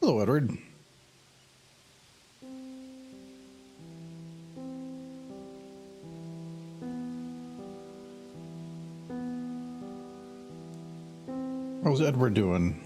Hello, Edward. How's Edward doing?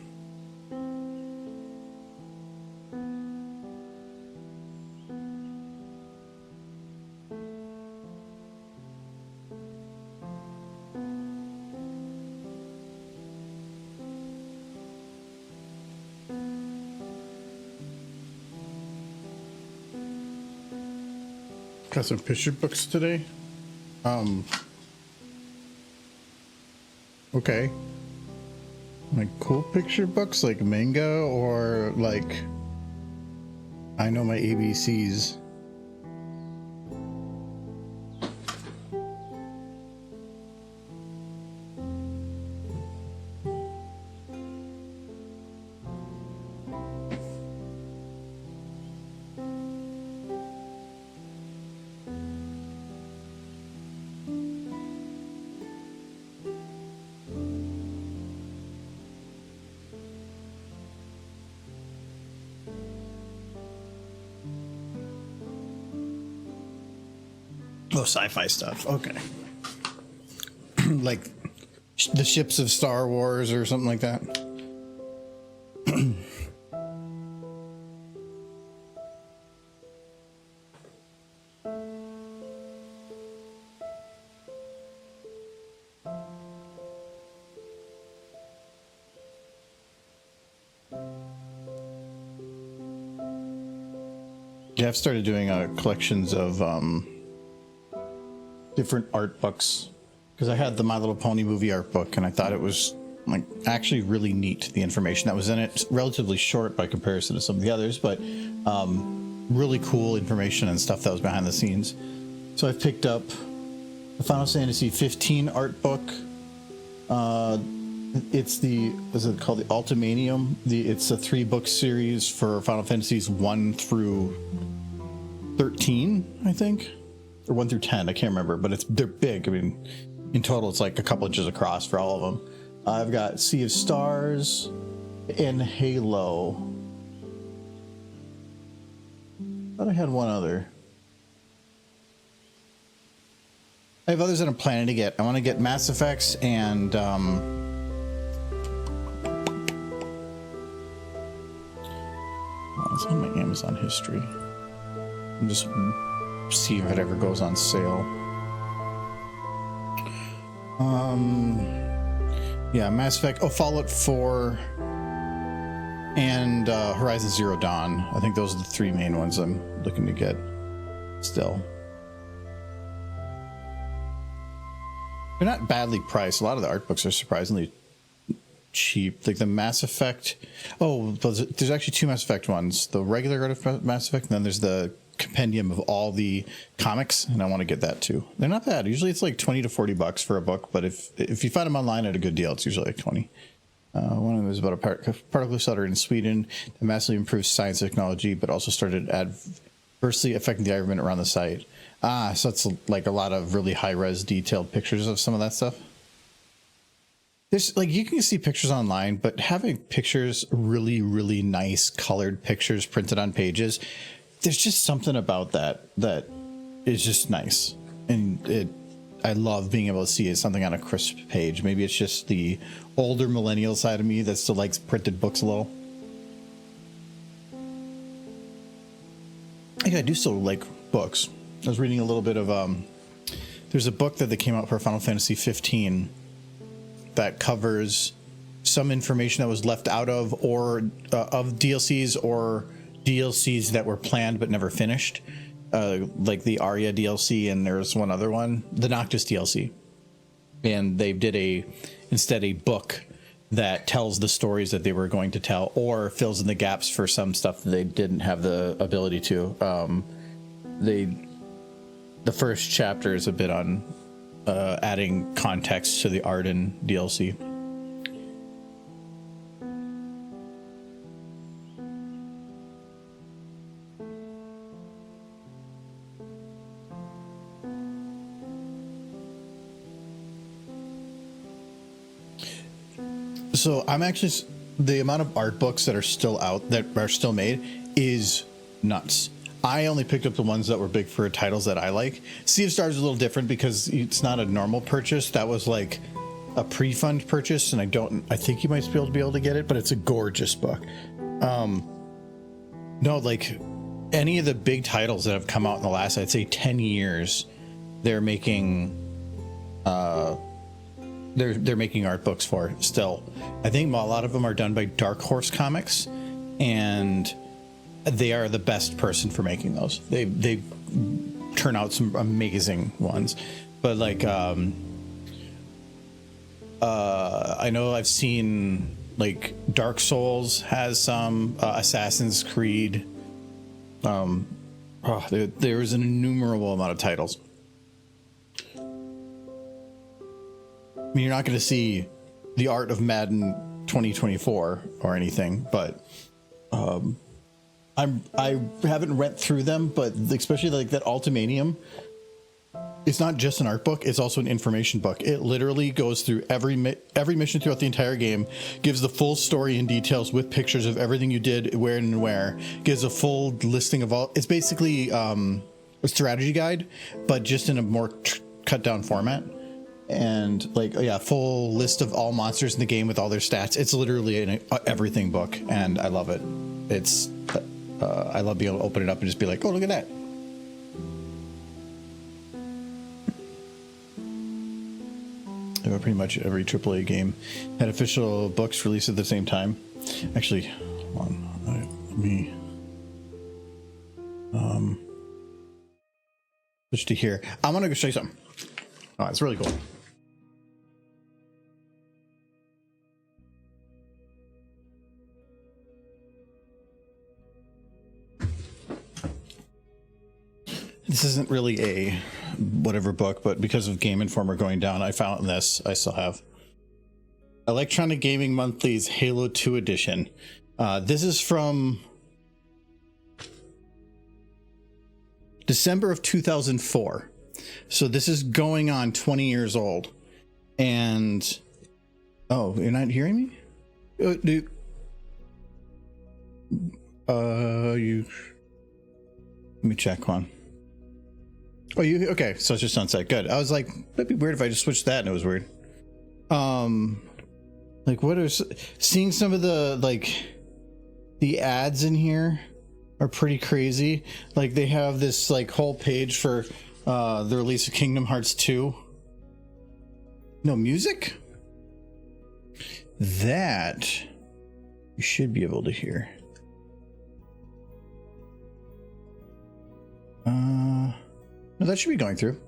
Got some picture books today. Okay. Like cool picture books, like manga, or like I know my ABCs. Oh, sci-fi stuff. Okay. Like the ships of Star Wars or something like that. Yeah, I've started doing collections of different art books because I had the My Little Pony movie art book, and I thought it was like actually really neat, the information that was in it. It's relatively short by comparison to some of the others, but really cool information and stuff that was behind the scenes. So I've picked up the Final Fantasy 15 art book. It's is it called the Ultimanium? It's a 3-book series for Final Fantasies 1 through 13, I think, or 1 through 10. I can't remember, but they're big. I mean, in total, it's like a couple inches across for all of them. I've got Sea of Stars and Halo. Thought I had one other. I have others that I'm planning to get. I want to get Mass Effects and it's on my Amazon history. And just see if it ever goes on sale. Yeah, Mass Effect. Oh, Fallout 4 and Horizon Zero Dawn. I think those are the 3 main ones I'm looking to get still. They're not badly priced. A lot of the art books are surprisingly cheap. Like the Mass Effect. Oh, there's actually 2 Mass Effect ones. The regular art of Mass Effect, and then there's the compendium of all the comics, and I want to get that too. They're not bad. Usually it's like $20 to $40 for a book, but if you find them online at a good deal, it's usually like 20. One of them is about a particle accelerator in Sweden that massively improves science technology, but also started adversely affecting the environment around the site. So it's like a lot of really high-res detailed pictures of some of that stuff. There's like, you can see pictures online, but having pictures, really, really nice colored pictures printed on pages, there's just something about that is just nice. And I love being able to see something on a crisp page. Maybe it's just the older millennial side of me that still likes printed books a little. I do still like books. I was reading a little bit of there's a book that came out for Final Fantasy 15 that covers some information that was left out of of DLCs or DLCs that were planned but never finished, like the Arya DLC, and there's one other one, the Noctis DLC, and they did instead a book that tells the stories that they were going to tell or fills in the gaps for some stuff that they didn't have the ability to. The first chapter is a bit on adding context to the Arden DLC. So I'm actually the amount of art books that are still out, that are still made, is nuts. I only picked up the ones that were big for titles that I like. Sea of Stars is a little different because it's not a normal purchase. That was like a pre-fund purchase, and I think you might be able to get it, but it's a gorgeous book. No, like any of the big titles that have come out in the last, I'd say 10 years, they're making they're making art books for still. I think a lot of them are done by Dark Horse Comics, and they are the best person for making those. They turn out some amazing ones. But like I know I've seen like Dark Souls has some, Assassin's Creed. There's an innumerable amount of titles. I mean, you're not going to see the art of Madden 2024 or anything, but I haven't read through them, but especially like that Ultimanium, it's not just an art book, it's also an information book. It literally goes through every mission throughout the entire game, gives the full story and details with pictures of everything you did, where and where, gives a full listing of all. It's basically a strategy guide, but just in a more cut down format. And like, yeah, full list of all monsters in the game with all their stats. It's literally an everything book, and I love it. It's I love being able to open it up and just be like, oh, look at that. Pretty much every AAA game had official books released at the same time. Actually, hold on, let me switch to here. I'm gonna go show you something. Oh, it's really cool. This isn't really a whatever book, but because of Game Informer going down, I found this. I still have Electronic Gaming Monthly's Halo 2 edition. This is from December of 2004. So this is going on 20 years old. And oh, you're not hearing me? Let me check one. Oh, you okay? So it's just sunset. Good. I was like, that'd be weird if I just switched that and it was weird. Like what is seeing some of the the ads in here are pretty crazy. Like they have this like whole page for the release of Kingdom Hearts 2. No music? That you should be able to hear. No, that should be going through.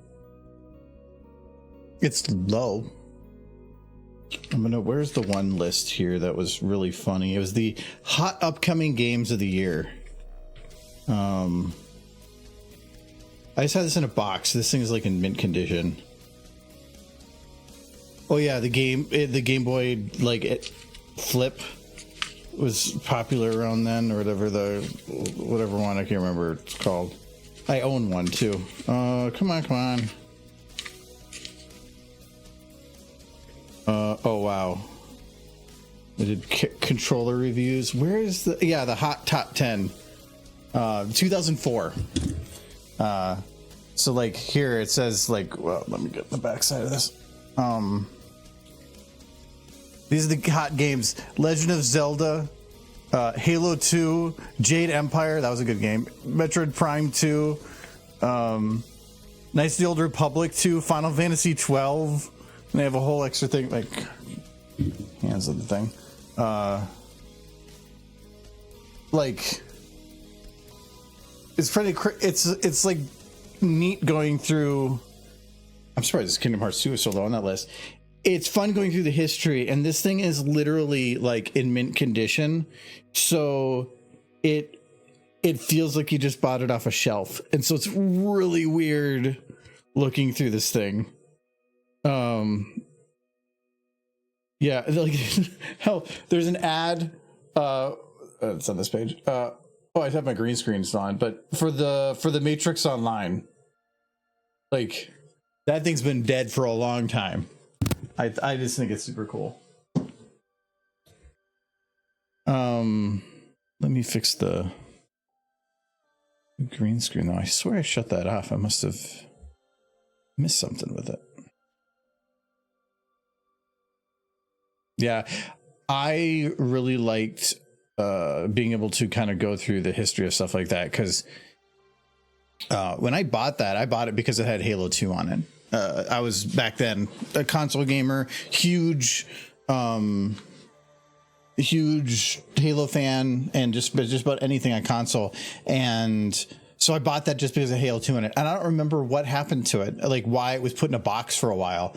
It's low. Where's the one list here that was really funny? It was the hot upcoming games of the year. I just had this in a box. This thing is like in mint condition. Oh yeah, the Game Boy Flip was popular around then, or whatever one, I can't remember what it's called. I own one too. Come on. Oh wow. I did controller reviews. Where is the hot top 10? 2004. So like here it says well, let me get the back side of this. These are the hot games: Legend of Zelda, Halo 2, Jade Empire, that was a good game, Metroid Prime 2, Knights of the Old Republic 2, Final Fantasy 12, and they have a whole extra thing, like hands of the thing. It's pretty it's like neat going through. I'm surprised Kingdom Hearts 2 is so low on that list. It's fun going through the history, and this thing is literally like in mint condition, so it feels like you just bought it off a shelf, and so it's really weird looking through this thing. Yeah, like hell, there's an ad. It's on this page. Oh, I have my green screen on, but for the Matrix Online, like that thing's been dead for a long time. I just think it's super cool. Let me fix the green screen though. I swear I shut that off. I must have missed something with it. Yeah, I really liked being able to kind of go through the history of stuff like that, because when I bought that, I bought it because it had Halo 2 on it. I was back then a console gamer, huge Halo fan, and just about anything on console. And so I bought that just because of Halo 2 in it. And I don't remember what happened to it, like why it was put in a box for a while.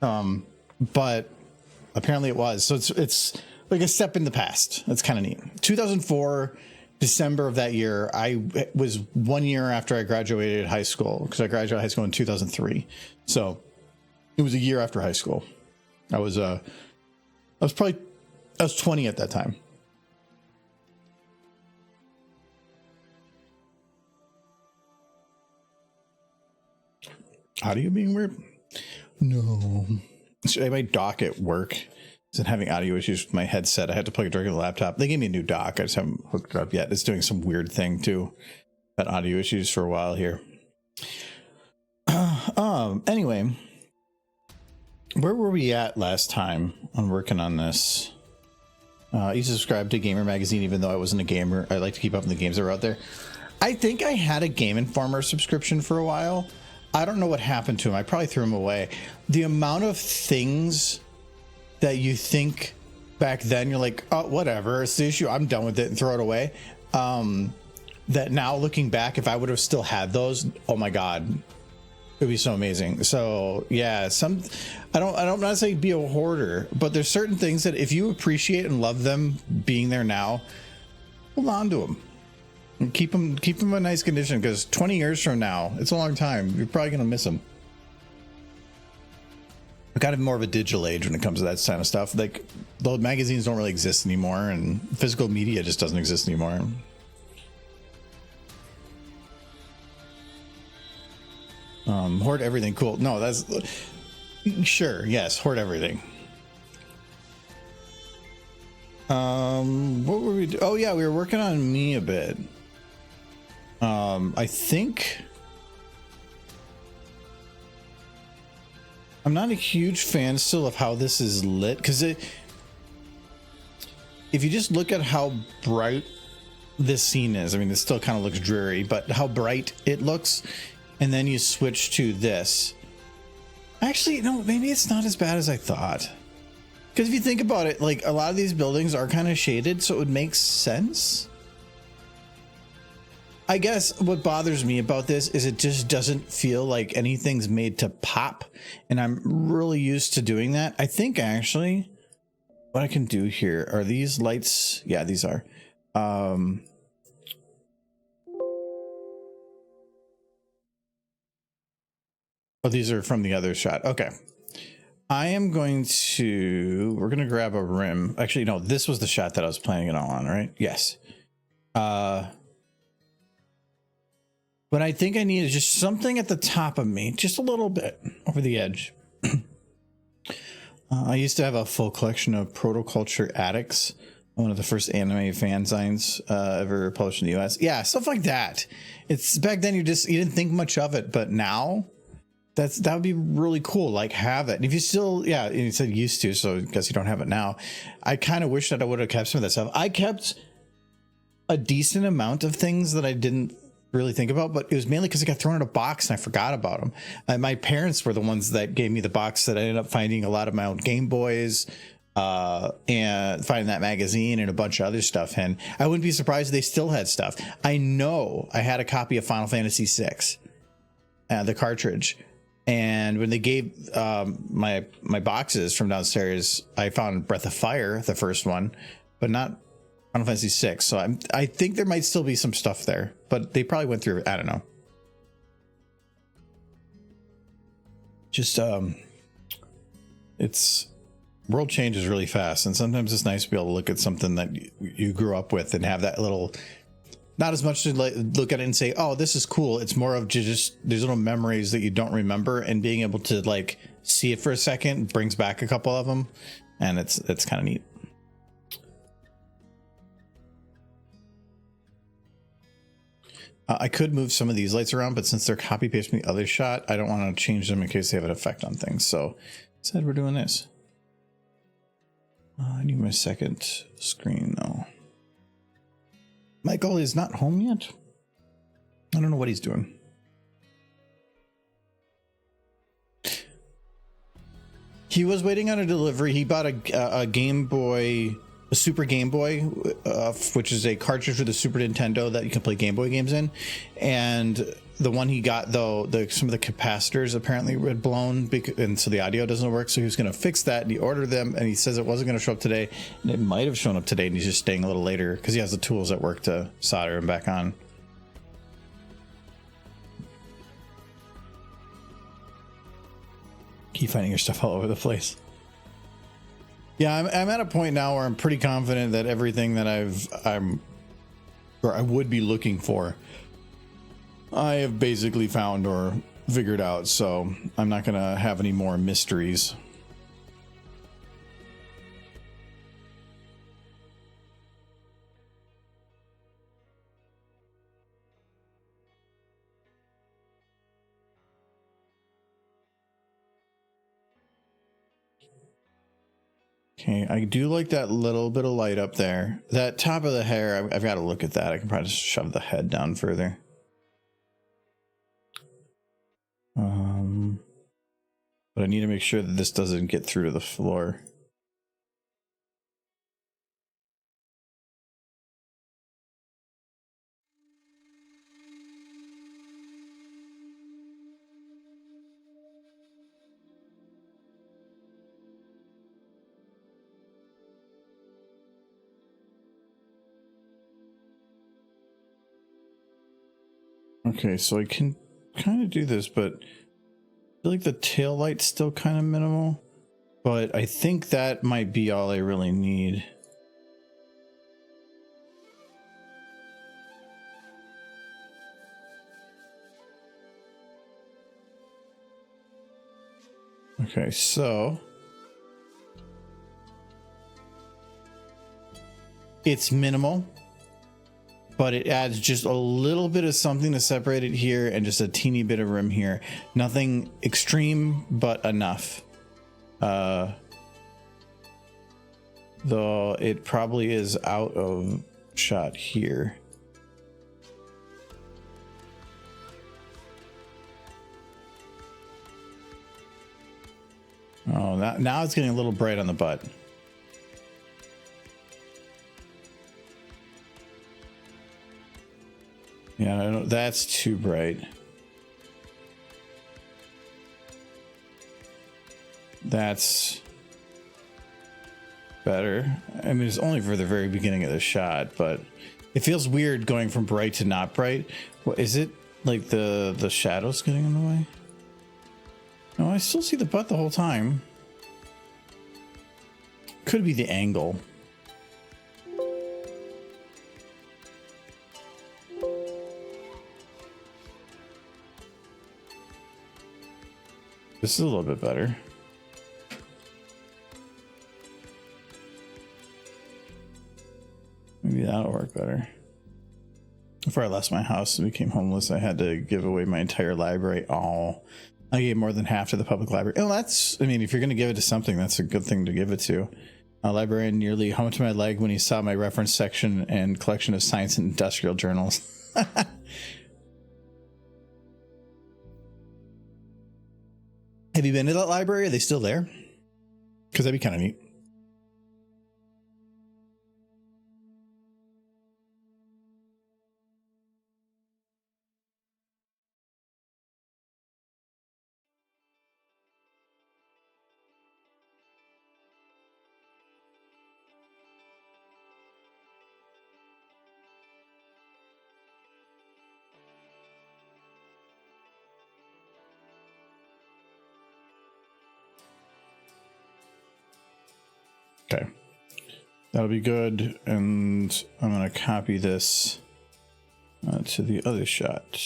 But apparently it was. So it's like a step in the past. That's kind of neat. 2004, December of that year, I was 1 year after I graduated high school, because I graduated high school in 2003. So it was a year after high school. I was 20 at that time. Audio being weird? No. My dock at work isn't having audio issues with my headset. I had to plug it directly to the laptop. They gave me a new dock. I just haven't hooked it up yet. It's doing some weird thing too. Had audio issues for a while here. Anyway, where were we at last time on working on this? You subscribed to Gamer Magazine, even though I wasn't a gamer. I like to keep up in the games that are out there. I think I had a Game Informer subscription for a while. I don't know what happened to him. I probably threw him away. The amount of things that you think back then, you're like, oh, whatever, it's the issue, I'm done with it, and throw it away. That now looking back, if I would have still had those, oh my God, it would be so amazing. So yeah, I don't not say be a hoarder, but there's certain things that if you appreciate and love them being there now, hold on to them. And keep them in nice condition, because 20 years from now, it's a long time. You're probably going to miss them. We're kind of more of a digital age when it comes to that kind of stuff. Like, the magazines don't really exist anymore, and physical media just doesn't exist anymore. Hoard everything. Cool. No, that's sure. Yes. Hoard everything. What were we doing? Oh yeah, we were working on me a bit. I think I'm not a huge fan still of how this is lit, because if you just look at how bright this scene is, I mean, it still kind of looks dreary, but how bright it looks, and then you switch to this. Actually, no, maybe it's not as bad as I thought. Because if you think about it, like, a lot of these buildings are kind of shaded, so it would make sense. I guess what bothers me about this is it just doesn't feel like anything's made to pop, and I'm really used to doing that. I think actually what I can do here are these lights. Yeah, these are. Oh, these are from the other shot. Okay. We're going to grab a rim. Actually, no, this was the shot that I was planning it all on, right? Yes. What I think I need is just something at the top of me, just a little bit over the edge. I used to have a full collection of Protoculture Addicts, one of the first anime fanzines ever published in the US. Yeah, stuff like that. It's back then you didn't think much of it, but now that would be really cool. Like, have it. And if you still, yeah, you said used to, so I guess you don't have it now. I kind of wish that I would have kept some of that stuff. I kept a decent amount of things that I didn't really think about, but it was mainly because I got thrown in a box and I forgot about them. My parents were the ones that gave me the box that I ended up finding a lot of my old Game Boys and finding that magazine and a bunch of other stuff. And I wouldn't be surprised if they still had stuff. I know I had a copy of Final Fantasy VI, the cartridge. And when they gave my boxes from downstairs, I found Breath of Fire, the first one, but not Final Fantasy VI. So I think there might still be some stuff there, but they probably went through, I don't know. Just it's world changes really fast, and sometimes it's nice to be able to look at something that you grew up with and have that little, not as much to look at it and say, oh, this is cool. It's more of just there's little memories that you don't remember, and being able to like see it for a second brings back a couple of them, and it's kind of neat. I could move some of these lights around, but since they're copy paste from the other shot, I don't want to change them in case they have an effect on things. So instead we're doing this. I need my second screen though. Michael is not home yet. I don't know what he's doing. He was waiting on a delivery. He bought a Game Boy, a Super Game Boy, which is a cartridge for the Super Nintendo that you can play Game Boy games in. And the one he got, though, some of the capacitors apparently had blown, and so the audio doesn't work. So he was going to fix that, and he ordered them, and he says it wasn't going to show up today, and it might have shown up today, and he's just staying a little later because he has the tools at work to solder them back on. Keep finding your stuff all over the place. Yeah, I'm at a point now where I'm pretty confident that everything that I would be looking for, I have basically found or figured out. So I'm not gonna have any more mysteries. Okay, I do like that little bit of light up there. That top of the hair, I've got to look at that. I can probably just shove the head down further. But I need to make sure that this doesn't get through to the floor. Okay, so I can kind of do this, but I feel like the tail light's still kind of minimal, but I think that might be all I really need. Okay, so it's minimal, but it adds just a little bit of something to separate it here and just a teeny bit of rim here. Nothing extreme, but enough. Though it probably is out of shot here. Oh, now it's getting a little bright on the butt. Yeah, I don't, that's too bright. That's better. I mean, it's only for the very beginning of the shot, but it feels weird going from bright to not bright. What is it? Like the shadows getting in the way? No, I still see the butt the whole time. Could be the angle. This is a little bit better. Maybe that'll work better. Before I left my house and became homeless, I had to give away my entire library. Oh, I gave more than half to the public library. Oh, that's, I mean, if you're going to give it to something, that's a good thing to give it to. A librarian nearly hung to my leg when he saw my reference section and collection of science and industrial journals. Have you been to that library? Are they still there? Because that'd be kind of neat. Okay, that'll be good, and I'm going to copy this to the other shot.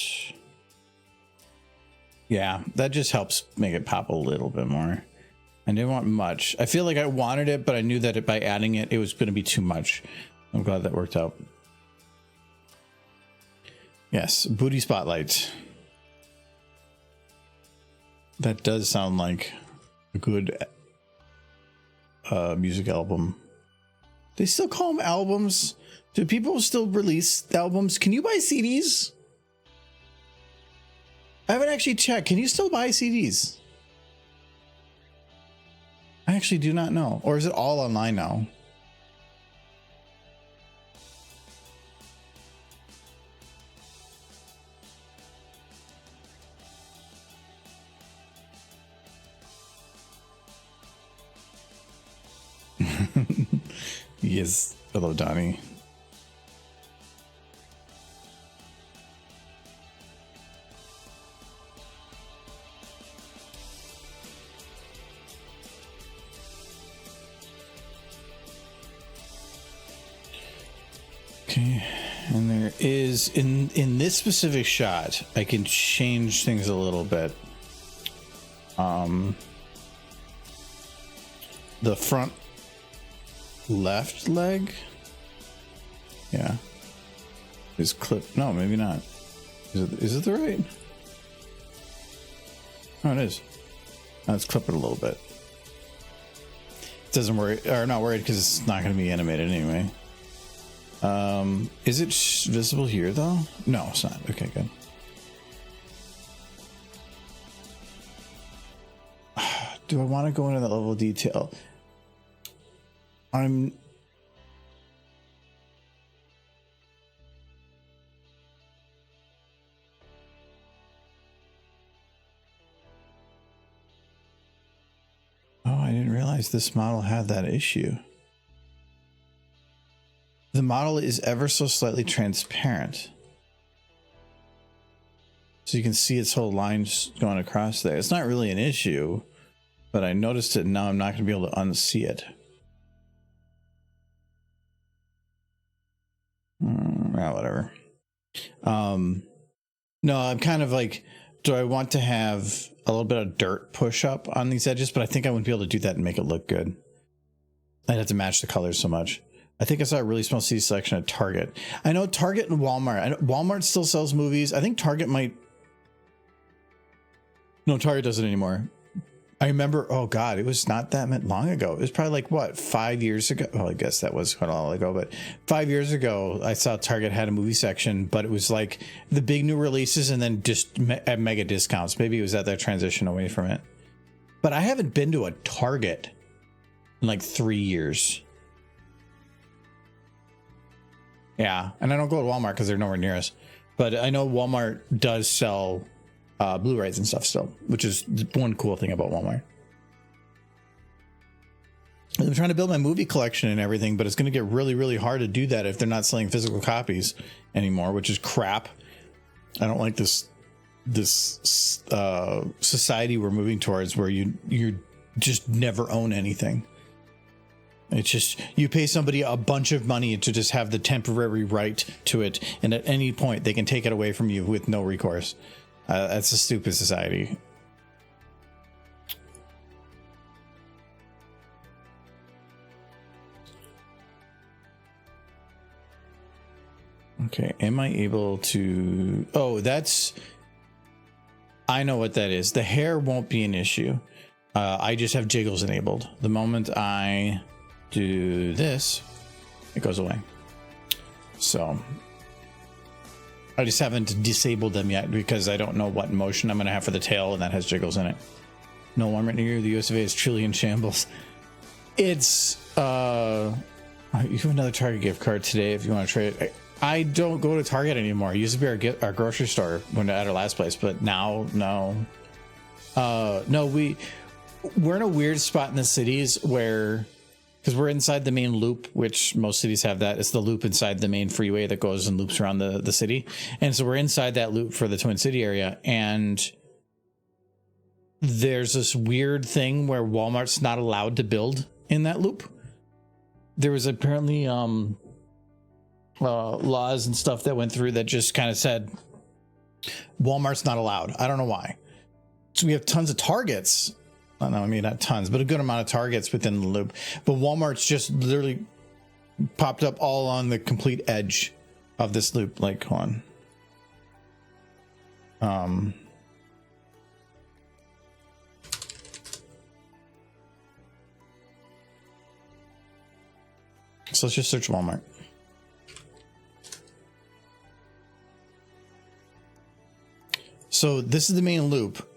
Yeah, that just helps make it pop a little bit more. I didn't want much. I feel like I wanted it, but I knew that by adding it, it was going to be too much. I'm glad that worked out. Yes, Booty Spotlight. That does sound like a good music album. They still call them albums? Do people still release albums? Can you buy CDs? I haven't actually checked. Can you still buy CDs? I actually do not know. Or is it all online now? Yes. Hello, Donnie. Okay, and there is in this specific shot, I can change things a little bit. The front left leg, yeah, is clipped. No, maybe not. Is it the right? Oh, it is. Let's clip it a little bit. It doesn't worry, or not worried because it's not going to be animated anyway. Is it visible here though? No, it's not. Okay, good. Do I want to go into that level of detail? Oh, I didn't realize this model had that issue. The model is ever so slightly transparent. So you can see its whole lines going across there. It's not really an issue, but I noticed it and now I'm not going to be able to unsee it. Whatever. No, I'm kind of like, do I want to have a little bit of dirt push up on these edges? But I think I wouldn't be able to do that and make it look good. I'd have to match the colors so much. I think I saw a really small CD selection at Target. I know Target and Walmart. Walmart still sells movies. I think Target might. No, Target doesn't anymore. I remember, oh God, it was not that long ago. It was probably like, what, 5 years ago? Well, I guess that was quite a while ago, but 5 years ago, I saw Target had a movie section, but it was like the big new releases and then just at mega discounts. Maybe it was at that transition away from it. But I haven't been to a Target in like 3 years. Yeah, and I don't go to Walmart because they're nowhere near us. But I know Walmart does sell Blu-rays and stuff still, which is one cool thing about Walmart. I'm trying to build my movie collection and everything, but it's going to get really, really hard to do that if they're not selling physical copies anymore, which is crap. I don't like this society we're moving towards where you just never own anything. It's just, you pay somebody a bunch of money to just have the temporary right to it, and at any point they can take it away from you with no recourse. That's a stupid society. Okay, am I able to... Oh, that's... I know what that is. The hair won't be an issue. I just have jiggles enabled. The moment I do this, it goes away. So... I just haven't disabled them yet because I don't know what motion I'm going to have for the tail, and that has jiggles in it. No Walmart near you. The US of A is truly in shambles. It's you have another Target gift card today if you want to trade. I don't go to Target anymore. It used to be our grocery store when at our last place, but now no. No, we're in a weird spot in the cities where, because we're inside the main loop, which most cities have that. It's the loop inside the main freeway that goes and loops around the city. And so we're inside that loop for the Twin City area. And there's this weird thing where Walmart's not allowed to build in that loop. There was apparently laws and stuff that went through that just kind of said Walmart's not allowed. I don't know why. So we have tons of Targets. No, I mean, not tons, but a good amount of Targets within the loop. But Walmart's just literally popped up all on the complete edge of this loop. Like, hold on. So let's just search Walmart. So this is the main loop.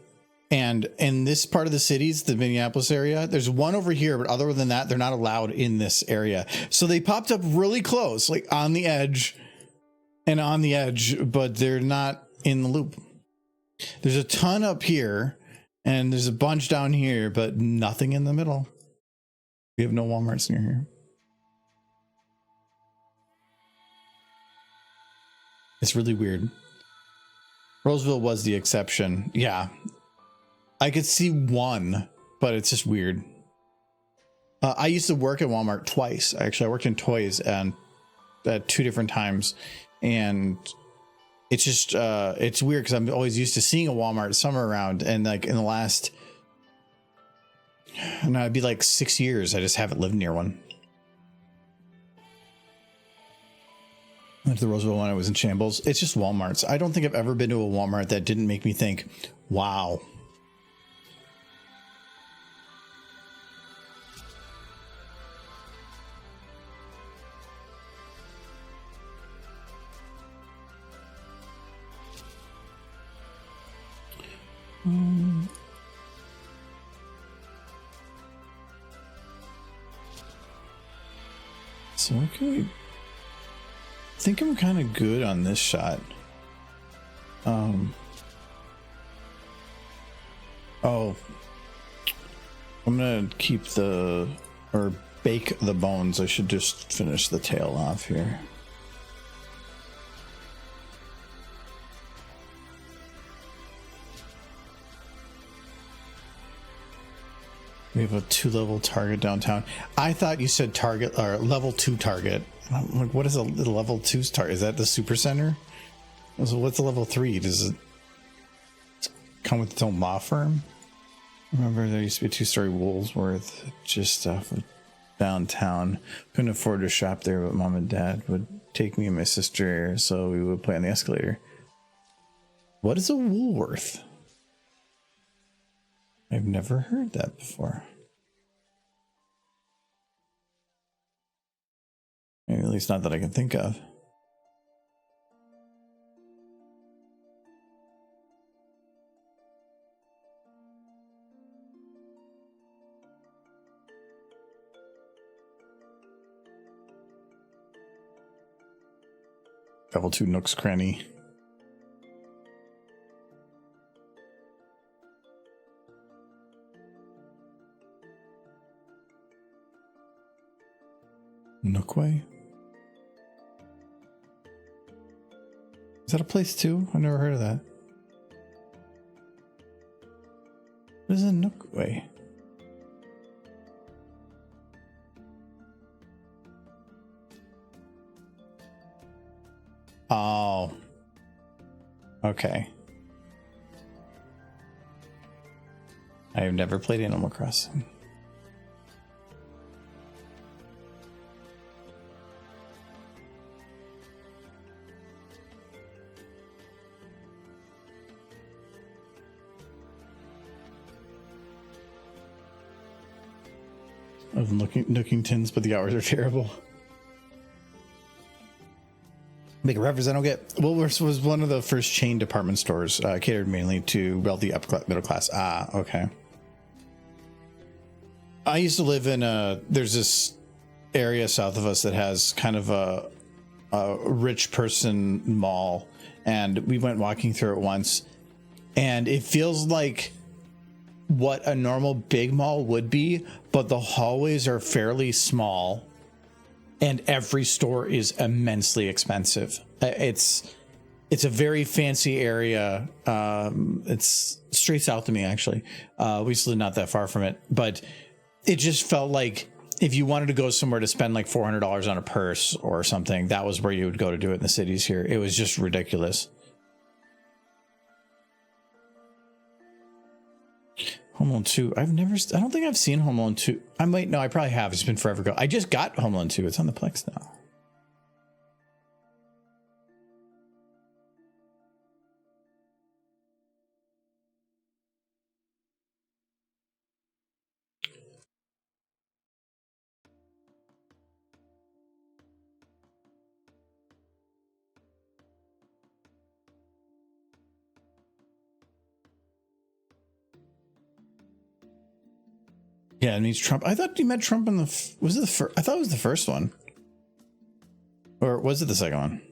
And in this part of the cities, the Minneapolis area, there's one over here, but other than that, they're not allowed in this area. So they popped up really close, like on the edge and on the edge, but they're not in the loop. There's a ton up here and there's a bunch down here, but nothing in the middle. We have no Walmarts near here. It's really weird. Roseville was the exception. Yeah. I could see one, but it's just weird. I used to work at Walmart twice. Actually, I worked in toys and at 2 different times. And it's just, it's weird because I'm always used to seeing a Walmart somewhere around. And like in the last, and it'd be like 6 years, I just haven't lived near one. If the Roseville one, I was in shambles. It's just Walmarts. I don't think I've ever been to a Walmart that didn't make me think, wow. So okay, I think I'm kind of good on this shot. Oh, I'm gonna keep the, or bake the bones. I should just finish the tail off here. We have a 2-level target downtown. I thought you said target or level 2 target. I'm like, what is a level 2 target? Is that the super center? So what's a level 3? Does it come with its own law firm? Remember there used to be a 2-story Woolworth just off of downtown. Couldn't afford to shop there, but mom and dad would take me and my sister, so we would play on the escalator. What is a Woolworth? I've never heard that before. Maybe at least not that I can think of. Level 2 Nook's Cranny. Nookway? Is that a place too? I've never heard of that. What is a Nookway? Oh. Okay. I have never played Animal Crossing. Of Nookingtons, but the hours are terrible. Make a reference I don't get. Woolworths was one of the first chain department stores catered mainly to wealthy upper middle class. Ah, okay. I used to live in there's this area south of us that has kind of a rich person mall, and we went walking through it once, and it feels like what a normal big mall would be, but the hallways are fairly small and every store is immensely expensive. It's a very fancy area. It's straight south of me, actually. We used to live not that far from it, but it just felt like if you wanted to go somewhere to spend like $400 on a purse or something, that was where you would go to do it in the cities here. It was just ridiculous. Home Alone 2. I don't think I've seen Home Alone 2. I might, no, I probably have. It's been forever ago. I just got Home Alone 2. It's on the Plex now. Yeah, it means Trump. I thought you met Trump in was it the first? I thought it was the first one. Or was it the second one?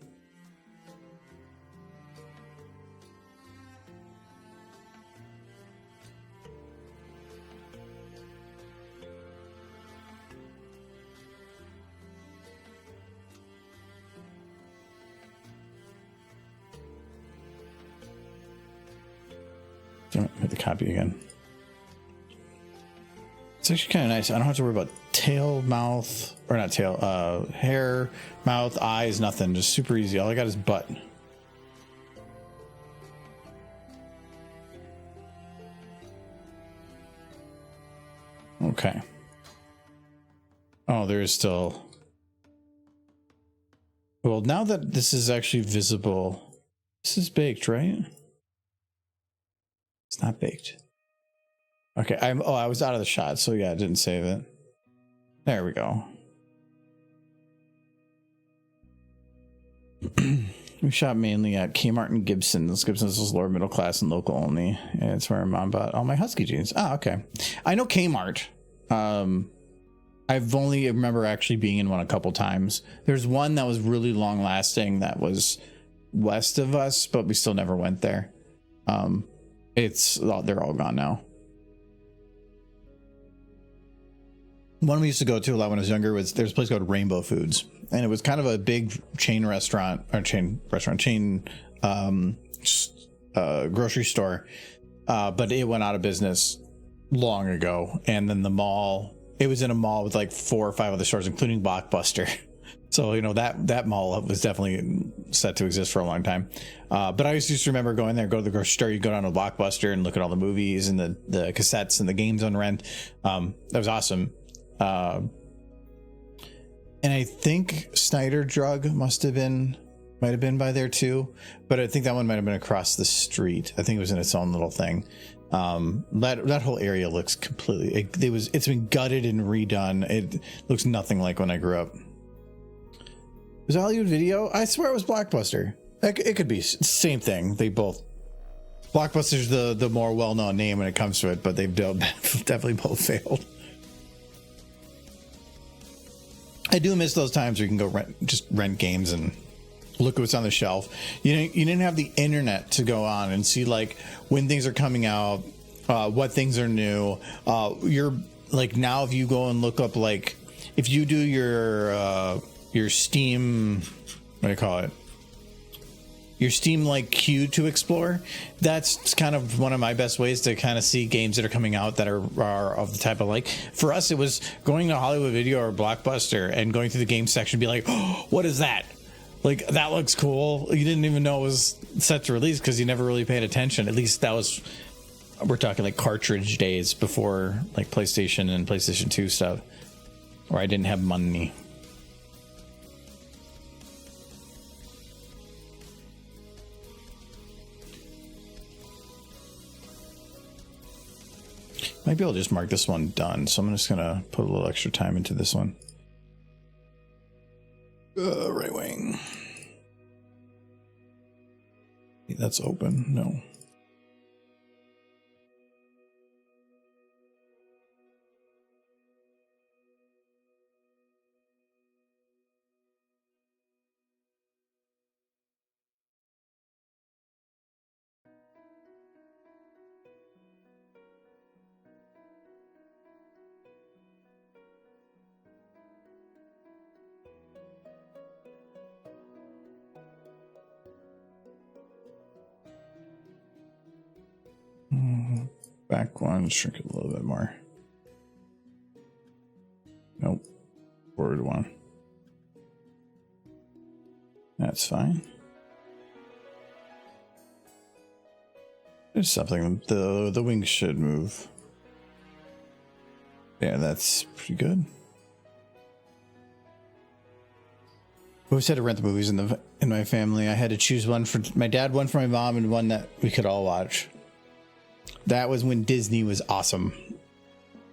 Don't hit the copy again. It's actually kind of nice. I don't have to worry about tail, mouth, or not tail, hair, mouth, eyes, nothing. Just super easy. All I got is butt. Okay. Oh, there is still... Well, now that this is actually visible, this is baked, right? It's not baked. Okay, I was out of the shot, so yeah, I didn't save it. There we go. We shop mainly at Kmart and Gibson's. Gibson's is lower middle class and local only. And it's where my mom bought all my Husky jeans. Ah, okay. I know Kmart. I've only remember actually being in one a couple times. There's one that was really long lasting that was west of us, but we still never went there. They're all gone now. One we used to go to a lot when I was younger there's a place called Rainbow Foods, and it was kind of a big chain grocery store, but it went out of business long ago. And then the mall, it was in a mall with like 4 or 5 other stores, including Blockbuster. So, you know, that mall was definitely set to exist for a long time. But I used to remember going there, go to the grocery store, you go down to Blockbuster and look at all the movies and the cassettes and the games on rent. That was awesome. And I think Snyder Drug might have been by there too, but I think that one might have been across the street. I think it was in its own little thing. That whole area looks completely, it's been gutted and redone. It looks nothing like when I grew up. Was it Hollywood Video? I swear it was Blockbuster. It could be same thing. They both, Blockbuster's the more well-known name when it comes to it, but they've definitely both failed. I do miss those times where you can go rent games and look at what's on the shelf. You didn't have the internet to go on and see like when things are coming out, what things are new. You're like, now if you go and look up, like if you do your Steam, what do you call it? Your Steam like queue to explore. That's kind of one of my best ways to kind of see games that are coming out that are of the type of, like, for us it was going to Hollywood Video or Blockbuster and going through the game section and be like, oh, what is that? Like, that looks cool. You didn't even know it was set to release because you never really paid attention. At least that was, we're talking like cartridge days before like PlayStation and PlayStation 2 stuff, where I didn't have money. Might be able to just mark this one done, so I'm just gonna put a little extra time into this one. Right wing. That's open. No. Back one, shrink it a little bit more. Nope. Forward one. That's fine. There's something. The wings should move. Yeah, that's pretty good. We always had to rent the movies in my family. I had to choose one for my dad, one for my mom, and one that we could all watch. That was when Disney was awesome,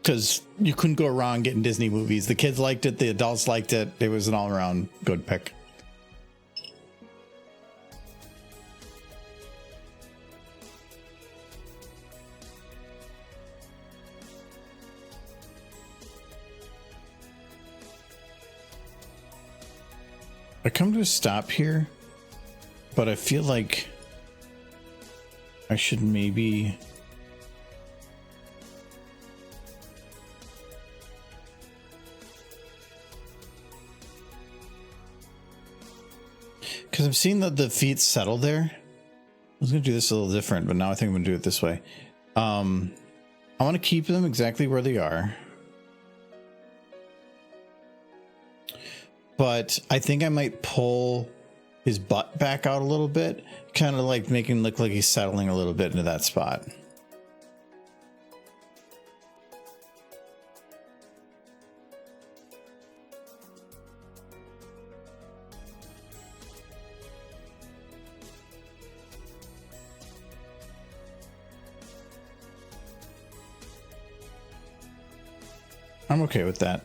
because you couldn't go wrong getting Disney movies. The kids liked it, the adults liked it. It was an all-around good pick. come to a stop here, but I feel like I should maybe... Because I'm seeing that the feet settle there. I was going to do this a little different, but now I think I'm going to do it this way. I want to keep them exactly where they are. But I think I might pull his butt back out a little bit, kind of like making it look like he's settling a little bit into that spot. I'm okay with that.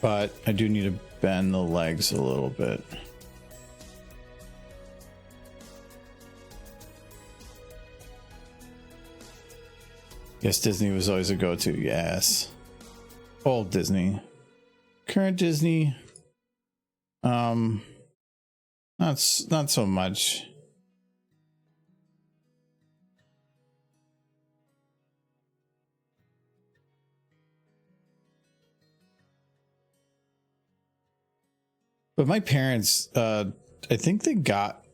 But I do need to bend the legs a little bit. Yes, Disney was always a go-to. Yes. Old Disney. Current Disney. Not so much. But my parents, I think they got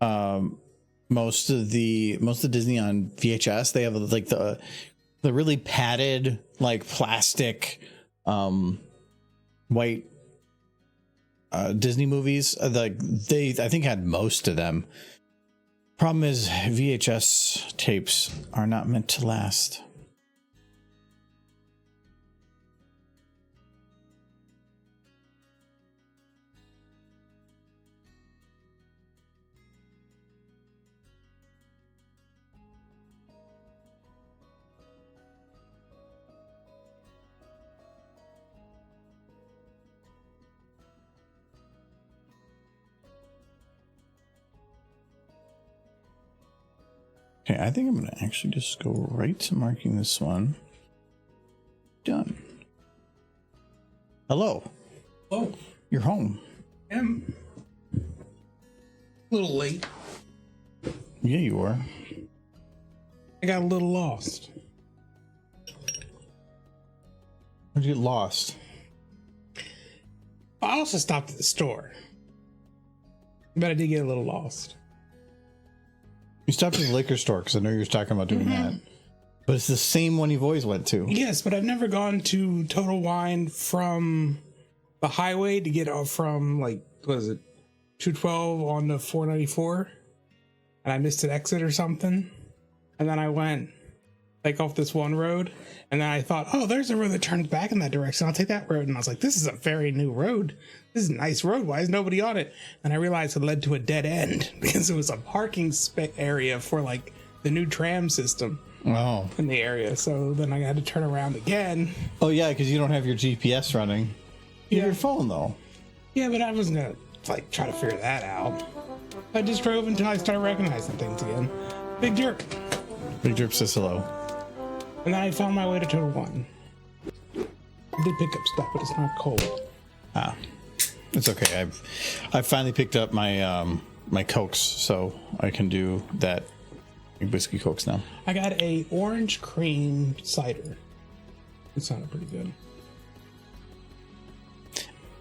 most of Disney on VHS. They have like the really padded like plastic white Disney movies. Like I think had most of them. Problem is VHS tapes are not meant to last. Okay, I think I'm going to actually just go right to marking this one. Done. Hello. Oh, You're home. I'm a little late. Yeah, you are. I got a little lost. Where'd you get lost? I also stopped at the store, but I did get a little lost. You stopped at the liquor store because I know you were talking about doing that. But it's the same one you've always went to. Yes, but I've never gone to Total Wine from the highway to get off from, like, what is it, 212 on the 494, and I missed an exit or something, and then I went like off this one road, and then I thought, oh, there's a road that turns back in that direction, I'll take that road. And I was like, this is a very new road, this is a nice road, why is nobody on it? And I realized it led to a dead end because it was a parking area for like the new tram system in the area. So then I had to turn around again. Oh yeah, because you don't have your GPS running. You have your phone though. Yeah, but I wasn't gonna like try to figure that out. I just drove until I started recognizing things again. Big jerk. Big Drip says hello. And then I found my way to Total Wine. I did pick up stuff, but it's not cold. Ah, it's okay. I've finally picked up my my Cokes, so I can do that whiskey Cokes now. I got a orange cream cider. It sounded pretty good.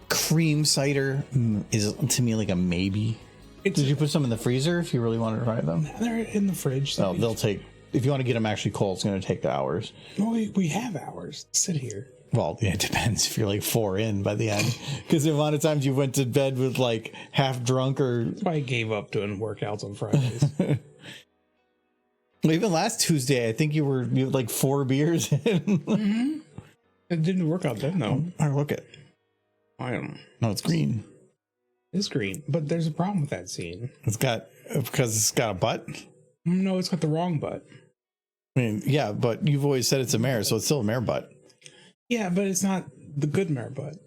Cream cider is to me like a maybe. Did you put some in the freezer if you really wanted to try them? They're in the fridge. So they'll take. If you want to get them actually cold, it's going to take hours. Well, we have hours to sit here. Well, yeah, it depends if you're like 4 in by the end. Because the amount of times you went to bed with like half drunk or... That's why I gave up doing workouts on Fridays. Well, even last Tuesday, I think you were like 4 beers in. It didn't work out then, though. Oh, look it. I don't know. No, it's green. It's green, but there's a problem with that scene. Because it's got a butt? No, it's got the wrong butt. I mean, yeah, but you've always said it's a mare, so it's still a mare butt. Yeah, but it's not the good mare butt.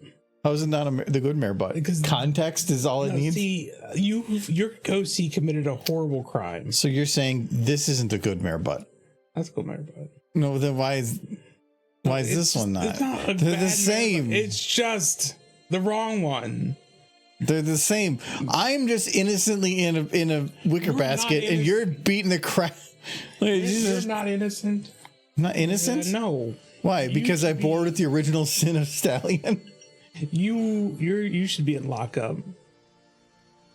How is it not the good mare butt? Because context is all it needs? See, your OC committed a horrible crime. So you're saying this isn't a good mare butt? That's a good mare butt. No, then why is Why is this one not? It's not a They're bad the same. name. It's just the wrong one. They're the same. I'm just innocently in a wicker basket, and you're beating the crap. You're not innocent. Not innocent? No. Why? Because I bore with the original sin of Stallion. You should be in lockup.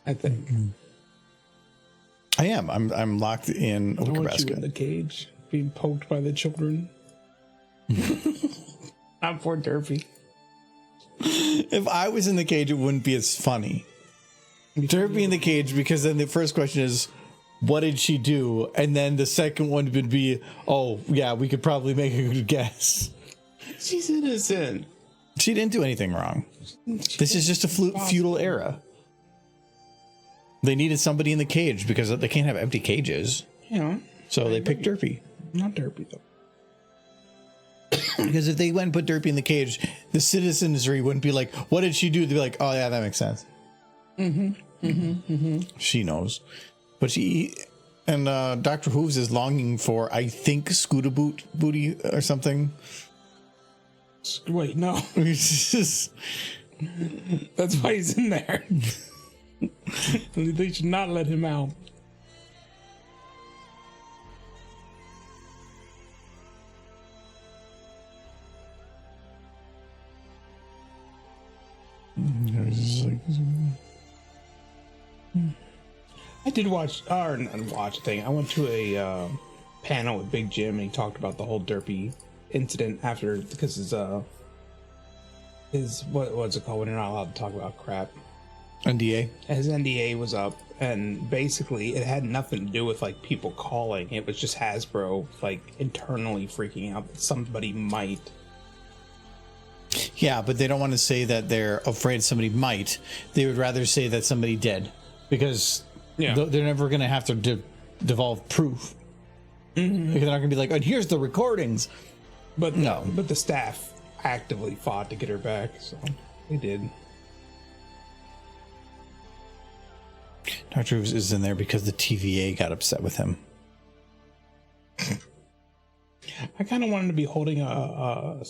I think. I am. I'm locked in a wicker I want basket. you in the cage, being poked by the children. I'm for Derpy. If I was in the cage, it wouldn't be as funny. Derpy in the cage, because then the first question is, what did she do? And then the second one would be, oh, yeah, we could probably make a good guess. She's innocent. She didn't do anything wrong. This is just a feudal era. They needed somebody in the cage because they can't have empty cages. Yeah. So they picked Derpy. Not Derpy, though. Because if they went and put Derpy in the cage, the citizenry wouldn't be like, what did she do? They'd be like, oh, yeah, that makes sense. She knows. But Dr. Hooves is longing for, I think, Scooter booty or something. Wait, no. That's why he's in there. They should not let him out. I did watch, or not watch a thing. I went to a panel with Big Jim, and he talked about the whole Derpy incident after, because his what's it called when you're not allowed to talk about crap? NDA. His NDA was up, and basically it had nothing to do with like people calling. It was just Hasbro like internally freaking out that somebody might. Yeah, but they don't want to say that they're afraid somebody might. They would rather say that somebody did, because they're never going to have to devolve proof. Because they're not going to be like, and here's the recordings. But no, but the staff actively fought to get her back, so they did. Dr. Hooves is in there because the TVA got upset with him. I kind of wanted to be holding a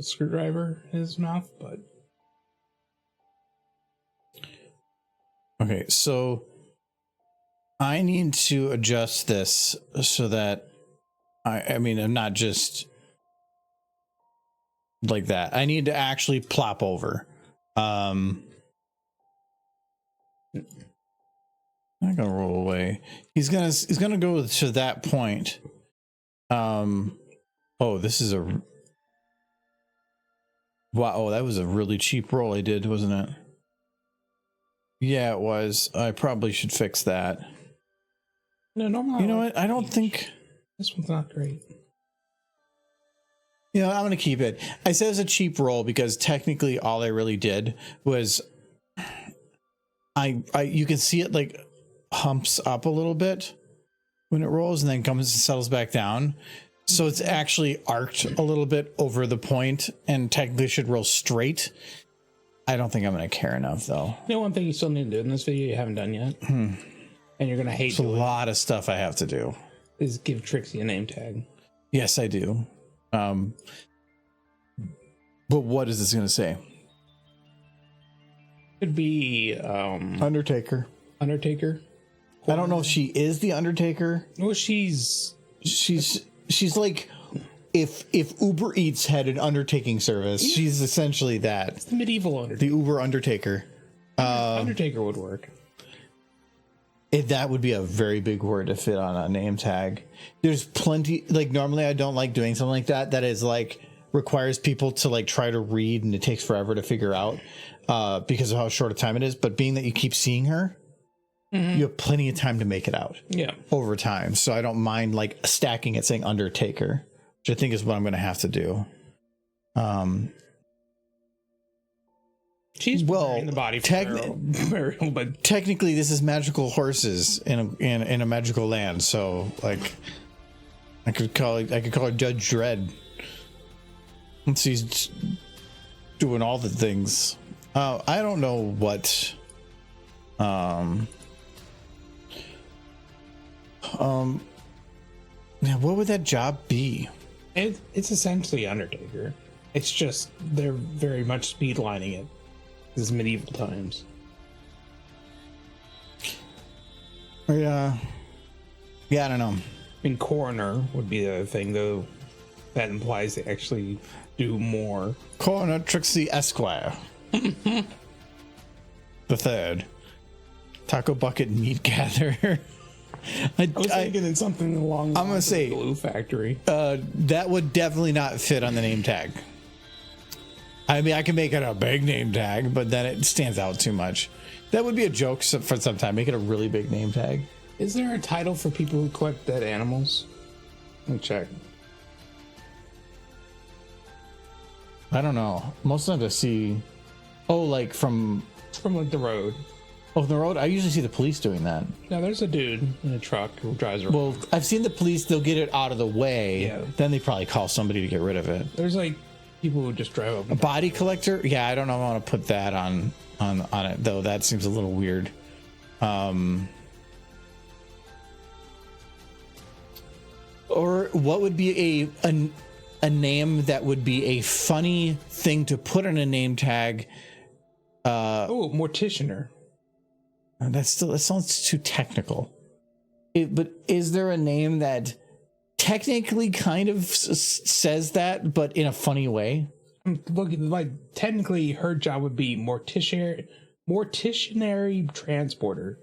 screwdriver in his mouth, but okay, so I need to adjust this so that I mean, I'm not just like that. I need to actually plop over. I'm not gonna roll away. He's gonna go to that point. Oh, this is a wow. Oh, that was a really cheap roll I did, wasn't it? Yeah, it was. I probably should fix that. No, you know what? I don't think this one's not great. You know, I'm gonna keep it. I said it was a cheap roll because technically all I really did was you can see it like humps up a little bit when it rolls and then comes and settles back down. So it's actually arced a little bit over the point and technically should roll straight. I don't think I'm going to care enough though. You know, one thing you still need to do in this video you haven't done yet, and you're going to hate There's a lot of stuff I have to do, is give Trixie a name tag. Yes, I do. But what is this going to say? Could be Undertaker. Undertaker. I don't know if she is the Undertaker. Well, she's like if Uber Eats had an undertaking service, she's essentially that. It's the medieval Undertaker. The Uber Undertaker. Undertaker would work. That would be a very big word to fit on a name tag. There's plenty, like normally I don't like doing something like that. That is like requires people to like try to read and it takes forever to figure out because of how short a time it is. But being that you keep seeing her, you have plenty of time to make it out. Yeah. Over time. So I don't mind like stacking it saying Undertaker, which I think is what I'm going to have to do. She's in the body for burial, but technically this is magical horses in a magical land. So like I could call her Judge Dredd. Once he's doing all the things. I don't know what yeah, what would that job be? It's essentially Undertaker. It's just they're very much speed lining it. This is medieval times. Yeah. Yeah, I don't know. I mean, coroner would be the other thing, though. That implies they actually do more. Coroner Trixie Esquire. The third. Taco Bucket Meat Gatherer. I was thinking in something along the I'm gonna say Glue Factory. that would definitely not fit on the name tag. I mean, I can make it a big name tag, but then it stands out too much. That would be a joke for some time. Make it a really big name tag. Is there a title for people who collect dead animals? Let me check. I don't know. Most of the time I see, like from like the road. Oh, the road. I usually see the police doing that. Yeah, there's a dude in a truck who drives around. Well, I've seen the police. They'll get it out of the way. Yeah. Then they probably call somebody to get rid of it. There's like people who just drive up. A body collector. Yeah, I don't know. If I want to put that on it though. That seems a little weird. Or what would be a name that would be a funny thing to put on a name tag? Morticianer. That sounds too technical. But is there a name that technically kind of says that, but in a funny way? Look, like technically, her job would be morticianary transporter.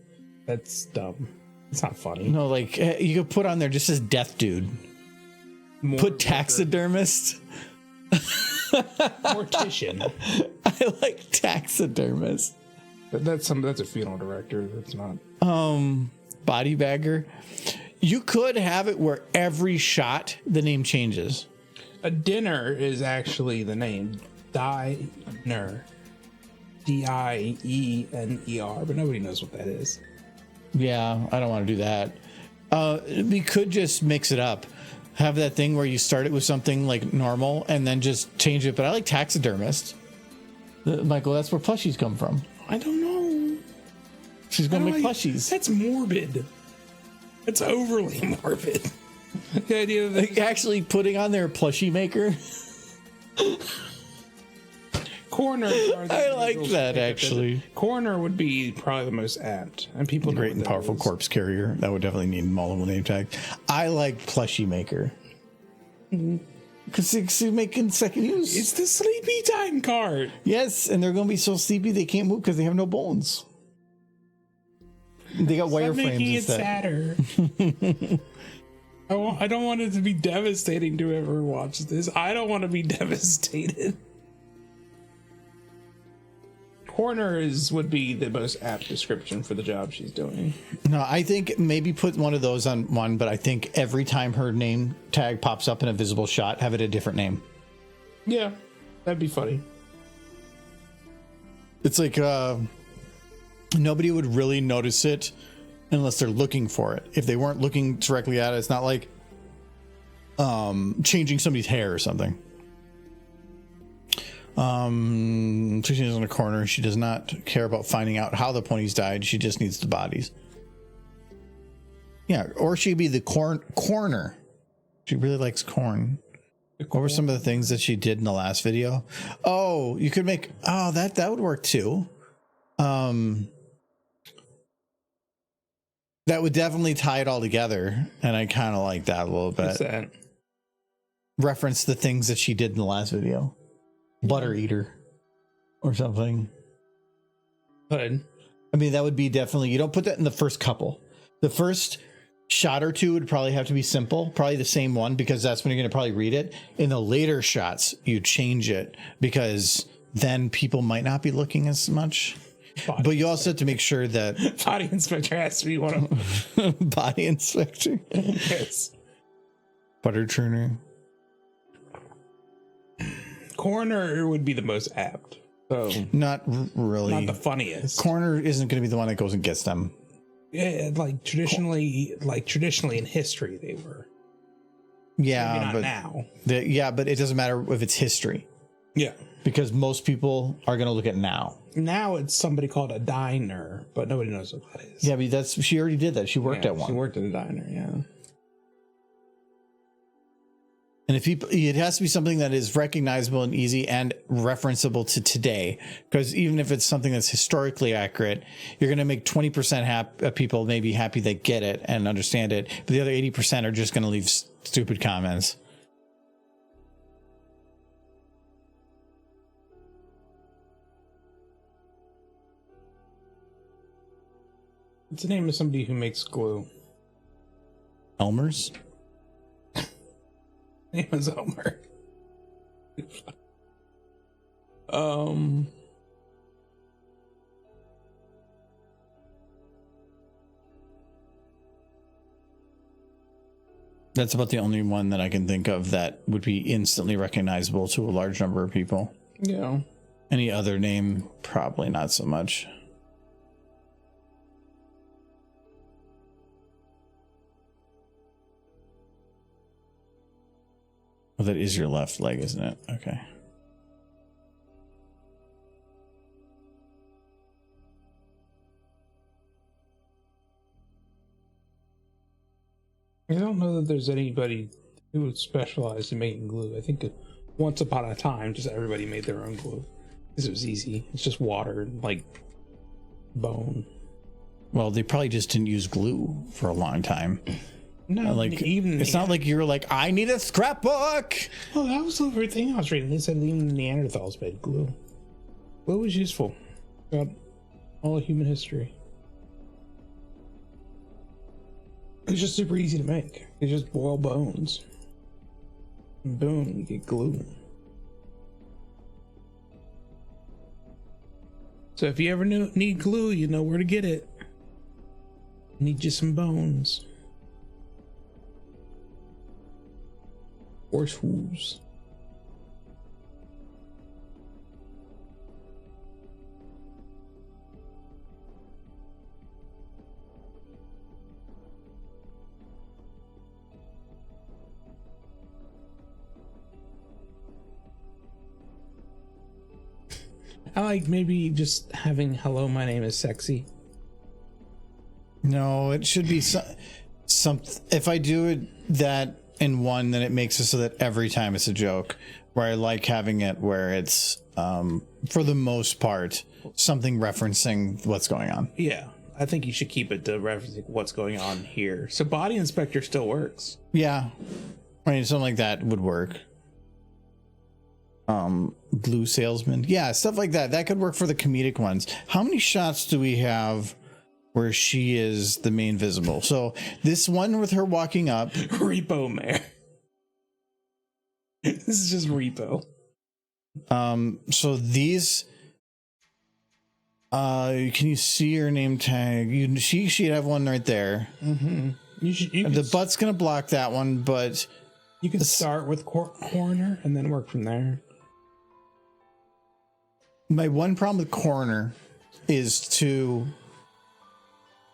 That's dumb. It's not funny. No, like you could put on there just as death dude. Put taxidermist. Mortician. I like taxidermist. But that's a funeral director. That's not. Body bagger. You could have it where every shot the name changes. A dinner is actually the name. Diner. Diener, but nobody knows what that is. Yeah, I don't want to do that. We could just mix it up. Have that thing where you start it with something like normal and then just change it. But I like taxidermist. Michael, that's where plushies come from. I don't know. She's going to make plushies. That's morbid. That's overly morbid. The idea of like actually putting on their plushie maker. Coroner. I like that actually. Coroner would be probably the most apt, and people know great and powerful corpse carrier. That would definitely need multiple name tag. I like plushie maker because it's making second use. It's the sleepy time card. Yes, and they're going to be so sleepy they can't move because they have no bones. They got wireframes making it instead. sadder. I don't want it to be devastating to ever watch this. I don't want to be devastated. Coroner would be the most apt description for the job she's doing. No, I think maybe put one of those on one, but I think every time her name tag pops up in a visible shot, have it a different name. Yeah, that'd be funny. It's like nobody would really notice it unless they're looking for it. If they weren't looking directly at it, it's not like changing somebody's hair or something. Trixie is in a corner. She does not care about finding out how the ponies died. She just needs the bodies. Yeah, or she'd be the corner. She really likes corn. What were some of the things that she did in the last video? Oh, you could make. Oh, that would work too. That would definitely tie it all together, and I kind of like that a little bit. What's that? Reference the things that she did in the last video. Butter eater or something. Good. I mean, that would be definitely, you don't put that in the first couple. The first shot or two would probably have to be simple, probably the same one, because that's when you're going to probably read it. In the later shots, you change it because then people might not be looking as much. But you also have to make sure that body inspector has to be one of them. Body inspector. Yes. Butter churner. Coroner would be the most apt. So not really. Not the funniest. Coroner isn't going to be the one that goes and gets them. Yeah, like traditionally in history they were. Yeah, maybe not but now. Yeah, but it doesn't matter if it's history. Yeah. Because most people are going to look at now. Now it's somebody called a diner, but nobody knows what that is. Yeah, but she already did that. She worked at one. She worked at a diner, yeah. And if people, it has to be something that is recognizable and easy and referenceable to today. Because even if it's something that's historically accurate, you're going to make 20% of people maybe happy they get it and understand it. But the other 80% are just going to leave stupid comments. What's the name of somebody who makes glue? Elmer's? Name is Elmer. That's about the only one that I can think of that would be instantly recognizable to a large number of people. Yeah. Any other name, probably not so much. Well, that is your left leg, isn't it? Okay. I don't know that there's anybody who would specialize in making glue. I think once upon a time, just everybody made their own glue because it was easy. It's just water and like bone. Well, they probably just didn't use glue for a long time. No, like even it's not like you're like, I need a scrapbook. Oh, that was the very thing I was reading. They said even Neanderthals made glue. Glue was useful throughout all of human history. It's just super easy to make. You just boil bones. And boom, you get glue. So if you ever need glue, you know where to get it. Need you some bones. Horse hooves. I like maybe just having hello, my name is sexy. No, it should be some. If I do it that in one, then it makes it so that every time it's a joke. Where I like having it where it's for the most part something referencing what's going on. Yeah, I think you should keep it to referencing what's going on here. So body inspector still works. Yeah, I mean something like that would work. Glue salesman, yeah, stuff like that. That could work for the comedic ones. How many shots do we have where she is the main visible? So this one with her walking up. Repo man. This is just repo. So these. Can you see her name tag? She'd have one right there. Mm-hmm. The butt's gonna block that one, but you can start with coroner and then work from there. My one problem with coroner is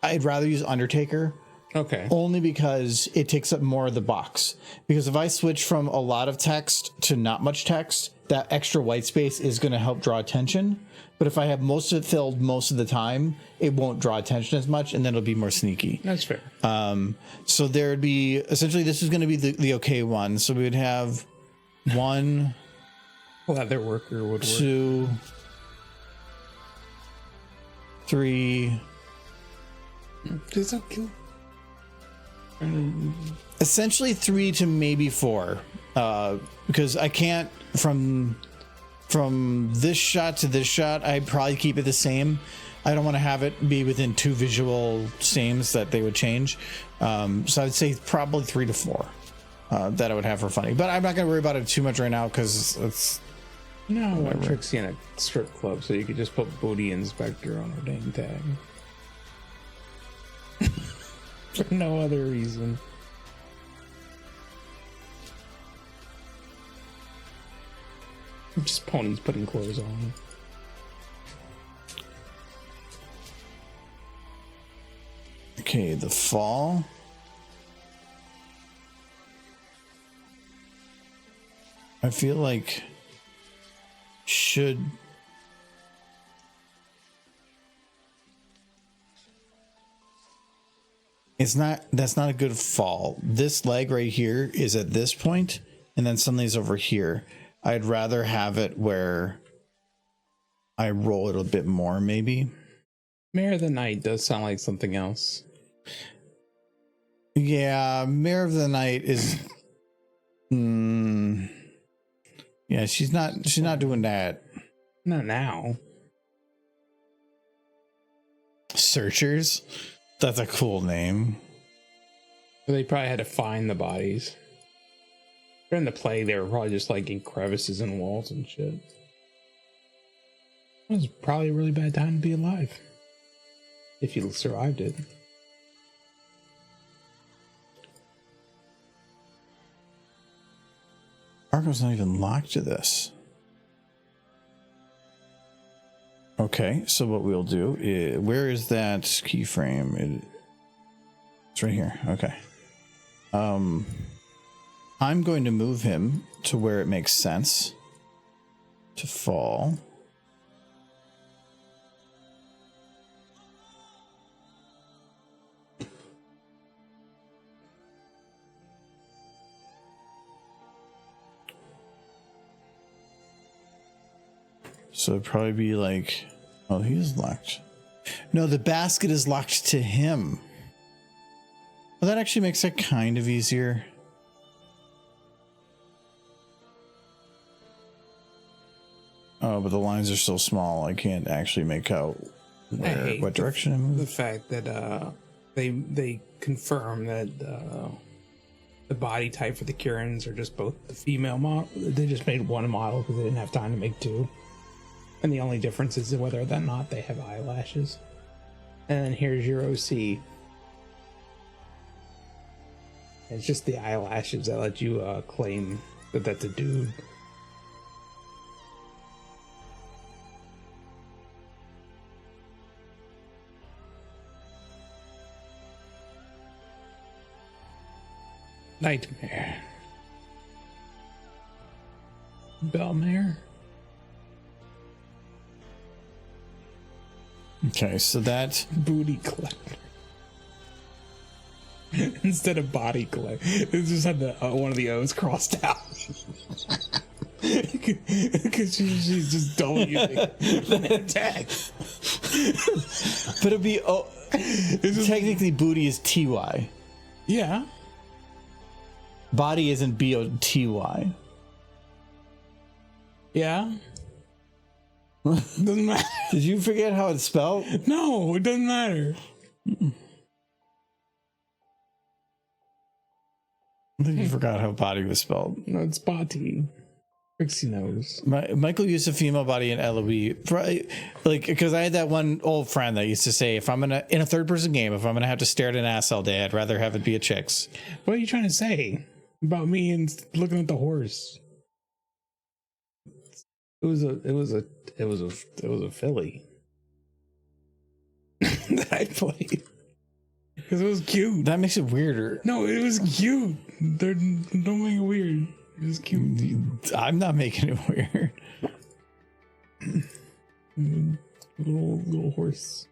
I'd rather use undertaker. Okay. Only because it takes up more of the box. Because if I switch from a lot of text to not much text, that extra white space is going to help draw attention. But if I have most of it filled most of the time, it won't draw attention as much, and then it'll be more sneaky. That's fair. So there'd be essentially this is going to be the okay one. So we would have one, leather worker would 2, 3. Does that kill? Essentially 3 to maybe 4, because I can't from this shot to this shot. I'd probably keep it the same. I don't want to have it be within 2 visual sames that they would change. So I'd say probably 3 to 4 that I would have for funny. But I'm not going to worry about it too much right now because it's. No, what Trixie in a strip club, so you could just put booty inspector on her dang tag. For no other reason. Just ponies putting clothes on. Okay, the fall. I feel like should. That's not a good fall. This leg right here is at this point and then something's over here. I'd rather have it where I roll it a bit more, maybe. Mare of the Night does sound like something else. Yeah, Mare of the Night is. Yeah, she's not doing that. Not now. Searchers? That's a cool name. They probably had to find the bodies. During the plague, they were probably just like in crevices and walls and shit. It was probably a really bad time to be alive. If you survived it. Arco's not even locked to this. Okay, so what we'll do is, where is that keyframe? It's right here. Okay. I'm going to move him to where it makes sense to fall. So it'd probably be like, oh, he is locked. No, the basket is locked to him. Well, that actually makes it kind of easier. Oh, but the lines are so small, I can't actually make out what direction I move. The fact that they confirm that the body type for the Kurans are just both the female model. They just made one model because they didn't have time to make two. And the only difference is whether or not they have eyelashes. And then here's your OC. It's just the eyelashes that let you claim that that's a dude. Nightmare. Bellmare. Okay, so that Booty collector. Instead of body collector, it just had the one of the O's crossed out. Because she's just double using the tag. but it'd be technically booty is TY. Yeah. Body isn't BOTY. Yeah. Doesn't matter. Did you forget how it's spelled? No, it doesn't matter. I think you forgot how body was spelled. No, it's body. Trixie knows. Michael used a female body in LOE, like, because I had that one old friend that used to say, if I'm gonna in a third-person game, if I'm gonna have to stare at an ass all day, I'd rather have it be a chick's. What are you trying to say about me and looking at the horse? It was a filly that I played because it was cute. That makes it weirder. No, it was cute. Don't make it weird. It was cute. I'm not making it weird. Little horse.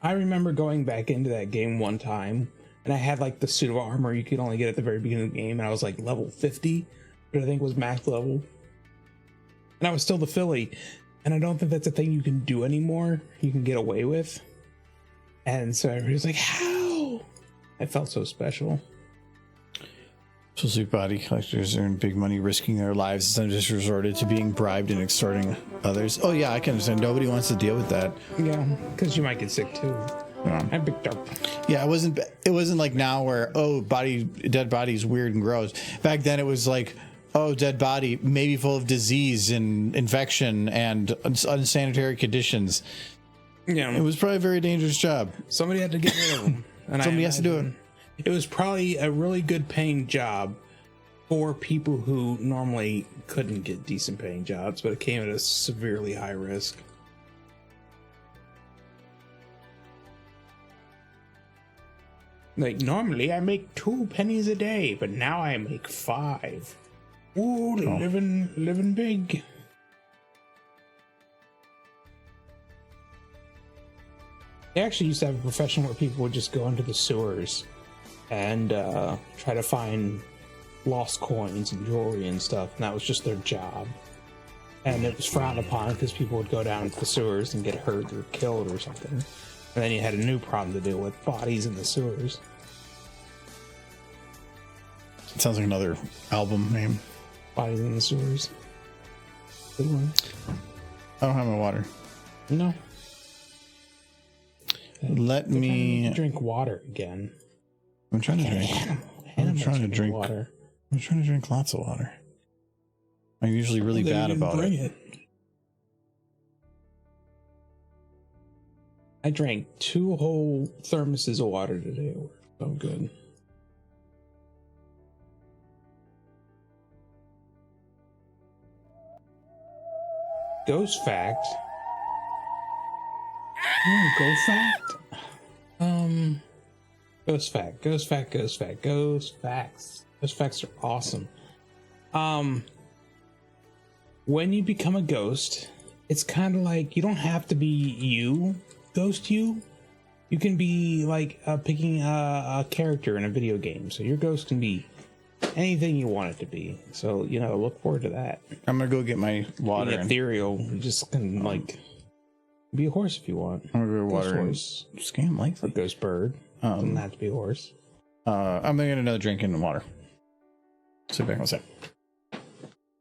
I remember going back into that game one time, and I had like the suit of armor you could only get at the very beginning of the game, and I was like level 50. I think was max level, and I was still the filly, and I don't think that's a thing you can do anymore. You can get away with, and so everybody's like, "How?" I felt so special. Especially body collectors earn big money risking their lives, and just resorted to being bribed and extorting others. Oh yeah, I can understand. Nobody wants to deal with that. Yeah, because you might get sick too. Yeah. I picked up. Yeah, it wasn't like now where dead body's weird and gross. Back then it was like, oh, dead body, maybe full of disease and infection and unsanitary conditions. Yeah, it was probably a very dangerous job. Somebody had to get rid of them. And somebody has to do it. It was probably a really good paying job for people who normally couldn't get decent paying jobs, but it came at a severely high risk. Like, normally I make 2 pennies a day, but now I make 5. Ooh, living big. They actually used to have a profession where people would just go into the sewers and try to find lost coins and jewelry and stuff, and that was just their job. And it was frowned upon because people would go down into the sewers and get hurt or killed or something. And then you had a new problem to deal with, bodies in the sewers. It sounds like another album name. Bodies in the sewers. Good one. I don't have my water. No. Let me drink water again. I'm trying to drink. I'm trying to drink water. I'm trying to drink lots of water. I'm usually really bad about it. I drank 2 whole thermoses of water today. So good. Ghost fact. Ghost fact? Ghost fact. Ghost facts. Ghost facts are awesome. When you become a ghost, it's kind of like you don't have to be you, ghost you. You can be like picking a character in a video game. So your ghost can be anything you want it to be. So, look forward to that. I'm gonna go get my water. Being ethereal, you just can like be a horse if you want. I'm gonna go get water. Horse. Scam likely. Or ghost bird. Doesn't have to be a horse. I'm gonna get another drink in the water. Sit back one sec.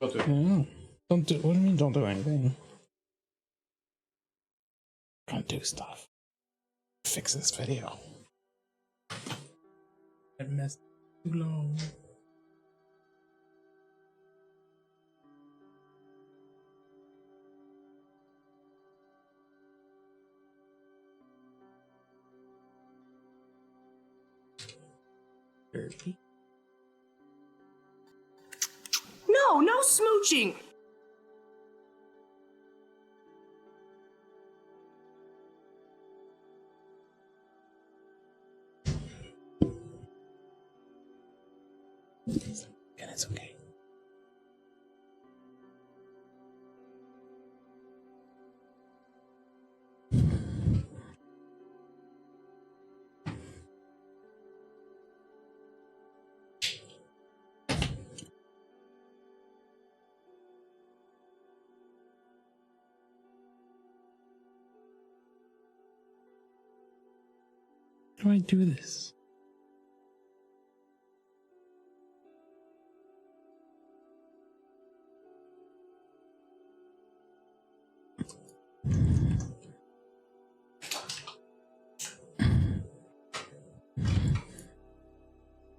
Don't do. What do you mean? Don't do anything. Don't do stuff. Fix this video. I messed too long. Dirty. No smooching. It's okay. How do I do this?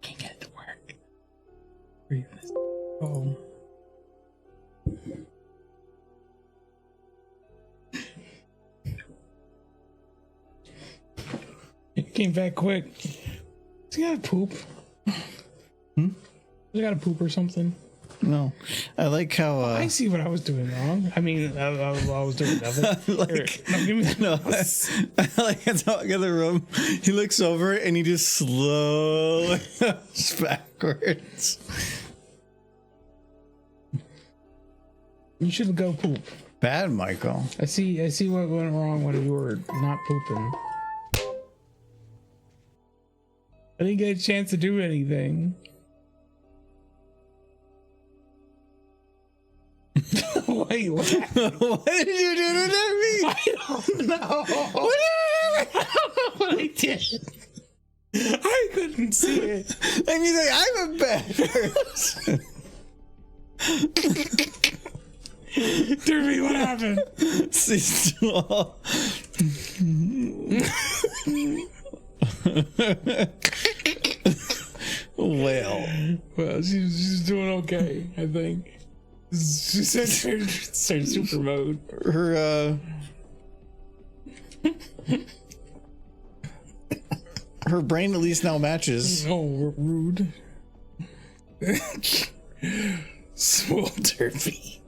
Can't get it to work. Oh. It came back quick. Does he got a poop? Does he got a poop or something? No, I like how I see what I was doing wrong. I mean, I was doing nothing. like, no, give me that. no, I like at the back of the room. He looks over and he just slowly goes backwards. You should go poop. Bad, Michael. I see what went wrong when you were not pooping. I didn't get a chance to do anything. Wait, what? What did you do to me? I don't know. What I did. I couldn't see it. And you think I'm a bad person. Derby, what happened? See, small. Well, she's doing okay, I think. She said started super mode. Her brain at least now matches. Oh, rude. Swole Derby.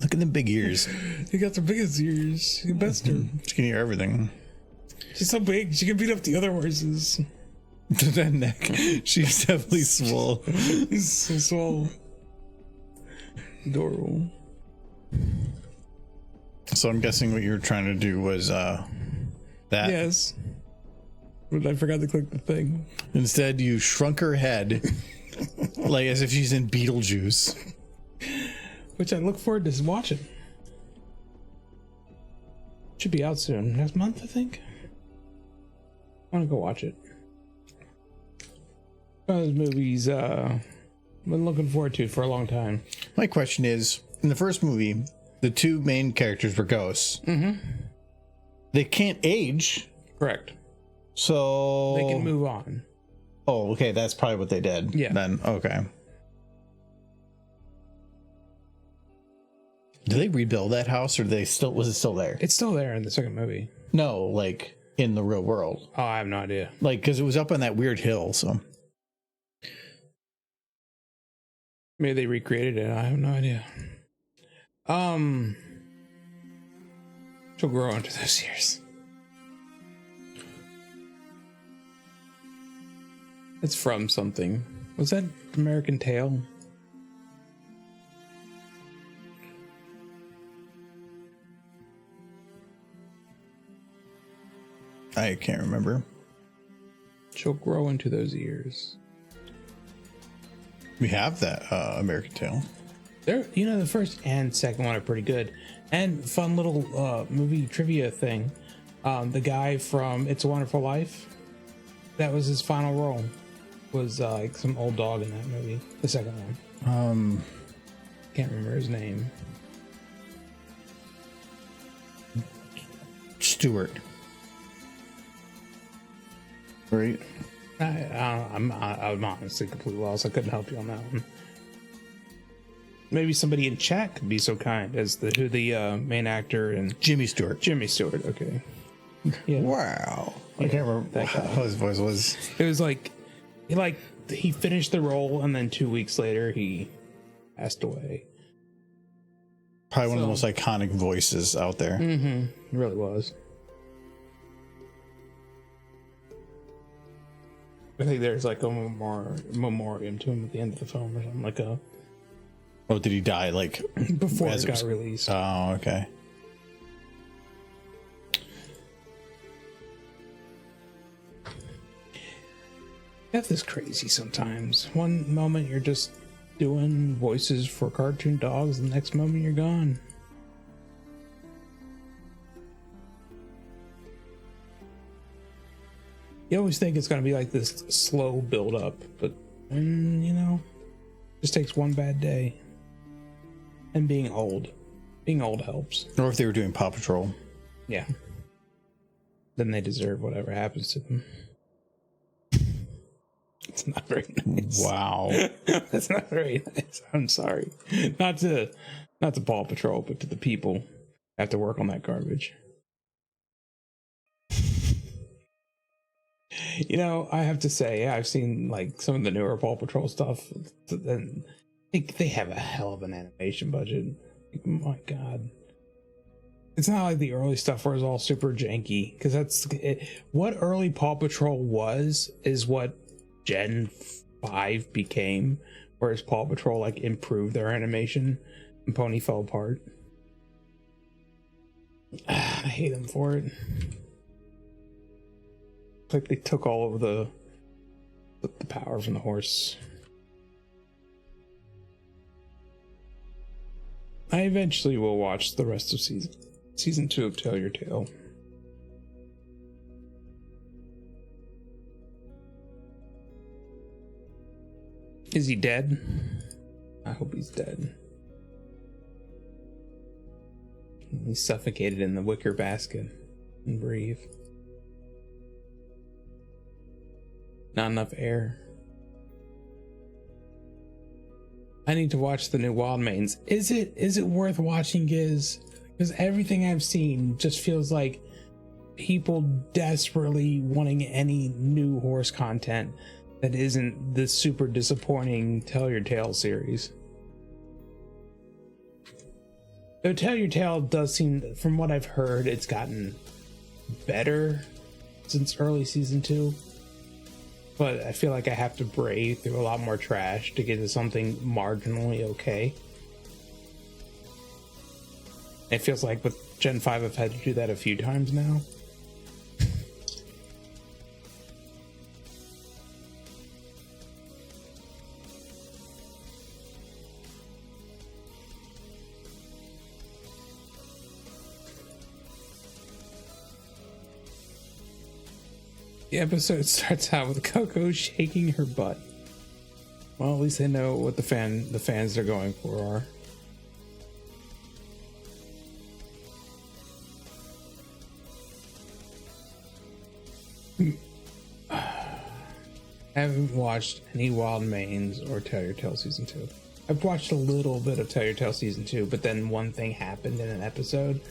Look at the big ears. He got the biggest ears. He best her. She can hear everything. She's so big, she can beat up the other horses. That neck, she's definitely swole. He's so swole. Adorable. So I'm guessing what you were trying to do was that. Yes. But I forgot to click the thing. Instead, you shrunk her head, like as if she's in Beetlejuice. Which I look forward to watching. Should be out soon. Next month, I think. I want to go watch it. One of those movies been looking forward to for a long time. My question is, in the first movie, the two main characters were ghosts. Mm-hmm. They can't age. Correct. So... They can move on. Oh, okay. That's probably what they did. Yeah. Then, okay. Did they rebuild that house, or was it still there? It's still there in the second movie. No, like, in the real world. Oh, I have no idea. Like, because it was up on that weird hill, so... Maybe they recreated it. I have no idea. She'll grow into those years. It's from something. Was that American Tail? I can't remember. She'll grow into those years. We have that American Tail. There, you know, the first and second one are pretty good, and fun little movie trivia thing. The guy from It's a Wonderful Life, that was his final role. Was like some old dog in that movie. The second one. Can't remember his name. Stewart. Right. I'm honestly completely lost. I couldn't help you on that one. Maybe somebody in chat could be so kind as who the main actor and Jimmy Stewart. Jimmy Stewart. Okay. Yeah. Wow. I can't remember how his voice was. It was like he finished the role and then 2 weeks later he passed away. Probably one of the most iconic voices out there. Mm-hmm. It really was. I think there's like a memoriam to him at the end of the film or something, like a... Oh, did he die like before as it got released. Oh, okay. Death is crazy sometimes. One moment you're just doing voices for cartoon dogs, the next moment you're gone. You always think it's going to be like this slow build up, but you know, just takes one bad day. And being old helps. Or if they were doing Paw Patrol. Yeah. Then they deserve whatever happens to them. It's not very nice. Wow. That's not very nice. I'm sorry. Not to Paw Patrol, but to the people who have to work on that garbage. You know, I have to say, I've seen like some of the newer Paw Patrol stuff, and they have a hell of an animation budget. Like, my God. It's not like the early stuff where it's all super janky, because that's it. What early Paw Patrol was is what Gen 5 became, whereas Paw Patrol like improved their animation and Pony fell apart. I hate them for it. It's like they took all of the power from the horse. I eventually will watch the rest of season 2 of Tell Your Tale. Is he dead? I hope he's dead. He's suffocated in the wicker basket and breathe. Not enough air. I need to watch the new Wild Mains. Is it worth watching, Giz? Because everything I've seen just feels like people desperately wanting any new horse content that isn't the super disappointing Tell Your Tale series. Though Tell Your Tale does seem, from what I've heard, it's gotten better since early season 2. But I feel like I have to brave through a lot more trash to get to something marginally okay. It feels like with Gen 5 I've had to do that a few times now. The episode starts out with Coco shaking her butt. Well, at least they know what the fans they're going for are. I haven't watched any Wild Mains or Tell Your Tale Season 2. I've watched a little bit of Tell Your Tale Season 2, but then one thing happened in an episode.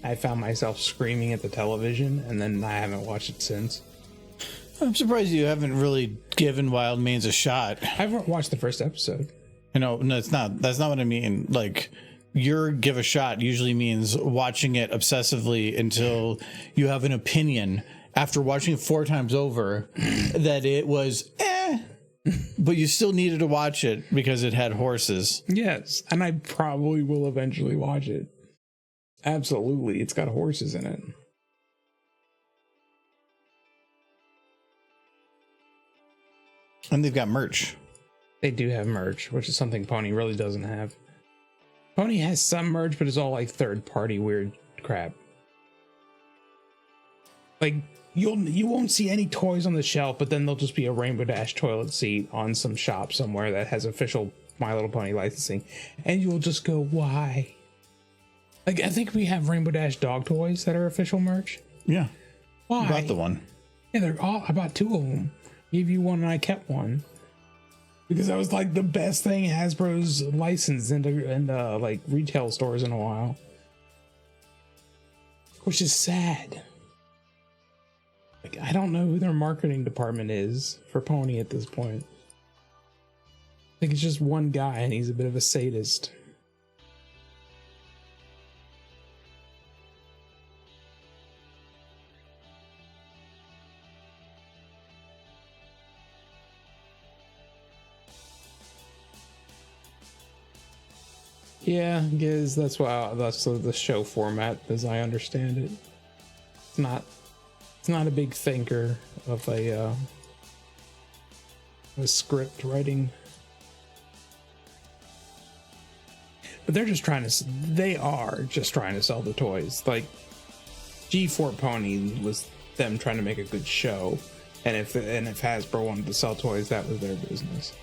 I found myself screaming at the television, and then I haven't watched it since. I'm surprised you haven't really given Wild Mains a shot. I haven't watched the first episode. No, it's not. That's not what I mean. Like, your give a shot usually means watching it obsessively until you have an opinion after watching it 4 times over that it was but you still needed to watch it because it had horses. Yes, and I probably will eventually watch it. Absolutely, it's got horses in it. And they've got merch. They do have merch, which is something Pony really doesn't have. Pony has some merch, but it's all like third-party weird crap. Like, you won't see any toys on the shelf, but then there'll just be a Rainbow Dash toilet seat on some shop somewhere that has official My Little Pony licensing, and you'll just go, why? Like, I think we have Rainbow Dash dog toys that are official merch. Yeah. Why? I bought the one. Yeah, they're all. I bought 2 of them. Gave you one, and I kept one because that was like the best thing Hasbro's licensed into like retail stores in a while, which is sad. Like, I don't know who their marketing department is for Pony at this point. I think it's just one guy, and he's a bit of a sadist. Yeah, because that's the show format as I understand it. It's not a big thinker of a script writing. But they are just trying to sell the toys. Like, G4 Pony was them trying to make a good show, and if Hasbro wanted to sell toys, that was their business.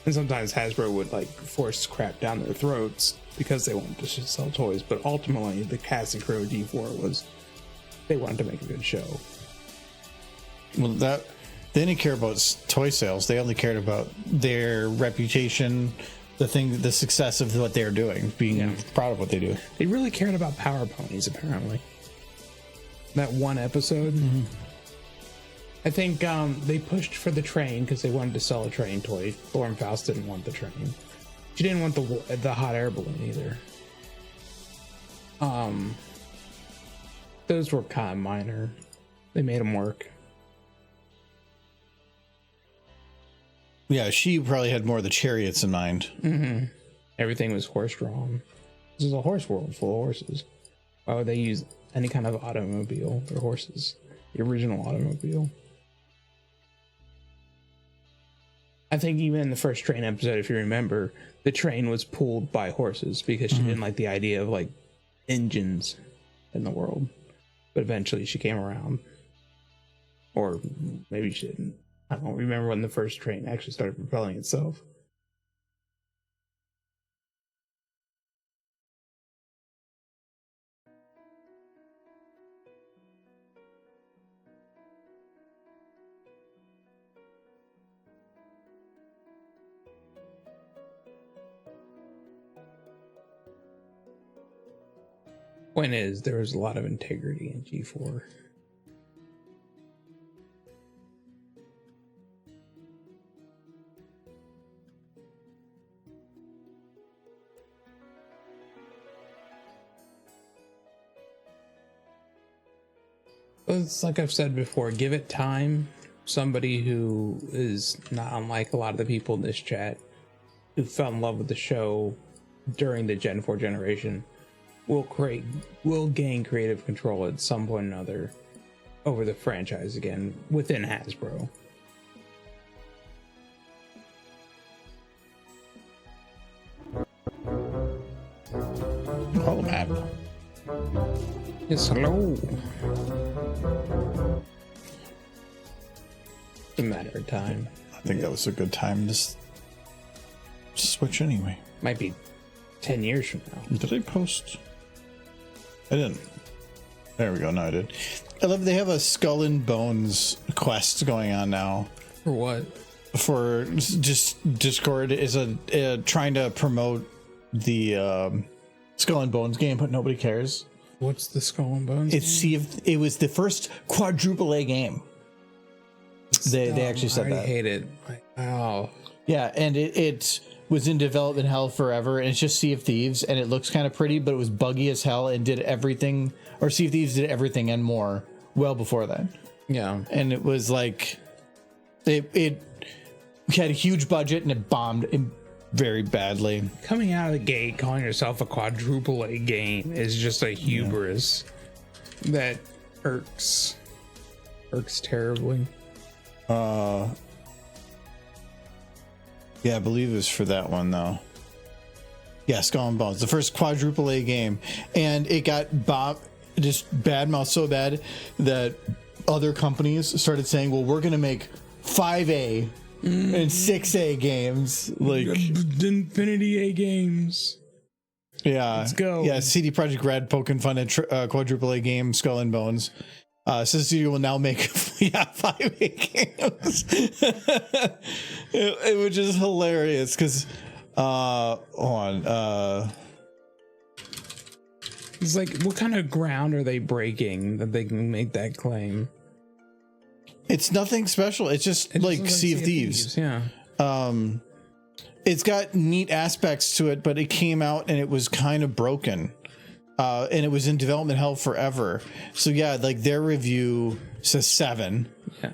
And sometimes Hasbro would like force crap down their throats because they wanted to sell toys. But ultimately, the cast and crew of G4 was they wanted to make a good show. Well, they didn't care about toy sales. They only cared about their reputation, the success of what they're doing, being proud of what they do. They really cared about Power Ponies, apparently. That one episode. Mm-hmm. I think they pushed for the train because they wanted to sell a train toy. Lauren Faust didn't want the train. She didn't want the hot air balloon either. Those were kind of minor. They made them work. Yeah, she probably had more of the chariots in mind. Mm-hmm. Everything was horse-drawn. This is a horse world full of horses. Why would they use any kind of automobile or horses? The original automobile. I think even in the first train episode, if you remember, the train was pulled by horses because she didn't like the idea of like engines in the world. But eventually she came around. Or maybe she didn't. I don't remember when the first train actually started propelling itself. Point is, there was a lot of integrity in G4. It's like I've said before, give it time. Somebody who is not unlike a lot of the people in this chat who fell in love with the show during the Gen 4 generation will gain creative control at some point or another over the franchise again within Hasbro. Oh, man. Yes, hello. a matter of time. I think that was a good time to switch anyway. Might be 10 years from now. Did I post? I didn't. There we go. No, I did. I love they have a Skull and Bones quest going on now. For what? For just Discord is trying to promote the Skull and Bones game, but nobody cares. What's the Skull and Bones? It was the first quadruple A game. They actually said that. I hate it. Wow. Yeah, and it was in development hell forever, and it's just Sea of Thieves, and it looks kind of pretty, but it was buggy as hell and did everything, or Sea of Thieves did everything and more well before that. Yeah. And it was like, it had a huge budget, and it bombed very badly. Coming out of the gate, calling yourself a quadruple A game is just a hubris that irks terribly. Yeah, I believe it was for that one though. Yeah, Skull and Bones, the first quadruple A game, and it got just bad mouth so bad that other companies started saying, "Well, we're going to make 5A and 6A games." Like Infinity A games. Yeah, let's go. Yeah, CD Projekt Red poking fun at quadruple A game Skull and Bones. So the studio will now make 5A games. Which is hilarious because hold on. It's like, what kind of ground are they breaking that they can make that claim? It's nothing special. It's just like Sea of Thieves. Yeah. It's got neat aspects to it, but it came out and it was kind of broken. And it was in development hell forever. So yeah, like their review says 7,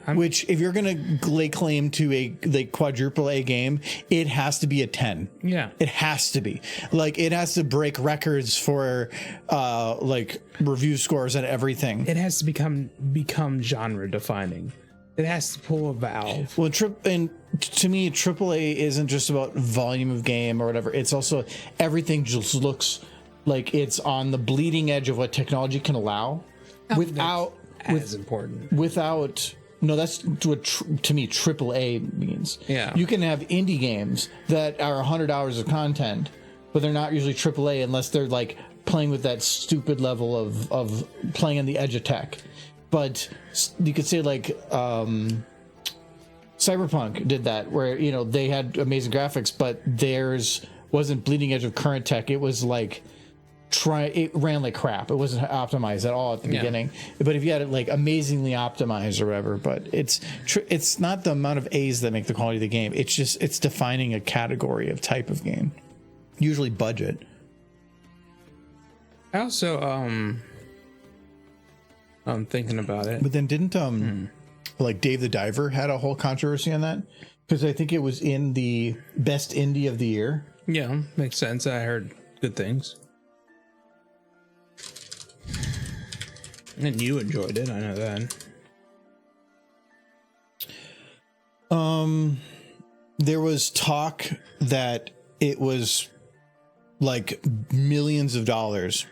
which if you're going to lay claim to a quadruple A game, it has to be a 10. Yeah, it has to be. Like it has to break records for like review scores and everything. It has to become genre defining. It has to pull a Valve. Well, and to me, AAA isn't just about volume of game or whatever. It's also everything just looks like it's on the bleeding edge of what technology can allow, without important. No, that's what to me AAA means. Yeah, you can have indie games that are 100 hours of content, but they're not usually AAA unless they're like playing with that stupid level of playing on the edge of tech. But you could say like Cyberpunk did that, where they had amazing graphics, but theirs wasn't bleeding edge of current tech. It was like it ran like crap. It wasn't optimized at all at the beginning. But if you had it like amazingly optimized or whatever, but it's not the amount of A's that make the quality of the game. It's defining a category of type of game, usually budget. I also I'm thinking about it. But then didn't like Dave the Diver had a whole controversy on that, because I think it was in the best indie of the year. Yeah, makes sense. I heard good things. And you enjoyed it, I know that. There was talk that it was like millions of dollars.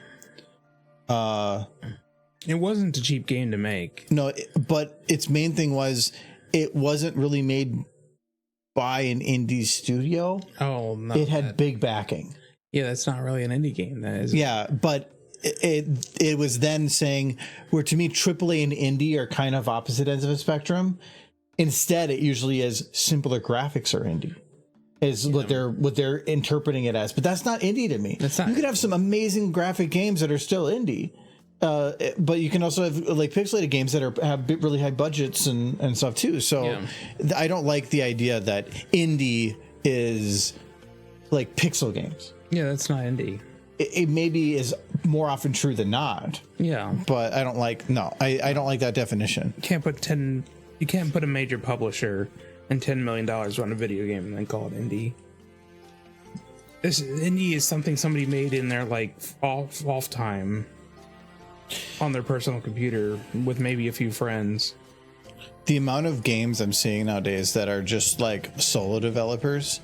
It wasn't a cheap game to make. No, but its main thing was it wasn't really made by an indie studio. Oh, no. It had big backing. Yeah, that's not really an indie game, that is. Yeah, but it was then saying, where to me AAA and indie are kind of opposite ends of a spectrum. Instead, it usually is simpler graphics are indie, is what they're interpreting it as. But that's not indie to me. That's not. You could have some amazing graphic games that are still indie, but you can also have like pixelated games that have really high budgets and stuff too. So I don't like the idea that indie is like pixel games. Yeah, that's not indie. It maybe is more often true than not. Yeah, but I don't like I don't like that definition. You can't put a major publisher and $10 million on a video game and then call it indie. This indie is something somebody made in their like off time on their personal computer with maybe a few friends. The amount of games I'm seeing nowadays that are just like solo developers,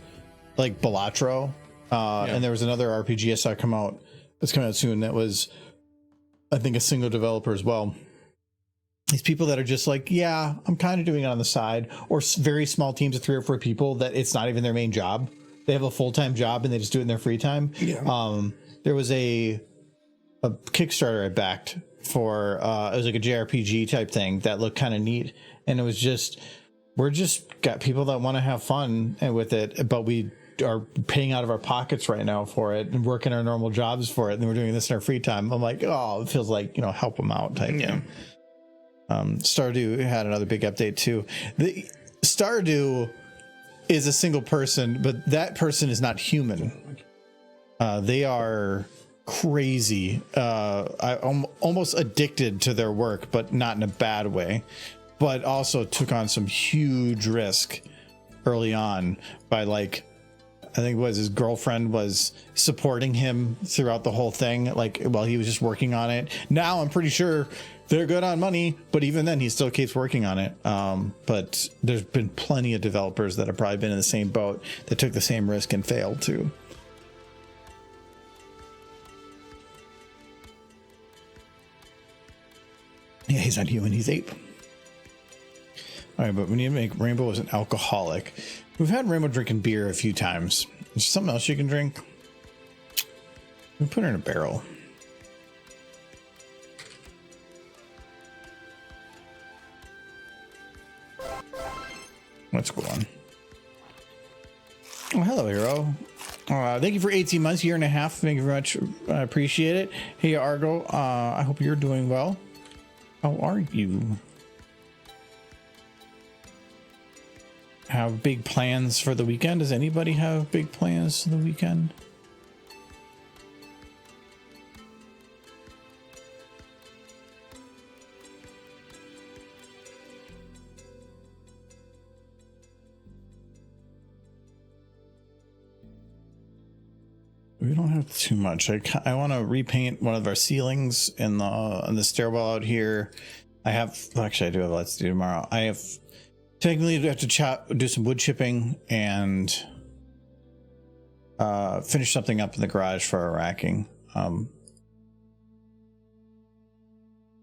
like Balatro, and there was another RPG I saw come out that's coming out soon that was, I think, a single developer as well. these people that are just like, yeah, I'm kind of doing it on the side, or very small teams of 3 or 4 people that it's not even their main job. They have a full-time job and they just do it in their free time. Yeah. There was a Kickstarter I backed for, it was like a JRPG type thing that looked kind of neat. And it was just, we're just got people that want to have fun with it, but we are paying out of our pockets right now for it and working our normal jobs for it. And we're doing this in our free time. I'm like, oh, it feels like, help them out type thing. Stardew had another big update too. The Stardew is a single person, but that person is not human. They are crazy. I'm almost addicted to their work, but not in a bad way. But also took on some huge risk early on by like, I think it was his girlfriend was supporting him throughout the whole thing, like while he was just working on it. Now I'm pretty sure they're good on money, but even then he still keeps working on it. But there's been plenty of developers that have probably been in the same boat that took the same risk and failed too. Yeah, he's not human, he's ape. All right, but we need to make Rainbow as an alcoholic. We've had Rainbow drinking beer a few times. Is there something else you can drink? We put her in a barrel. Let's go on. Oh, hello, hero. Thank you for 18 months, year and a half. Thank you very much. I appreciate it. Hey, Argo. I hope you're doing well. How are you? Have big plans for the weekend? Does anybody have big plans for the weekend? We don't have too much. I want to repaint one of our ceilings in the stairwell out here. Actually I do have lots to do tomorrow. I have technically have to do some wood chipping and finish something up in the garage for our racking.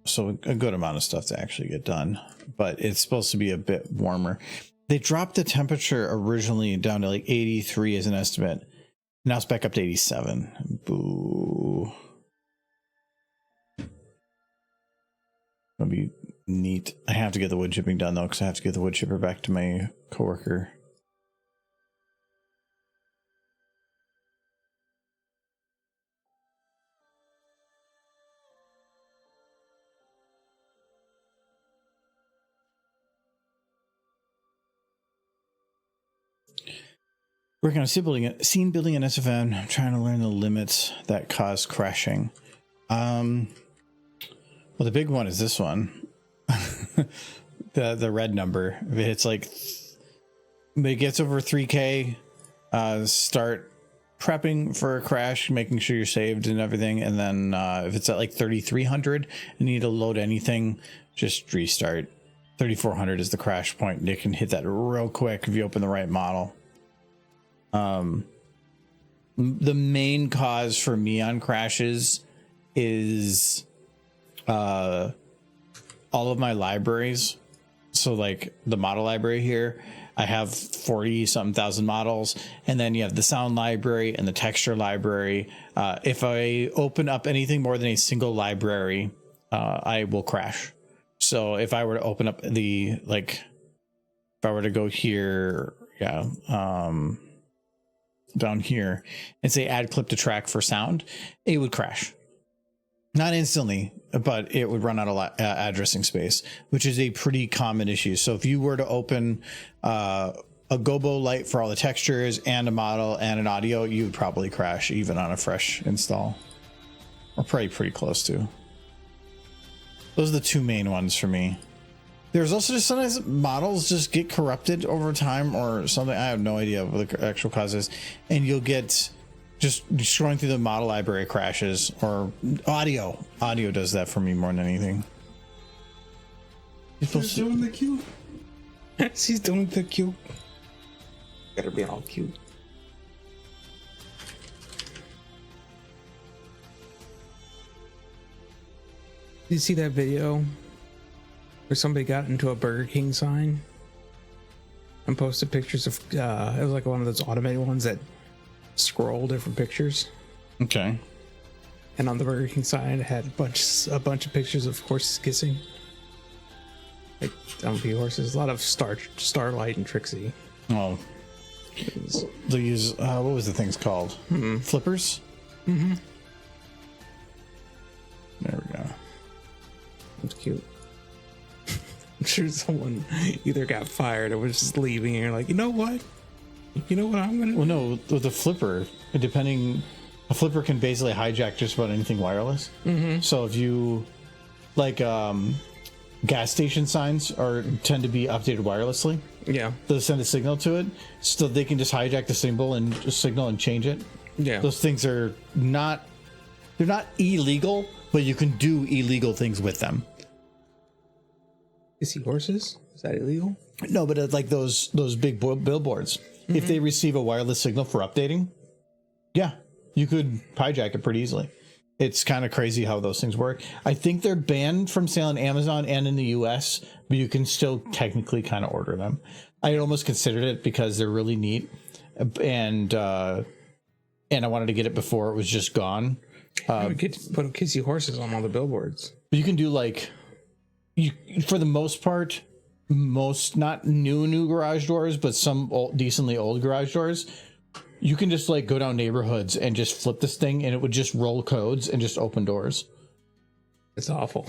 So a good amount of stuff to actually get done, but it's supposed to be a bit warmer. They dropped the temperature originally down to like 83 as an estimate. Now it's back up to 87. Boo. That'll be neat. I have to get the wood chipping done though, because I have to get the wood chipper back to my coworker. Working on scene building in SFN. I'm trying to learn the limits that cause crashing. Well, the big one is this one. the red number. If it's like, if it gets over 3K, start prepping for a crash, making sure you're saved and everything. And then if it's at like 3,300 and you need to load anything, just restart. 3,400 is the crash point. And you can hit that real quick if you open the right model. The main cause for me on crashes is all of my libraries. So like the model library here, I have 40 something thousand models, and then you have the sound library and the texture library. If I open up anything more than a single library, I will crash. So if I were to open up if I were to go here, down here and say add clip to track for sound, it would crash. Not instantly, but it would run out of addressing space, which is a pretty common issue. So if you were to open a Gobo light for all the textures and a model and an audio, you would probably crash even on a fresh install. Or probably pretty close to. Those are the two main ones for me. There's also just sometimes models just get corrupted over time or something. I have no idea what the actual cause is. And you'll get just scrolling through the model library crashes, or audio. Audio does that for me more than anything. She's doing the cute. She's doing the cute. Better be all cute. Did you see that video where somebody got into a Burger King sign and posted pictures of it was like one of those automated ones that scroll different pictures. Okay. And on the Burger King sign it had a bunch of pictures of horses kissing. Like dumpy horses. A lot of Starlight and Trixie. Oh. They use what was the thing's called? Flippers? Mm-hmm. There we go. That's cute. I'm sure someone either got fired or was just leaving and you're like, you know what I'm gonna do? Well, no, with the flipper, a flipper can basically hijack just about anything wireless. Mm-hmm. So if you like gas station signs tend to be updated wirelessly. Yeah. They'll send a signal to it, so they can just hijack the signal and change it. Yeah. Those things they're not illegal, but you can do illegal things with them. Is he horses? Is that illegal? No, but like those big billboards, if they receive a wireless signal for updating, yeah, you could hijack it pretty easily. It's kind of crazy how those things work. I think they're banned from sale on Amazon and in the US, but you can still technically kind of order them. I almost considered it because they're really neat, and I wanted to get it before it was just gone. We could put kissy horses on all the billboards. But you can do for the most part, not new garage doors, but some decently old garage doors. You can just like go down neighborhoods and just flip this thing and it would just roll codes and just open doors. It's awful.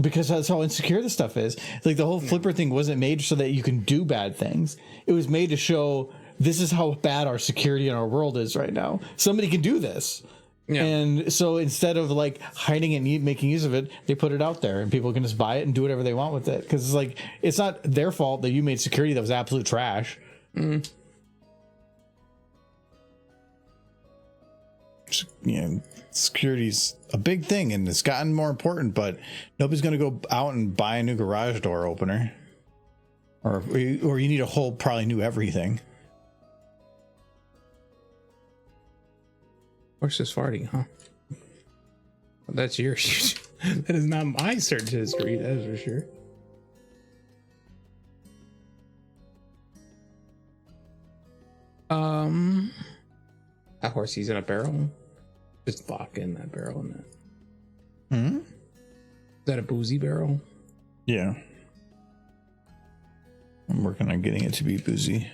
Because that's how insecure this stuff is. Like the whole flipper thing wasn't made so that you can do bad things. It was made to show this is how bad our security in our world is right now. Somebody can do this. Yeah. And so instead of like hiding it and making use of it, they put it out there and people can just buy it and do whatever they want with it. Because it's like, it's not their fault that you made security that was absolute trash. Mm. Security's a big thing and it's gotten more important, but nobody's going to go out and buy a new garage door opener, or you need a whole probably new everything. Horse is farting, huh? Well, that's yours. That is not my search history, that's for sure. That horsey's in a barrel. Just vodka in that barrel, isn't it? Hmm? Is that a boozy barrel? Yeah. I'm working on getting it to be boozy.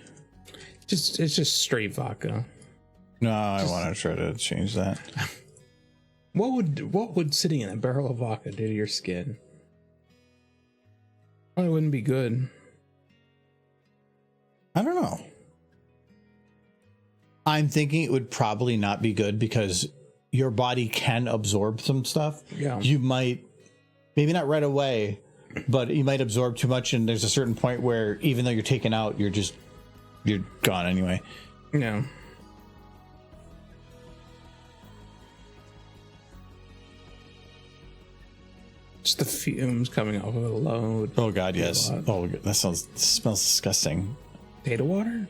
It's just straight vodka. No, I want to try to change that. What would sitting in a barrel of vodka do to your skin? Probably wouldn't be good. I don't know. I'm thinking it would probably not be good because your body can absorb some stuff. Yeah. You might, maybe not right away, but you might absorb too much, and there's a certain point where even though you're taken out, you're gone anyway. No. Just the fumes coming off of it alone would. Oh God, yes. Oh, that smells disgusting. Potato water?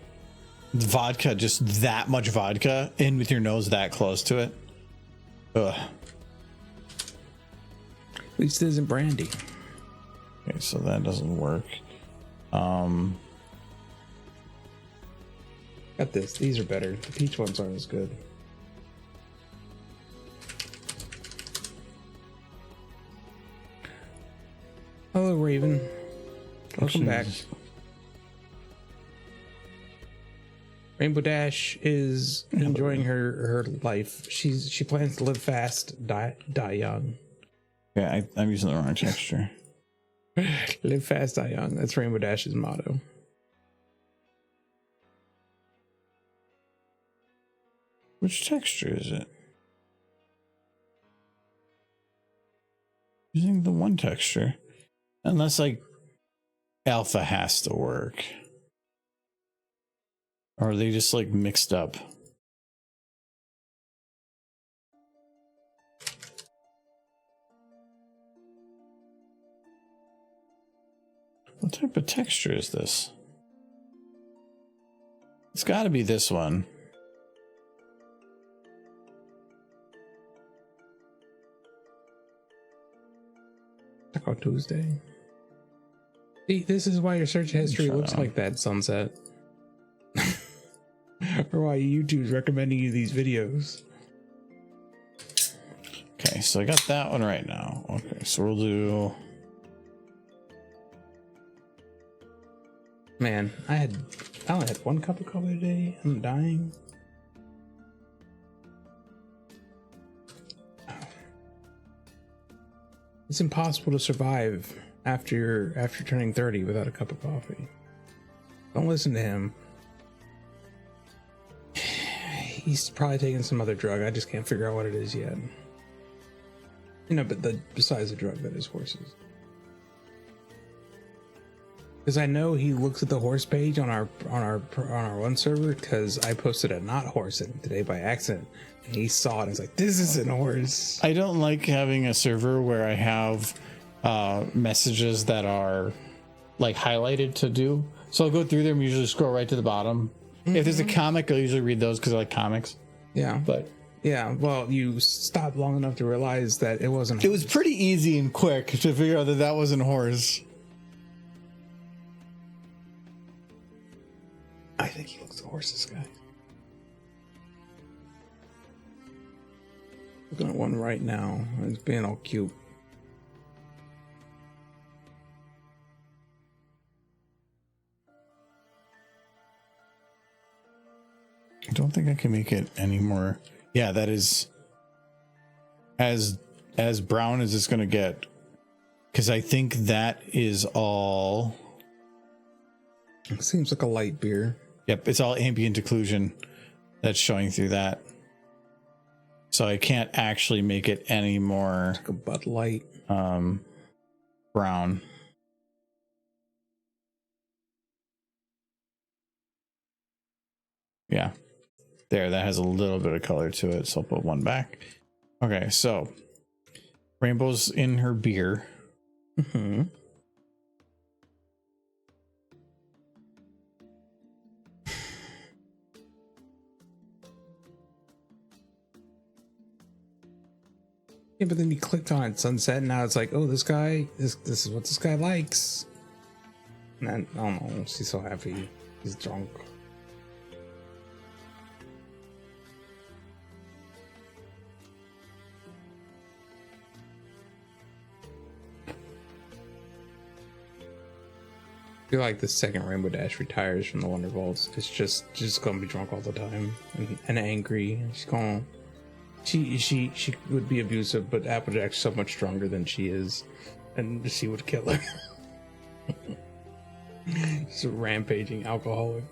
Vodka, just that much vodka in with your nose that close to it. Ugh. At least it isn't brandy. Okay, so that doesn't work. Got this. These are better. The peach ones aren't as good. Hello, Raven. Welcome back. Rainbow Dash is enjoying her life. She plans to live fast, die young. Yeah, I'm using the wrong texture. Live fast, die young. That's Rainbow Dash's motto. Which texture is it? Using the one texture. Unless like alpha has to work. Or are they just like mixed up? What type of texture is this? It's got to be this one. Taco Tuesday. See, this is why your search history Shut looks up. like that, Sunset. Or why YouTube's recommending you these videos. Okay, so I got that one right now. Okay, so we'll do. Man, I only had 1 cup of coffee today. I'm dying. It's impossible to survive after turning 30 without a cup of coffee. Don't listen to him. He's probably taking some other drug. I just can't figure out what it is yet. You know, but besides the drug that is horses. Because I know he looks at the horse page on our one server, because I posted a not horse in it today by accident, and he saw it and was like, "This isn't a horse." I don't like having a server where I have messages that are like highlighted to do. So I'll go through them, usually scroll right to the bottom. If there's a comic, I'll usually read those because I like comics. Yeah, But yeah. Well, you stopped long enough to realize that it wasn't. it was pretty easy and quick to figure out that that wasn't horse. I think he looks like horses, guy. Looking at one right now. It's being all cute. I don't think I can make it any more. Yeah, that is as brown as it's gonna get. Because I think that is all. It seems like a light beer. Yep, it's all ambient occlusion that's showing through that. So I can't actually make it any more Like a Bud Light. brown. Yeah. There, that has a little bit of color to it, so I'll put one back. Okay, so rainbow's in her beer. Mm-hmm. Yeah, but then you clicked on it, Sunset, and now it's like, oh, this is what this guy likes. And then, I don't know, she's so happy. He's drunk. I feel like the second Rainbow Dash retires from the Wonder Vaults, it's just gonna be drunk all the time and angry. She's gonna she would be abusive, but Applejack's so much stronger than she is, and she would kill her. She's a rampaging alcoholic.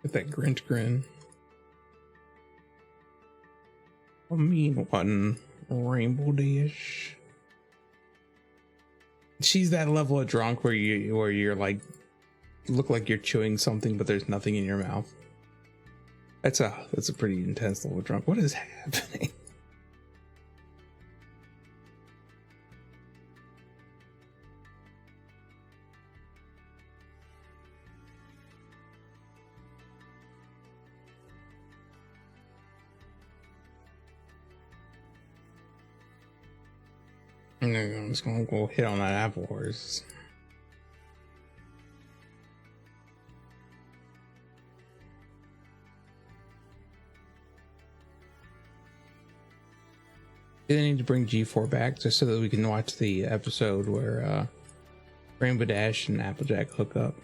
With that Grinch grin. A mean one, Rainbow Dash. She's that level of drunk where you're like, look like you're chewing something, but there's nothing in your mouth. That's a pretty intense level of drunk. What is happening? I'm just gonna go hit on that apple horse. They need to bring G4 back just so that we can watch the episode where Rainbow Dash and Applejack hook up.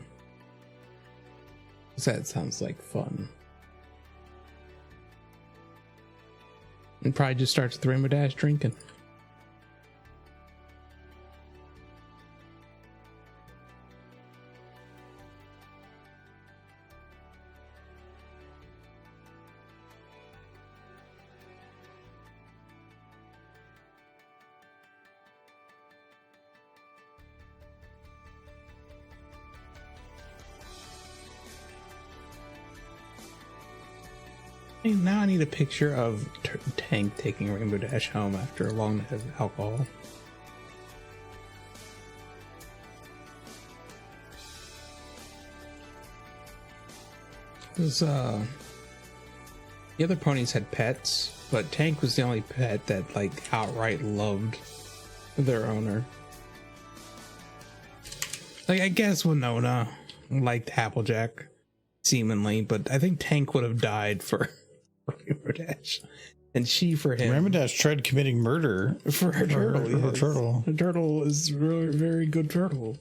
'Cause that sounds like fun. And probably just starts with Rainbow Dash drinking. Now I need a picture of Tank taking Rainbow Dash home after a long night of alcohol. Because the other ponies had pets, but Tank was the only pet that like outright loved their owner. Like, I guess Winona liked Applejack seemingly, but I think Tank would have died for Rainbow Dash, and she for him. Rainbow Dash tried committing murder for her turtle. For her turtle. The turtle is really very good turtle.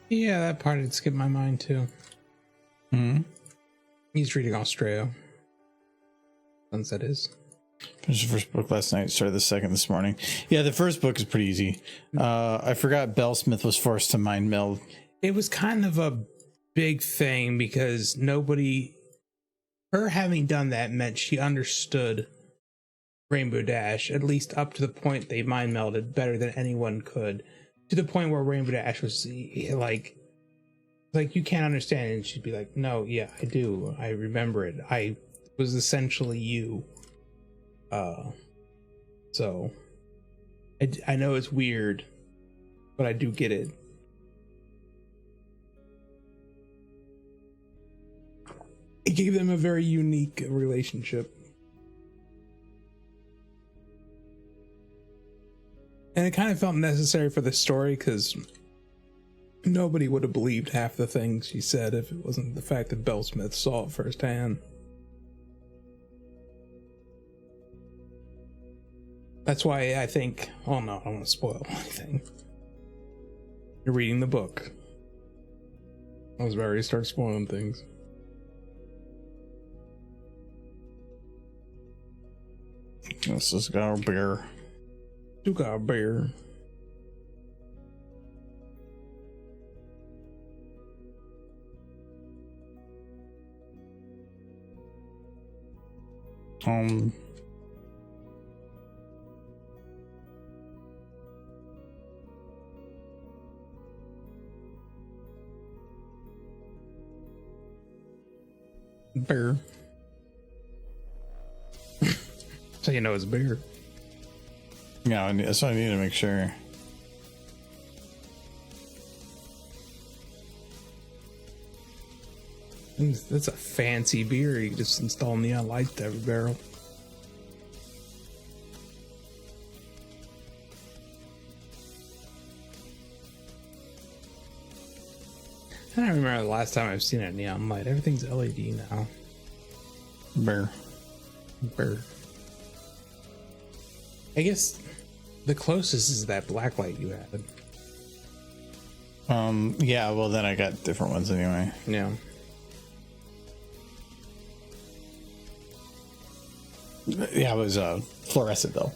Yeah, that part had skipped my mind too. He's reading Australia. Sunset is. Finished the first book last night, started the second this morning. Yeah, the first book is pretty easy. I forgot Bellsmith was forced to mind meld. It was kind of a big thing because her having done that meant she understood Rainbow Dash, at least up to the point they mind melded better than anyone could. To the point where Rainbow Dash was like you can't understand it, and she'd be like, no, yeah, I do, I remember it, I was essentially you. So I know it's weird, but I do get it. It gave them a very unique relationship. And it kind of felt necessary for the story because nobody would have believed half the things she said if it wasn't the fact that Bellsmith saw it firsthand. That's why I think, oh no, I don't want to spoil anything. You're reading the book. I was ready to start spoiling things. This is our beer. You got a bear. Bear. So you know it's bear. Yeah, that's what I need to make sure. That's a fancy beer. You just install neon lights to every barrel. I don't remember the last time I've seen a neon light. Everything's LED now. Bear. I guess the closest is that black light you had. Yeah, well then I got different ones anyway. Yeah. Yeah, it was fluorescent though.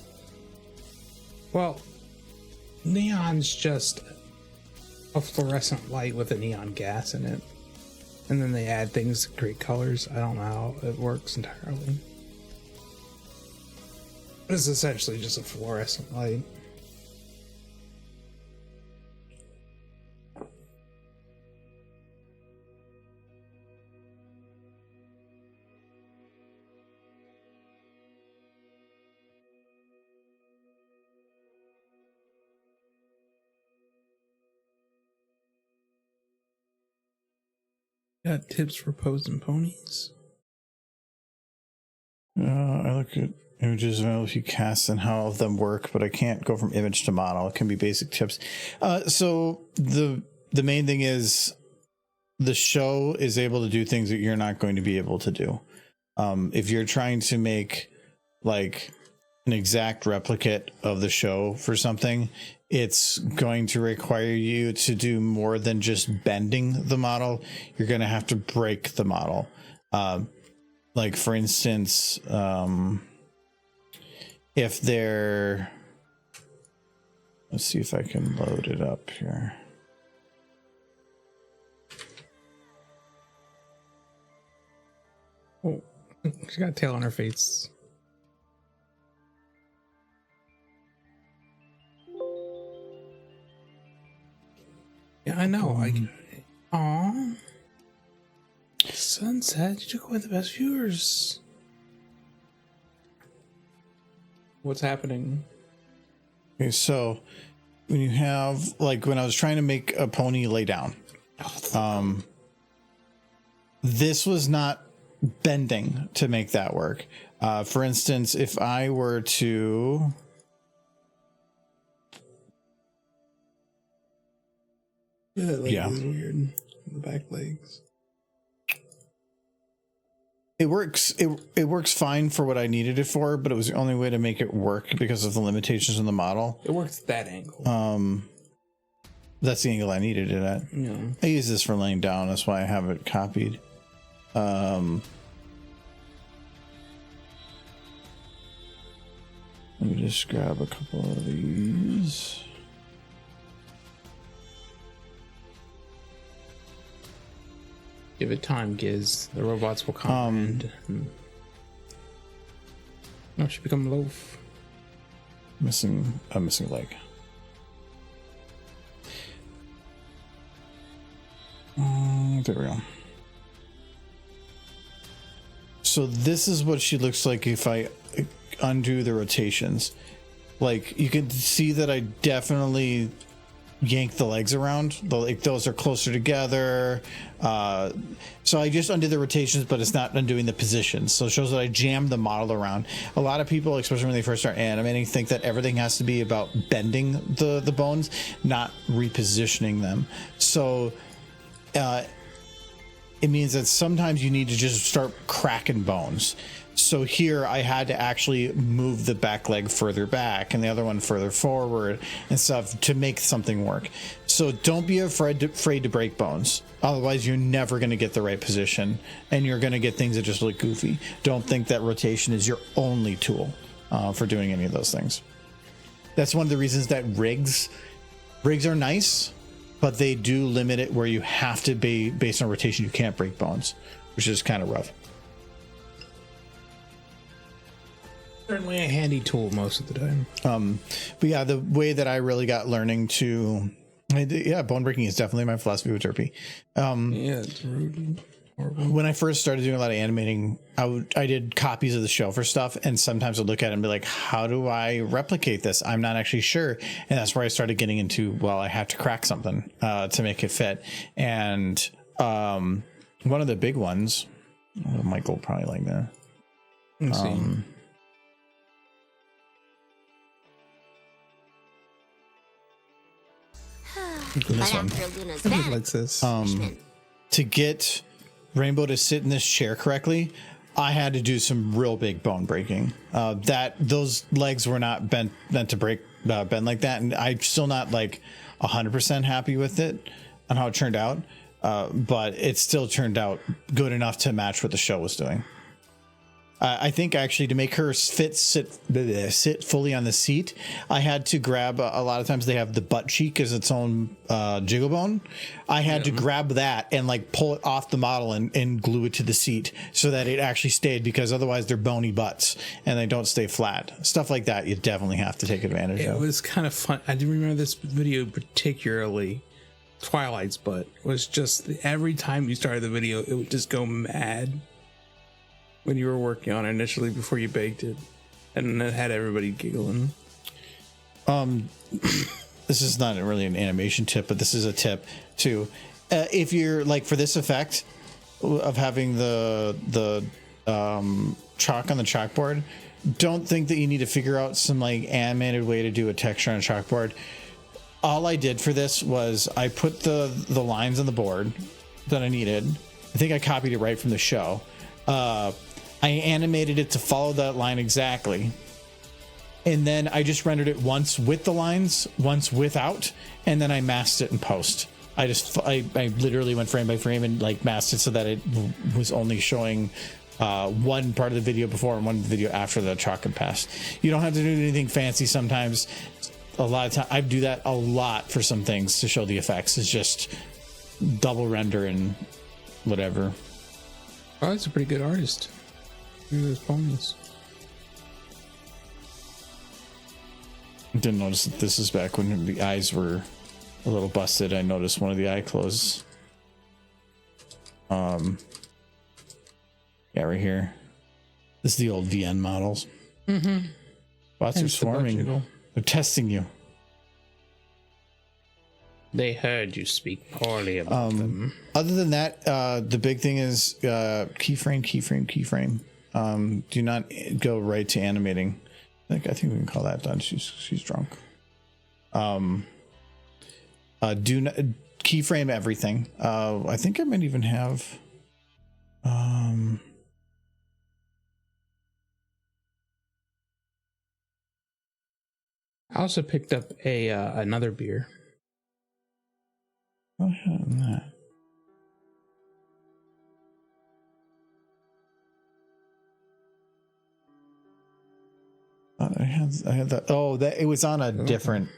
Well, neon's just a fluorescent light with a neon gas in it. And then they add things to create colors. I don't know how it works entirely. But it's essentially just a fluorescent light. Got tips for posing ponies? I look at images of a few casts and how all of them work, but I can't go from image to model. It can be basic tips. So the main thing is the show is able to do things that you're not going to be able to do. If you're trying to make like an exact replicate of the show for something, it's going to require you to do more than just bending the model. You're going to have to break the model. Like for instance, if they're, let's see if I can load it up here. Oh, she got a tail on her face. Yeah, I know. Aw. Sunset, you took away the best viewers. What's happening? Okay, so when you have, like, when I was trying to make a pony lay down, this was not bending to make that work. For instance, if I were to, Yeah, that leg Yeah. is weird. The back legs. it works. It works fine for what I needed it for, but it was the only way to make it work because of the limitations in the model. It works at that angle. That's the angle I needed it at. Yeah. I use this for laying down. That's why I have it copied. Let me just grab a couple of these. Give it time, Giz. The robots will comprehend. No, she become loaf. Missing a leg. There we go. So this is what she looks like if I undo the rotations. Like you can see that I definitely yank the legs around. Like those are closer together. So I just undid the rotations, but it's not undoing the positions. So it shows that I jammed the model around. A lot of people, especially when they first start animating, think that everything has to be about bending the bones, not repositioning them. So it means that sometimes you need to just start cracking bones. So here I had to actually move the back leg further back and the other one further forward and stuff to make something work. So don't be afraid to break bones. Otherwise, you're never going to get the right position and you're going to get things that just look goofy. Don't think that rotation is your only tool for doing any of those things. That's one of the reasons that rigs are nice, but they do limit it where you have to be based on rotation. You can't break bones, which is kind of rough. Certainly a handy tool most of the time. But yeah, the way that I really got learning to, bone breaking is definitely my philosophy with Derpy. Yeah, it's rude and horrible. When I first started doing a lot of animating, I did copies of the show for stuff, and sometimes I'd look at it and be like, how do I replicate this? I'm not actually sure. And that's where I started getting into, well, I have to crack something to make it fit. And one of the big ones, Michael will probably like that. Let's see. This one. Somebody likes this. To get Rainbow to sit in this chair correctly, I had to do some real big bone breaking. Those legs were not meant to bend like that, and I'm still not like 100% happy with it on how it turned out. But it still turned out good enough to match what the show was doing. I think actually to make her sit fully on the seat, I had to grab, a lot of times they have the butt cheek as its own jiggle bone. I had to grab that and like pull it off the model and glue it to the seat so that it actually stayed, because otherwise they're bony butts and they don't stay flat. Stuff like that you definitely have to take advantage It of. was kind of fun. I do remember this video particularly. Twilight's butt was just every time you started the video, it would just go mad when you were working on it initially before you baked it, and it had everybody giggling. This is not really an animation tip, but this is a tip too. If you're like, for this effect of having the chalk on the chalkboard, don't think that you need to figure out some like animated way to do a texture on a chalkboard. All I did for this was I put the lines on the board that I needed. I think I copied it right from the show. I animated it to follow that line exactly. and then I just rendered it once with the lines, once without, and then I masked it in post. I literally went frame by frame and like masked it so that it was only showing one part of the video before and one video after the chalk had passed. You don't have to do anything fancy sometimes. A lot of time I do that a lot for some things to show the effects. It's just double render and whatever. Oh, that's a pretty good artist. Look at those ponies. Didn't notice that this is back when the eyes were a little busted. I noticed one of the eye closes. Yeah, right here. This is the old VN models. Mm-hmm. Bots are Hence the swarming. Portugal. They're testing you. They heard you speak poorly about them. Other than that, the big thing is keyframe. Do not go right to animating. I think we can call that done. She's drunk. Do not keyframe everything. I think I might even have. I also picked up a another beer. Oh, that. I had that. Oh, that it was on a different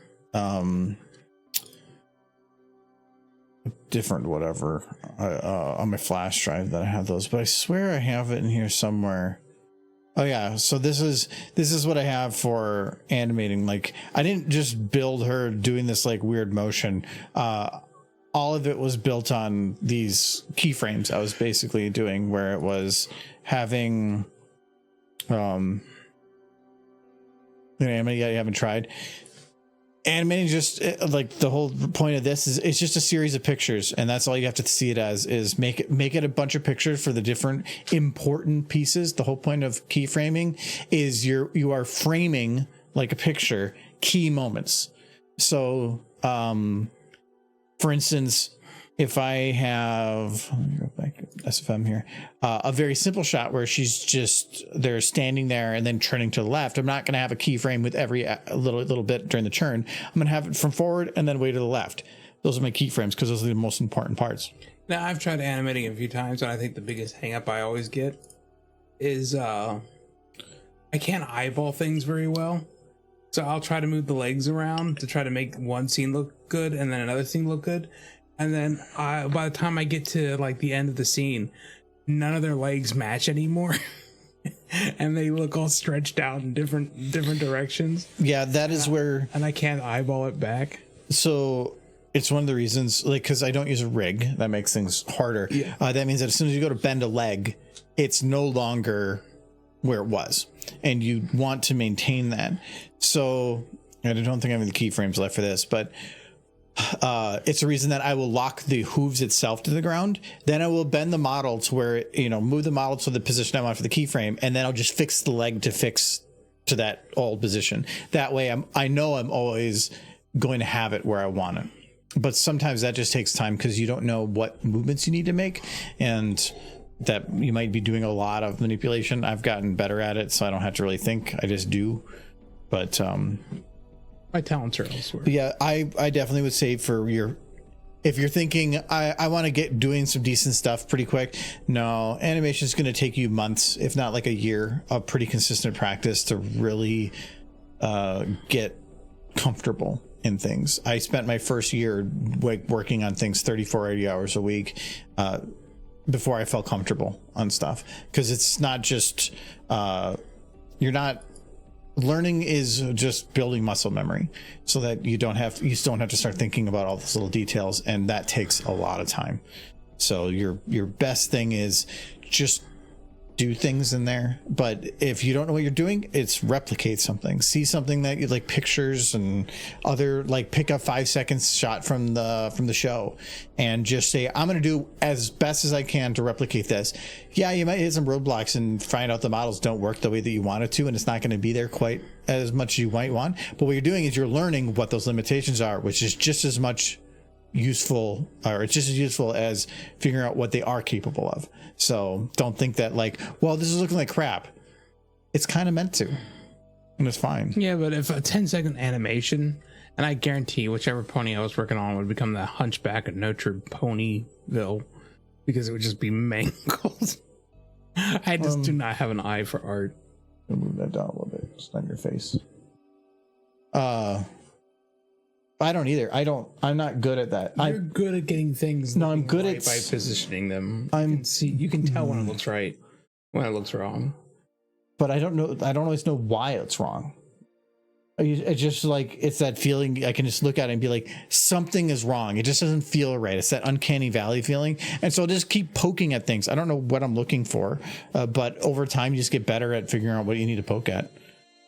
whatever on my flash drive that I have those, but I swear I have it in here somewhere. Oh yeah, so this is what I have for animating. Like I didn't just build her doing this like weird motion. All of it was built on these keyframes I was basically doing, where it was having you haven't tried animating. Just like the whole point of this is it's just a series of pictures, and that's all you have to see it as, is make it a bunch of pictures for the different important pieces. The whole point of keyframing is you are framing like a picture key moments. So for instance, if I have, let me go back to SFM here, a very simple shot where they're standing there and then turning to the left, I'm not going to have a keyframe with every little bit during the turn. I'm going to have it from forward and then way to the left. Those are my keyframes because those are the most important parts. Now, I've tried animating a few times, and I think the biggest hang up I always get is I can't eyeball things very well. So I'll try to move the legs around to try to make one scene look good and then another scene look good. And then by the time I get to like the end of the scene, none of their legs match anymore. And they look all stretched out in different directions. Yeah, that is where... And I can't eyeball it back. So it's one of the reasons, like, because I don't use a rig. That makes things harder. Yeah. That means that as soon as you go to bend a leg, it's no longer where it was. And you want to maintain that. So I don't think I have any keyframes left for this, but... it's a reason that I will lock the hooves itself to the ground. Then I will bend the model to where, move the model to the position I want for the keyframe. And then I'll just fix the leg to fix to that old position. That way I know I'm always going to have it where I want it. But sometimes that just takes time because you don't know what movements you need to make. And that you might be doing a lot of manipulation. I've gotten better at it, so I don't have to really think. I just do. But, My talents are elsewhere. yeah, I definitely would say if you're thinking I want to get doing some decent stuff pretty quick, no, animation is going to take you months, if not like a year of pretty consistent practice to really get comfortable in things. I spent my first year working on things 34, 80 hours a week before I felt comfortable on stuff, because it's not just learning is just building muscle memory so that you don't have to start thinking about all those little details, and that takes a lot of time. So your best thing is just do things in there. But if you don't know what you're doing, it's replicate something. See something that you like, pictures and other, like, pick up 5 seconds shot from the show and just say, I'm going to do as best as I can to replicate this. Yeah, you might hit some roadblocks and find out the models don't work the way that you want it to, and it's not going to be there quite as much as you might want. But what you're doing is you're learning what those limitations are, which is just as much useful, or it's just as useful as figuring out what they are capable of. So don't think that, like, well, this is looking like crap. It's kind of meant to. and it's fine. Yeah, but if a 10-second animation, and I guarantee whichever pony I was working on would become the Hunchback of Notre Ponyville, because it would just be mangled. I just do not have an eye for art. I'll move that down a little bit, just on your face. I don't either. I'm not good at that. You're good at getting things. No, I'm good right at by positioning them. I'm You can tell when it looks right, when it looks wrong. but I don't know. I don't always know why it's wrong. It's just like, it's that feeling. I can just look at it and be like, something is wrong. It just doesn't feel right. It's that uncanny valley feeling. And so I'll just keep poking at things. I don't know what I'm looking for, but over time you just get better at figuring out what you need to poke at.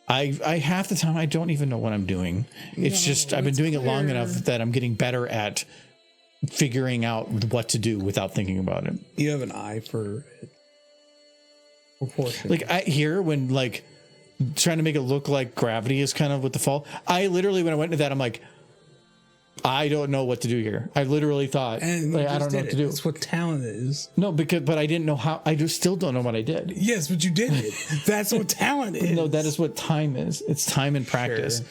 I half the time I don't even know what I'm doing. It's just I've been doing it long enough that I'm getting better at figuring out what to do without thinking about it. You have an eye for proportion. Like I hear when like trying to make it look like gravity is kind of with the fall. I literally, when I went into that, I'm like, I don't know what to do here. I literally thought, and like, I don't know what to do. That's what talent is. No, but I didn't know how. Still don't know what I did. Yes, but you did it. That's what talent is. No, that is what time is. It's time and practice. Sure.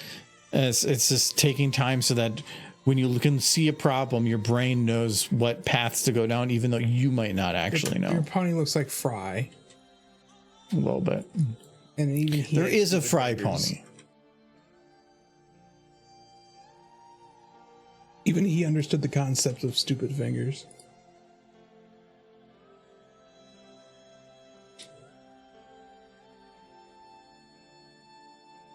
It's just taking time so that when you can see a problem, your brain knows what paths to go down, even though you might not actually know. Your pony looks like Fry. A little bit. And even There is a Fry pony. Even he understood the concept of stupid fingers.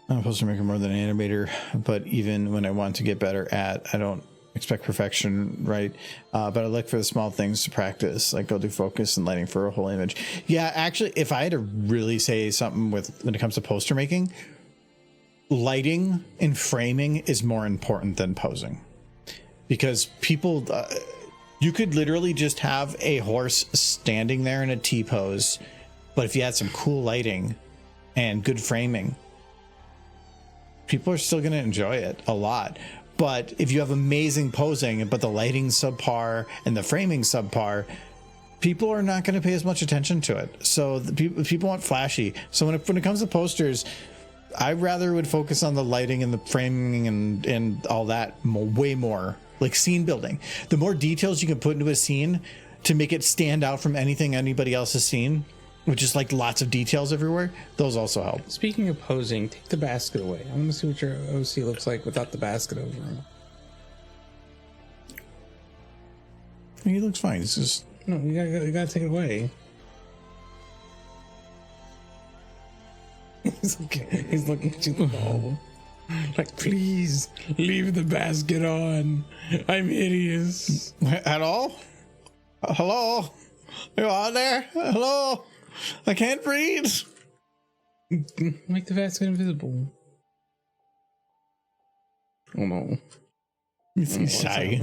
I'm supposed to make more than an animator, but even when I want to get better at, I don't expect perfection, right? But I look for the small things to practice, like go do focus and lighting for a whole image. Yeah, actually, if I had to really say something when it comes to poster making, lighting and framing is more important than posing. Because people, you could literally just have a horse standing there in a T pose, but if you had some cool lighting and good framing, people are still going to enjoy it a lot. But if you have amazing posing, but the lighting subpar and the framing subpar, people are not going to pay as much attention to it. So people want flashy. So when it comes to posters, I rather would focus on the lighting and the framing and all that way more. Like scene building. The more details you can put into a scene to make it stand out from anything anybody else has seen, which is like lots of details everywhere, those also help. Speaking of posing, take the basket away. I want to see what your OC looks like without the basket over him. He looks fine. It's just... No, you gotta take it away. He's looking to the ball. Like, please leave the basket on. I'm hideous. At all? Hello? You on there? Hello? I can't breathe. Make the basket invisible. Oh no. He's shy.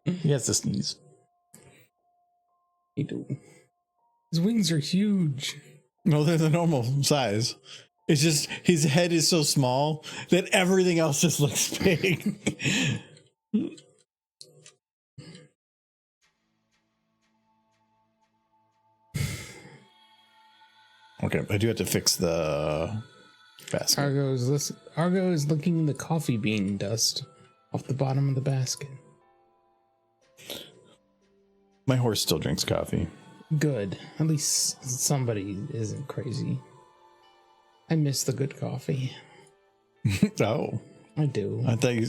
He has to sneeze. He do. His wings are huge. No, they're the normal size. It's just his head is so small that everything else just looks big. Okay, I do have to fix the basket. Argo is licking the coffee bean dust off the bottom of the basket. My horse still drinks coffee. Good. At least somebody isn't crazy. I miss the good coffee. Oh. I do. I thought you...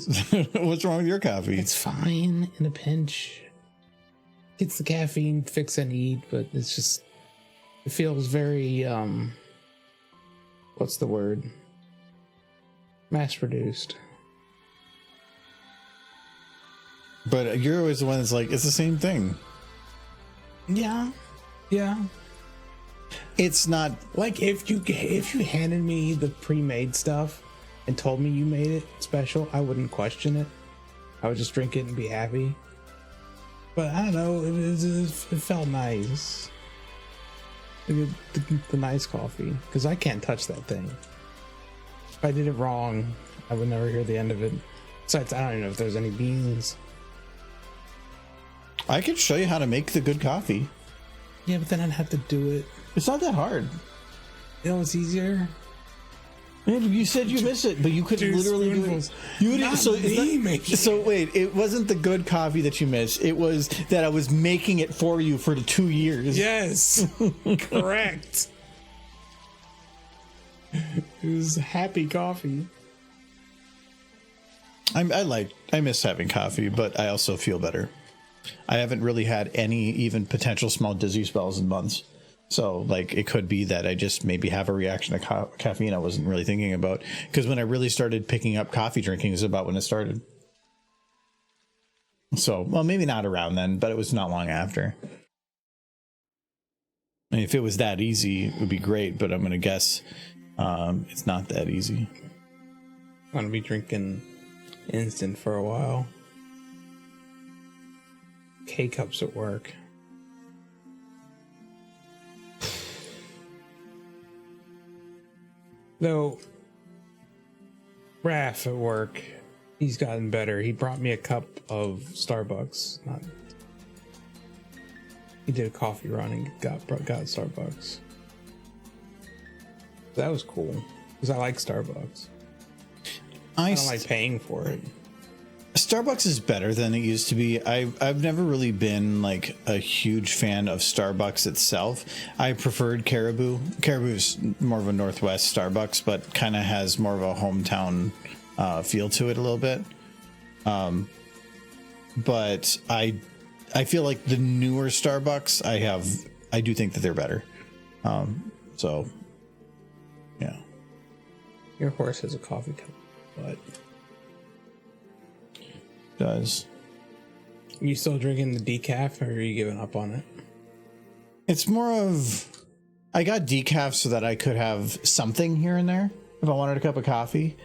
What's wrong with your coffee? It's fine in a pinch. It's the caffeine fix I need, but it's just... It feels very, what's the word? Mass-produced. But you're always the one that's like, it's the same thing. Yeah. Yeah. It's not... Like, if you handed me the pre-made stuff and told me you made it special, I wouldn't question it. I would just drink it and be happy. But I don't know, it felt nice. The nice coffee, because I can't touch that thing. If I did it wrong, I would never hear the end of it. Besides, I don't even know if there's any beans. I could show you how to make the good coffee. Yeah, but then I'd have to do it. It's not that hard. You know what's easier? Man, you said you miss it, but you could 2 literally do it. spoonfuls. You would, Not so, me making it. so wait, it wasn't the good coffee that you missed. It was that I was making it for you for the 2 years. Yes, correct. It was happy coffee. I miss having coffee, but I also feel better. I haven't really had any even potential small dizzy spells in months. So, like, it could be that I just maybe have a reaction to caffeine I wasn't really thinking about. Because when I really started picking up coffee drinking is about when it started. So, well, maybe not around then, but it was not long after. I mean, if it was that easy, it would be great, but I'm going to guess it's not that easy. I'm going to be drinking instant for a while. K-cups at work. Though, Raph at work, he's gotten better. He brought me a cup of Starbucks. He did a coffee run and got Starbucks. That was cool because I like Starbucks. I don't like paying for it. Starbucks is better than it used to be. I've never really been like a huge fan of Starbucks itself. I preferred Caribou. Caribou's more of a Northwest Starbucks, but kind of has more of a hometown feel to it a little bit. But I feel like the newer Starbucks I do think that they're better. So yeah. Your horse has a coffee cup, but does. You still drinking the decaf, or are you giving up on it? It's more of I got decaf so that I could have something here and there if I wanted a cup of coffee.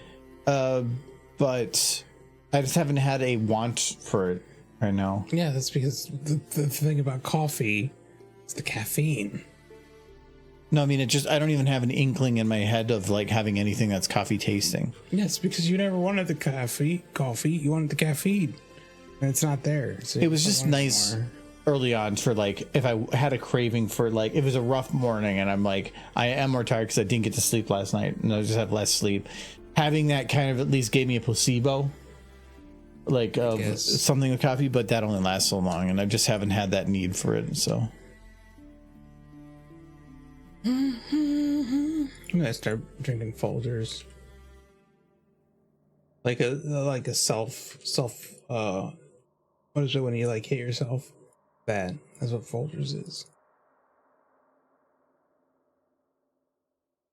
But I just haven't had a want for it right now. Yeah, that's because the thing about coffee is the caffeine. No, I mean, I don't even have an inkling in my head of like having anything that's coffee tasting. Yes, because you never wanted the coffee. You wanted the caffeine. And it's not there. So it was just nice early on for like, if I had a craving for like, it was a rough morning and I'm like, I am more tired because I didn't get to sleep last night and I just had less sleep. Having that kind of at least gave me a placebo, like of something with coffee, but that only lasts so long and I just haven't had that need for it. So. I'm gonna start drinking Folgers. Like a self what is it when you like hit yourself? That's what Folgers is.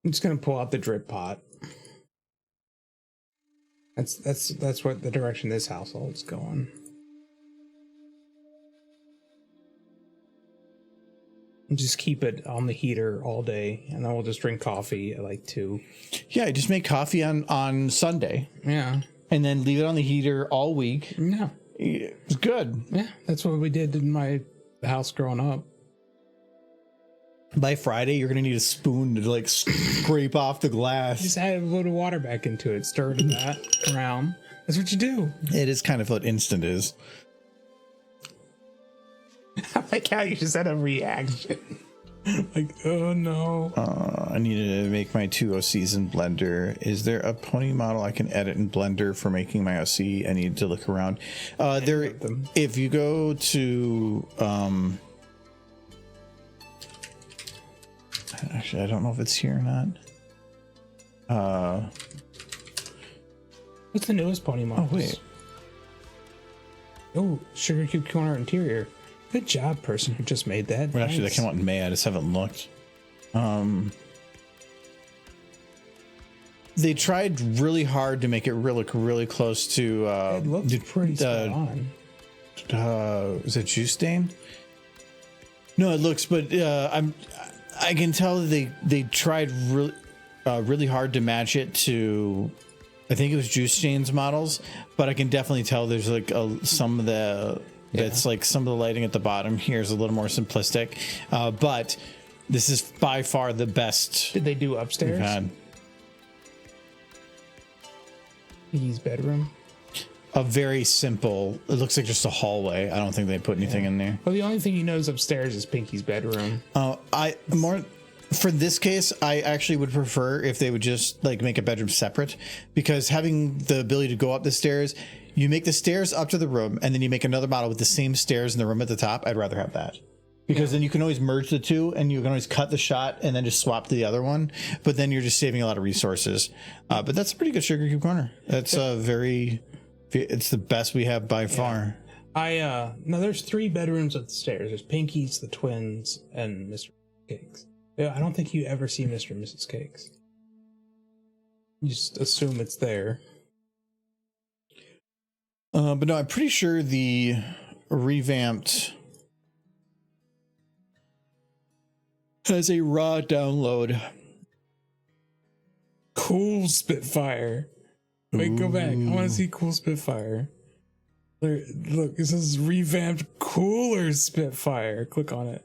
I'm just gonna pull out the drip pot. That's what the direction this household's going. Just keep it on the heater all day, and then we'll just drink coffee at like 2. Yeah, I just make coffee on Sunday. Yeah. And then leave it on the heater all week. Yeah. It's good. Yeah, that's what we did in my house growing up. By Friday, you're going to need a spoon to like scrape off the glass. Just add a little water back into it, stir that around. That's what you do. It is kind of what instant is. I like how you just had a reaction. Like, oh no. I needed to make my 2 OCs in Blender. Is there a pony model I can edit in Blender for making my OC? I need to look around. If you go to actually, I don't know if it's here or not. What's the newest pony model? Oh wait. Oh, Sugar Cube Corner Interior. Good job, person who just made that. Well, actually, that came out in May. I just haven't looked. They tried really hard to make it look really close to. It looks pretty spot on. Is it Juice Stain? No, it looks, but I can tell they tried really hard to match it to. I think it was Juice Stain's models, but I can definitely tell there's like some of the. Yeah. It's like some of the lighting at the bottom here is a little more simplistic, but this is by far the best. Did they do upstairs? We've had. His bedroom. A very simple. It looks like just a hallway. I don't think they put anything in there. Well, the only thing you know is upstairs is Pinky's bedroom. For this case, I actually would prefer if they would just like make a bedroom separate, because having the ability to go up the stairs, you make the stairs up to the room and then you make another model with the same stairs in the room at the top. I'd rather have that, because then you can always merge the two and you can always cut the shot and then just swap to the other one. But then you're just saving a lot of resources. But that's a pretty good Sugar Cube Corner. That's it's the best we have by far. Now there's 3 bedrooms upstairs. There's Pinky's, the twins, and Mr. Cakes. Yeah, I don't think you ever see Mr. and Mrs. Cakes. You just assume it's there. But no, I'm pretty sure the revamped has a raw download. Cool Spitfire. Wait, go back. I want to see Cool Spitfire. Look, it says revamped Cooler Spitfire. Click on it.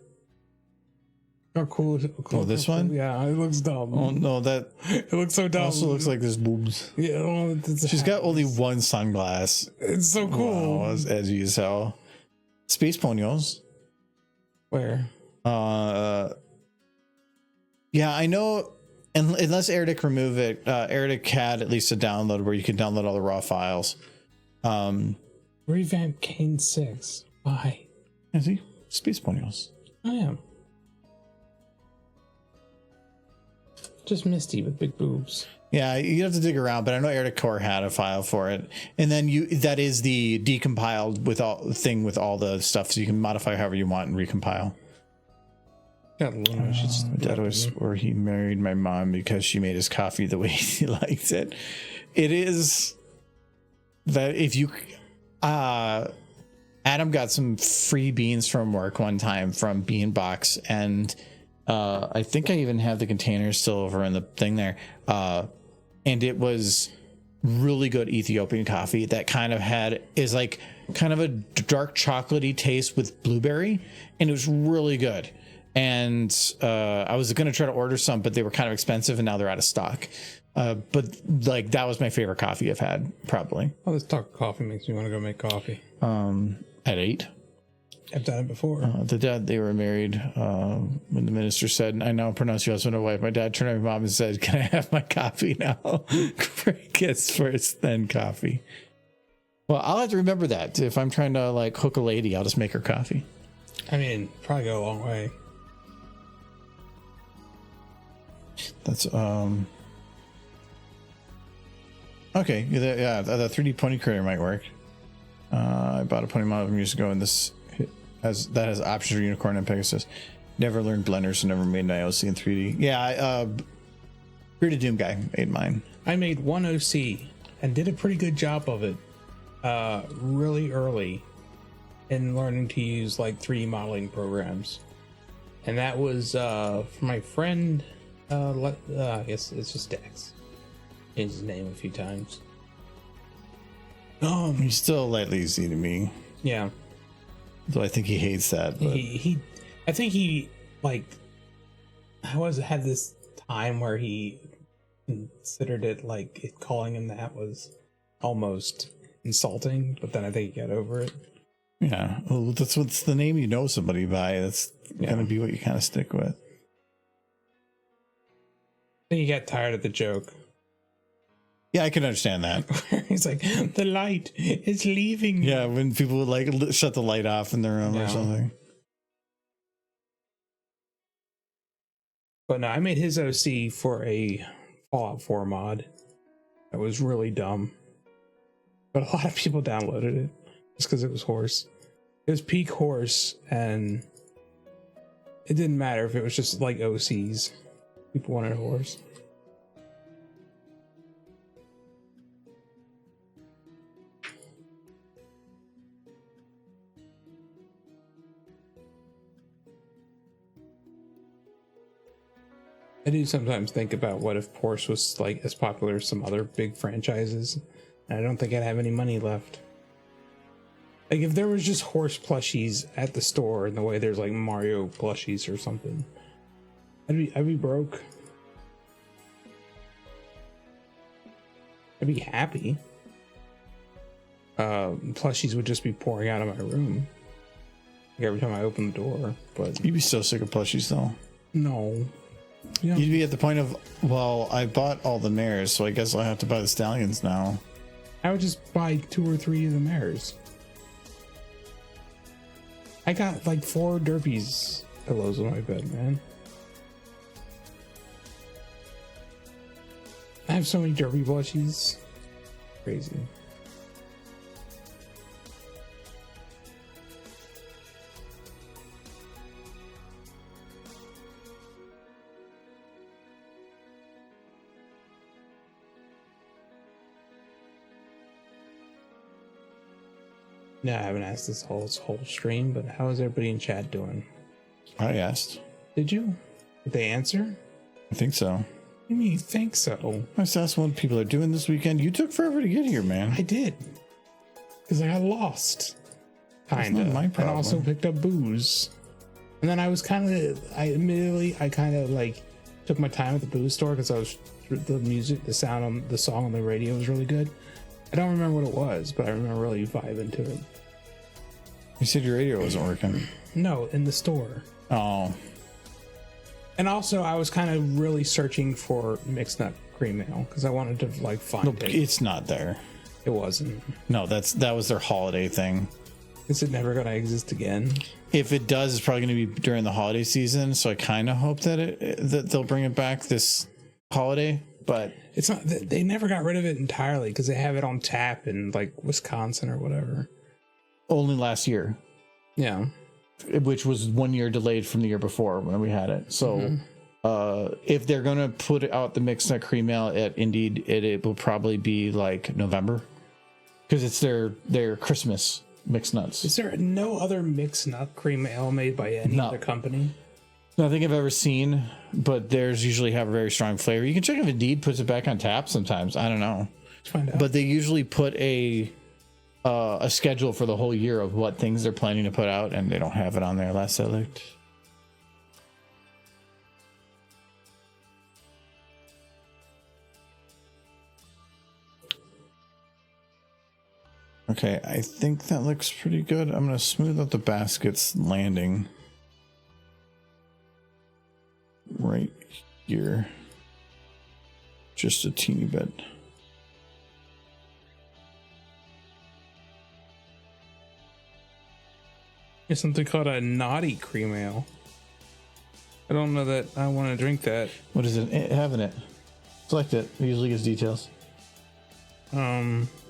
How cool. Oh, this one? Yeah, it looks dumb. Oh no, that It looks so dumb. also looks like there's boobs. Yeah, well, She's got only one sunglass. It's so cool. Wow, that's edgy as hell. Space Ponios. Where? Yeah, I know. And unless Erdic remove it, Erdic had at least a download where you can download all the raw files. Revamp Kane 6. Why? I see. Space Ponios. I am. Just Misty with big boobs. Yeah, you have to dig around, but I know Erdic Core had a file for it, and then that is the decompiled with all the stuff, so you can modify however you want and recompile. Got Luna. My dad was where he married my mom because she made his coffee the way he likes it. It is that if you Adam got some free beans from work one time from Bean Box, and I think I even have the containers still over in the thing there. And it was really good Ethiopian coffee that kind of a dark chocolatey taste with blueberry, and it was really good. And I was going to try to order some, but they were kind of expensive and now they're out of stock. But like, that was my favorite coffee I've had, probably. Oh, this talk of coffee makes me want to go make coffee. At 8. I've done it before. They were married. When the minister said, "I now pronounce you husband and wife," my dad turned to my mom and said, "Can I have my coffee now?" Crickets first, then coffee. Well, I'll have to remember that. If I'm trying to like hook a lady, I'll just make her coffee. I mean, probably go a long way. That's okay. Yeah, the 3D pony creator might work. I bought a pony model from years ago, and this has options for Unicorn and Pegasus. Never learned Blender, so never made an IOC in 3D. Yeah, Bearded Doom guy made mine. I made one OC and did a pretty good job of it really early in learning to use like 3D modeling programs. And that was for my friend, I guess it's just Dex. Changed his name a few times. He's still lightly Z to me. Yeah. Though I think he hates that. But. I think he like had this time where he considered it like calling him that was almost insulting, but then I think he got over it. Yeah, well, that's what's the name you know somebody by. That's gonna be what you kind of stick with. I think he got tired of the joke. Yeah, I can understand that. He's like, the light is leaving. Yeah, when people would like shut the light off in their room or something. But no, I made his OC for a Fallout 4 mod. That was really dumb. But a lot of people downloaded it just because it was horse. It was peak horse, and it didn't matter if it was just like OCs. People wanted a horse. I do sometimes think about what if Porsche was like as popular as some other big franchises, and I don't think I'd have any money left. Like if there was just horse plushies at the store in the way there's like Mario plushies or something, I'd be broke. I'd be happy. Plushies would just be pouring out of my room like every time I open the door. But You'd be so sick of plushies, though. no. Yeah. You'd be at the point of, well, I bought all the mares, so I guess I'll have to buy the stallions now. I would just buy 2 or 3 of the mares. I got like 4 derpies pillows on my bed, man. I have so many derpy plushies. Crazy. No, I haven't asked this whole stream, but how is everybody in chat doing? I asked. Did you? Did they answer? I think so. What do you mean you think so? I just asked what people are doing this weekend. You took forever to get here, man. I did. Because I got lost. Kind of. Not my And problem. also picked up booze. And then I was kind of, I kind of like took my time at the booze store because the music, the song on the radio was really good. I don't remember what it was, but I remember really vibing to it. You said your radio wasn't working. No, in the store. Oh. And also, I was kind of really searching for mixed nut cream ale because I wanted to like find No, it. it's not there. It wasn't. No, that was their holiday thing. Is it never going to exist again? If it does, it's probably going to be during the holiday season. So I kind of hope that they'll bring it back this holiday. But It's not. They never got rid of it entirely because they have it on tap in like Wisconsin or whatever. only last year, Yeah. which was 1 year delayed from the year before when we had it. So if they're going to put out the mixed nut cream ale at Indeed, it will probably be like November because it's their Christmas mixed nuts. Is there no other mixed nut cream ale made by any No. other company? Nothing I've ever seen, but theirs usually have a very strong flavor. You can check if Indeed puts it back on tap sometimes. I don't know. Let's find out. But they usually put a schedule for the whole year of what things they're planning to put out, and they don't have it on there last I looked. Okay, I think that looks pretty good. I'm going to smooth out the basket's landing right here. Just a teeny bit. There's something called a naughty cream ale. I don't know that I want to drink that. What is it having it? Select it. It usually gives details. Try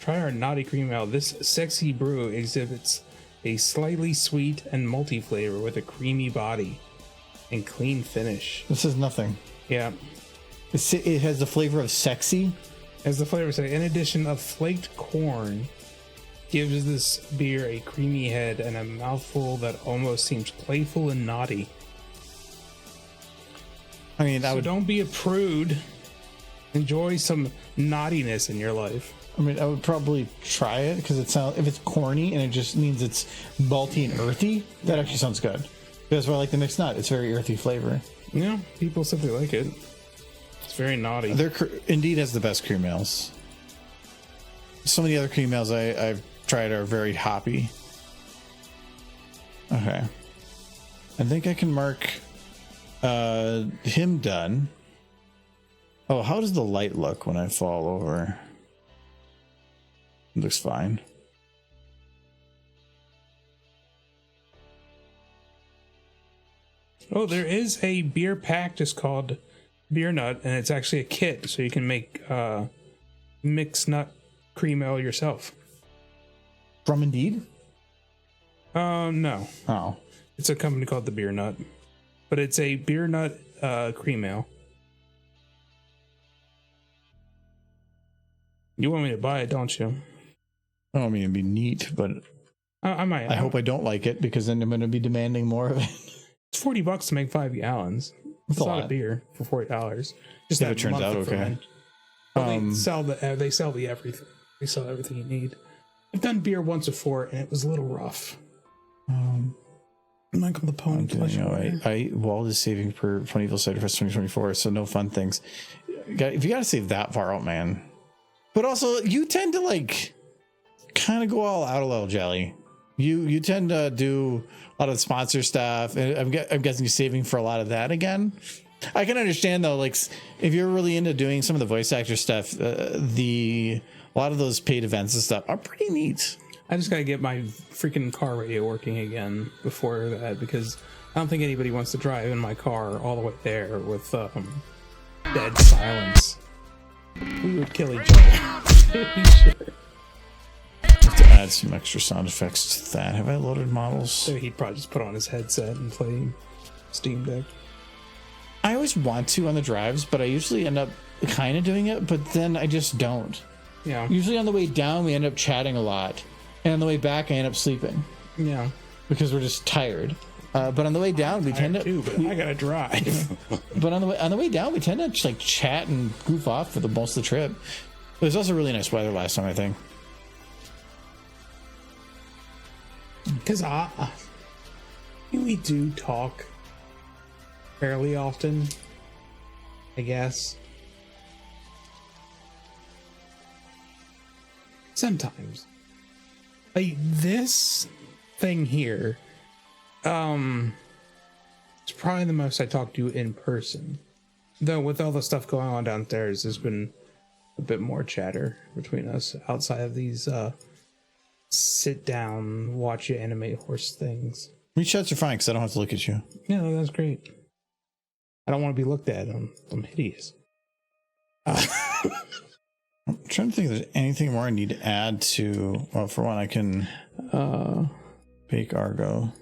our naughty cream ale. This sexy brew exhibits a slightly sweet and malty flavor with a creamy body and clean finish. This is nothing. Yeah. It has the flavor of sexy. As the flavor say, in addition of flaked corn gives this beer a creamy head and a mouthful that almost seems playful and naughty. I mean, So don't be a prude. Enjoy some naughtiness in your life. I would probably try it because it sounds, if it's corny and it just means it's malty and earthy, that actually sounds good. That's why I like the mixed nut. It's very earthy flavor. Yeah, people said they like it. It's very naughty. Indeed has the best cream ales. Some of the other cream ales I've tried are very hoppy. Okay. I think I can mark him done. Oh, how does the light look when I fall over? It looks fine. Oh, there is a beer pack just called Beer Nut, and it's actually a kit, so you can make mixed nut cream ale yourself. From Indeed? No. Oh. It's a company called the Beer Nut. But it's a beer nut cream ale. You want me to buy it, don't you? Oh, I mean, it'd be neat, but I might. I hope I don't like it because then I'm going to be demanding more of it. It's $40 to make 5 gallons. It's a a lot lot. of beer for $40. Just If that it turns month out of okay. ferment. Well, they sell the everything. They sell everything you need. I've done beer once before, and it was a little rough. Michael the Pony pleasure. Wald is saving for Fun Evil Cider Fest 2024, so no fun things. If you got to save that far out, man. But also, you tend to kind of go all out a little, Jelly. You tend to do a lot of the sponsor stuff, and I'm guessing you're saving for a lot of that again. I can understand though, like if you're really into doing some of the voice actor stuff, a lot of those paid events and stuff are pretty neat. I just gotta get my freaking car radio working again before that, because I don't think anybody wants to drive in my car all the way there with dead silence. We would kill each other. Sure. Have to add some extra sound effects to that. Have I loaded models? So he'd probably just put on his headset and play Steam Deck. I always want to on the drives, but I usually end up kind of doing it, but then I just don't. Yeah. Usually on the way down, we end up chatting a lot. And on the way back, I end up sleeping. Yeah. Because we're just tired. But on the way down, we tend to. Too, but I gotta drive. But on the way down, we tend to just like chat and goof off for the most of the trip. It was also really nice weather last time, I think. Because we do talk fairly often, I guess. Sometimes. Like this thing here, it's probably the most I talk to you in person. Though with all the stuff going on downstairs, there's been a bit more chatter between us outside of these sit down, watch you animate horse things. Reach shots are fine because I don't have to look at you. Yeah, that's great. I don't want to be looked at. I'm hideous. I'm trying to think if there's anything more I need to add to. Well, for one, I can bake Argo.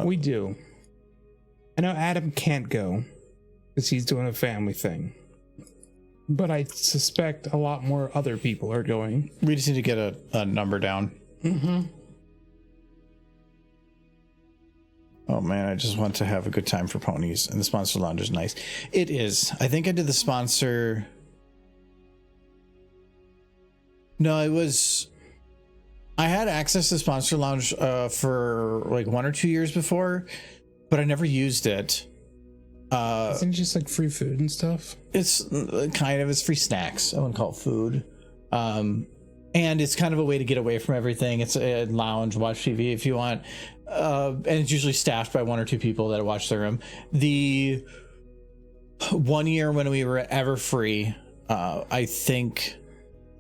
We do. I know Adam can't go because he's doing a family thing. But I suspect a lot more other people are going. We just need to get a number down. Mm-hmm. Oh man, I just want to have a good time for ponies, and the sponsor lounge is nice. It is. I think I did the sponsor. No, it was. I had access to the sponsor lounge for like 1 or 2 years before, but I never used it. Isn't it just like free food and stuff? It's kind of, it's free snacks. I wouldn't call it food. And it's kind of a way to get away from everything. It's a lounge, watch TV if you want. And it's usually staffed by 1 or 2 people that watch their room. The 1 year when we were ever free, I think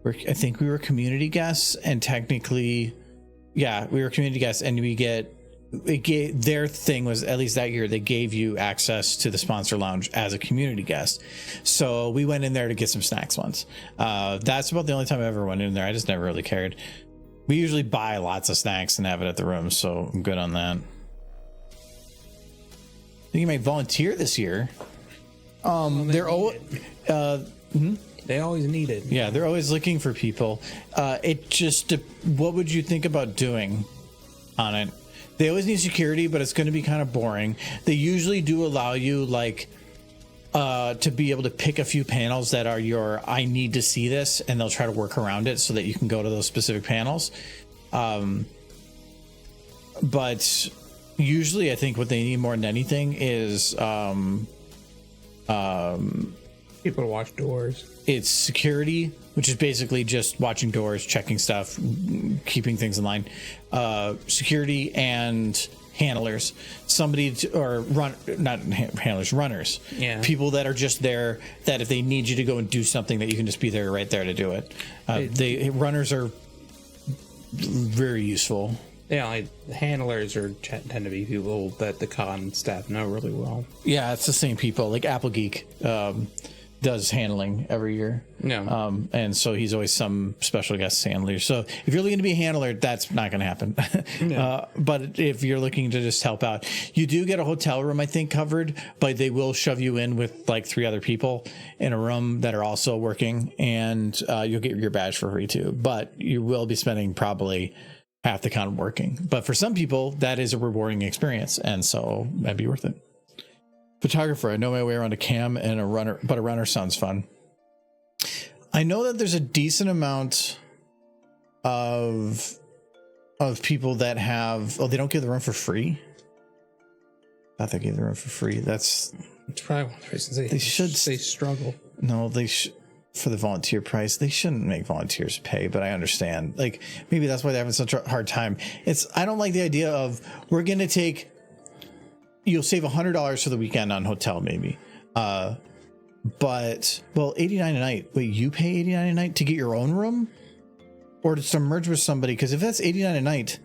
we were community guests, and technically, yeah, we were community guests, and their thing was, at least that year, they gave you access to the sponsor lounge as a community guest. So we went in there to get some snacks once. That's about the only time I ever went in there. I just never really cared. We usually buy lots of snacks and have it at the room, so I'm good on that. I think you might volunteer this year. They're always They always need it. yeah, they're always looking for people. It just, what would you think about doing on it? They always need security, but it's going to be kind of boring. They usually do allow you like to be able to pick a few panels that are your I need to see this, and they'll try to work around it so that you can go to those specific panels. But usually I think what they need more than anything is People to watch doors. it's security, which is basically just watching doors, checking stuff, keeping things in line. Security and handlers, runners. Yeah. People that are just there, that if they need you to go and do something, that you can just be there right there to do it. Runners are very useful. Yeah, like handlers tend to be people that the con staff know really well. Yeah, it's the same people. Like Apple Geek does handling every year. Yeah. And so he's always some special guest handler. So if you're looking to be a handler, that's not going to happen. Yeah. But if you're looking to just help out, you do get a hotel room, I think, covered, but they will shove you in with like 3 other people in a room that are also working, and you'll get your badge for free too. But you will be spending probably half the con working. But for some people, that is a rewarding experience, and so that'd be worth it. Photographer, I know my way around a cam and a runner, but a runner sounds fun. I know that there's a decent amount of people that have, they don't give the room for free. I thought they gave the room for free. That's It's probably one of the reasons they should they struggle. No, for the volunteer price. They shouldn't make volunteers pay, but I understand. Like, maybe that's why they're having such a hard time. I don't like the idea of, we're going to take, you'll save $100 for the weekend on hotel, maybe. But, well, $89 a night. Wait, you pay $89 a night to get your own room? Or to merge with somebody? Because if that's $89 a night,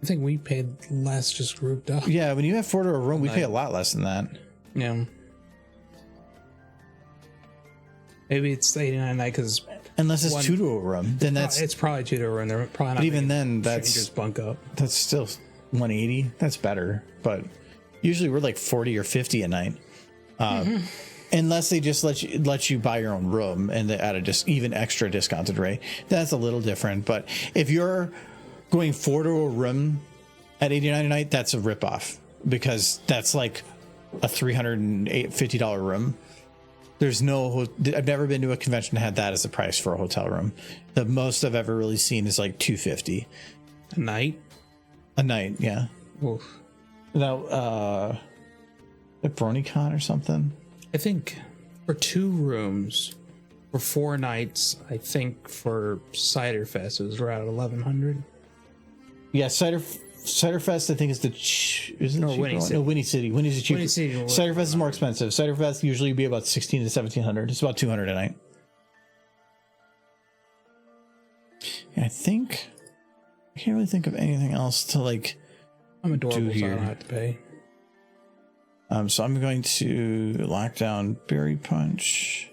I think we paid less just grouped up. yeah, when you have 4 to a room, we pay a lot less than that. Yeah. Maybe it's 89 a night because Unless it's 2 to a room, then it's probably 2 to a room. They're probably not. But even making then, strangers bunk up. That's still 180. That's better, but usually we're like 40 or 50 a night. Unless they just let you buy your own room and at a even extra discounted rate. That's a little different. But if you're going 4 to a room at $89 a night, that's a ripoff, because that's like a $350 room. I've never been to a convention that had that as a price for a hotel room. The most I've ever really seen is like $250 a night. A night, yeah. Oof. Now, at BronyCon or something. I think for 2 rooms for 4 nights. I think for Cider Fest it was around 1,100. Yeah, Cider Fest, I think, is isn't it Winnie City. No, Winnie City. Winnie's the cheapest. Winnie City. Cider Fest is more expensive. Cider Fest usually be about 16 to 1,700. It's about 200 a night. Yeah, I can't really think of anything else to like. I'm adorable, do so I here. don't have to pay. So I'm going to lock down Berry Punch,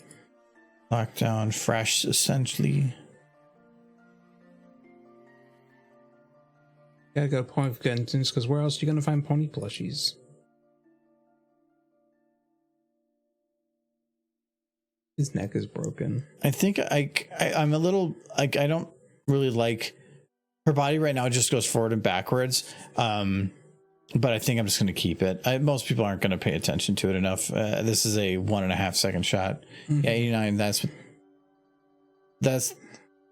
lock down Fresh, essentially. Gotta go to Point of Contentions, because where else are you gonna find pony plushies? His neck is broken. I think I'm a little like, I don't really like her body right now. It just goes forward and backwards. But I think I'm just going to keep it. Most people aren't going to pay attention to it enough. This is a 1.5 second shot. Mm-hmm. Yeah, 89.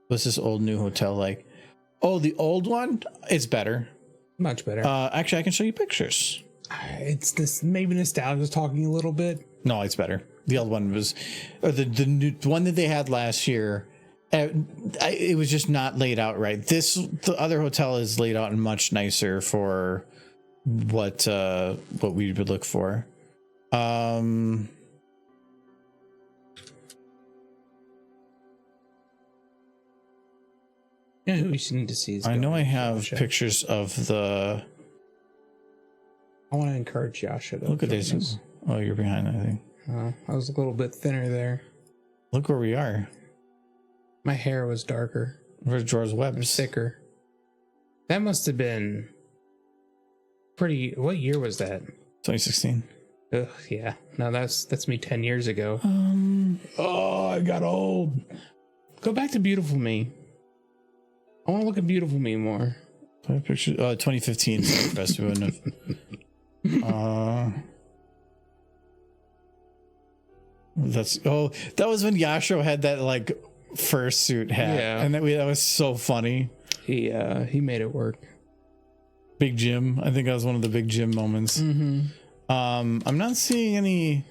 What's this old new hotel like? Oh, the old one? It's better. Much better. Actually, I can show you pictures. It's this maybe nostalgia is talking a little bit. No, it's better. The old one was, or the new one that they had last year. It was just not laid out right. The other hotel is laid out and much nicer for what we would look for. Yeah, who we need to see is I know I have pictures of the. I want to encourage Yasha to look at this. Oh, you're behind, I think. I was a little bit thinner there. Look where we are. My hair was darker. Where's George Webb? Thicker. That must have been pretty. What year was that? 2016. Ugh, yeah. No, that's me 10 years ago. Oh, I got old. Go back to Beautiful Me. I want to look at Beautiful Me more. Picture 2015 Fest. We wouldn't have. That was when Yashro had that like fursuit hat, yeah, and that was so funny. He made it work. Big Jim, I think that was one of the Big Jim moments. Mm-hmm. I'm not seeing any.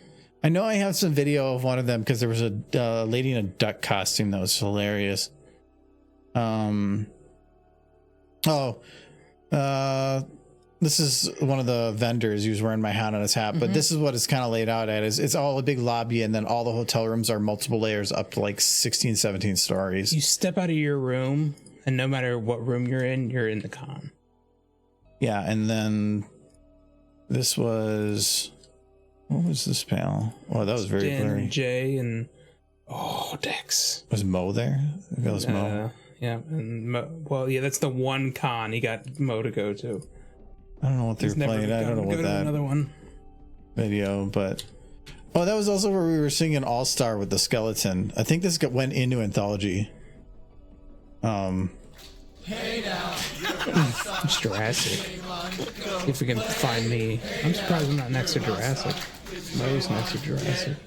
I know I have some video of one of them because there was a lady in a duck costume that was hilarious. This is one of the vendors. He was wearing my hat on his hat, but this is what it's kind of laid out at. It's all a big lobby, and then all the hotel rooms are multiple layers up to like 16, 17 stories. You step out of your room, and no matter what room you're in the con. Yeah, and then this was, what was this panel? Oh, that was very Dan blurry. and Jay and Dex. Was Mo there? That was Mo. Yeah, and Mo, that's the one con he got Mo to go to. I don't know what they were playing. I don't know what that another one video, but that was also where we were singing All Star with the skeleton. I think this went into Anthology. Hey now, it's Jurassic. If we can find me, I'm surprised I'm not next to Jurassic. Mo's next to Jurassic.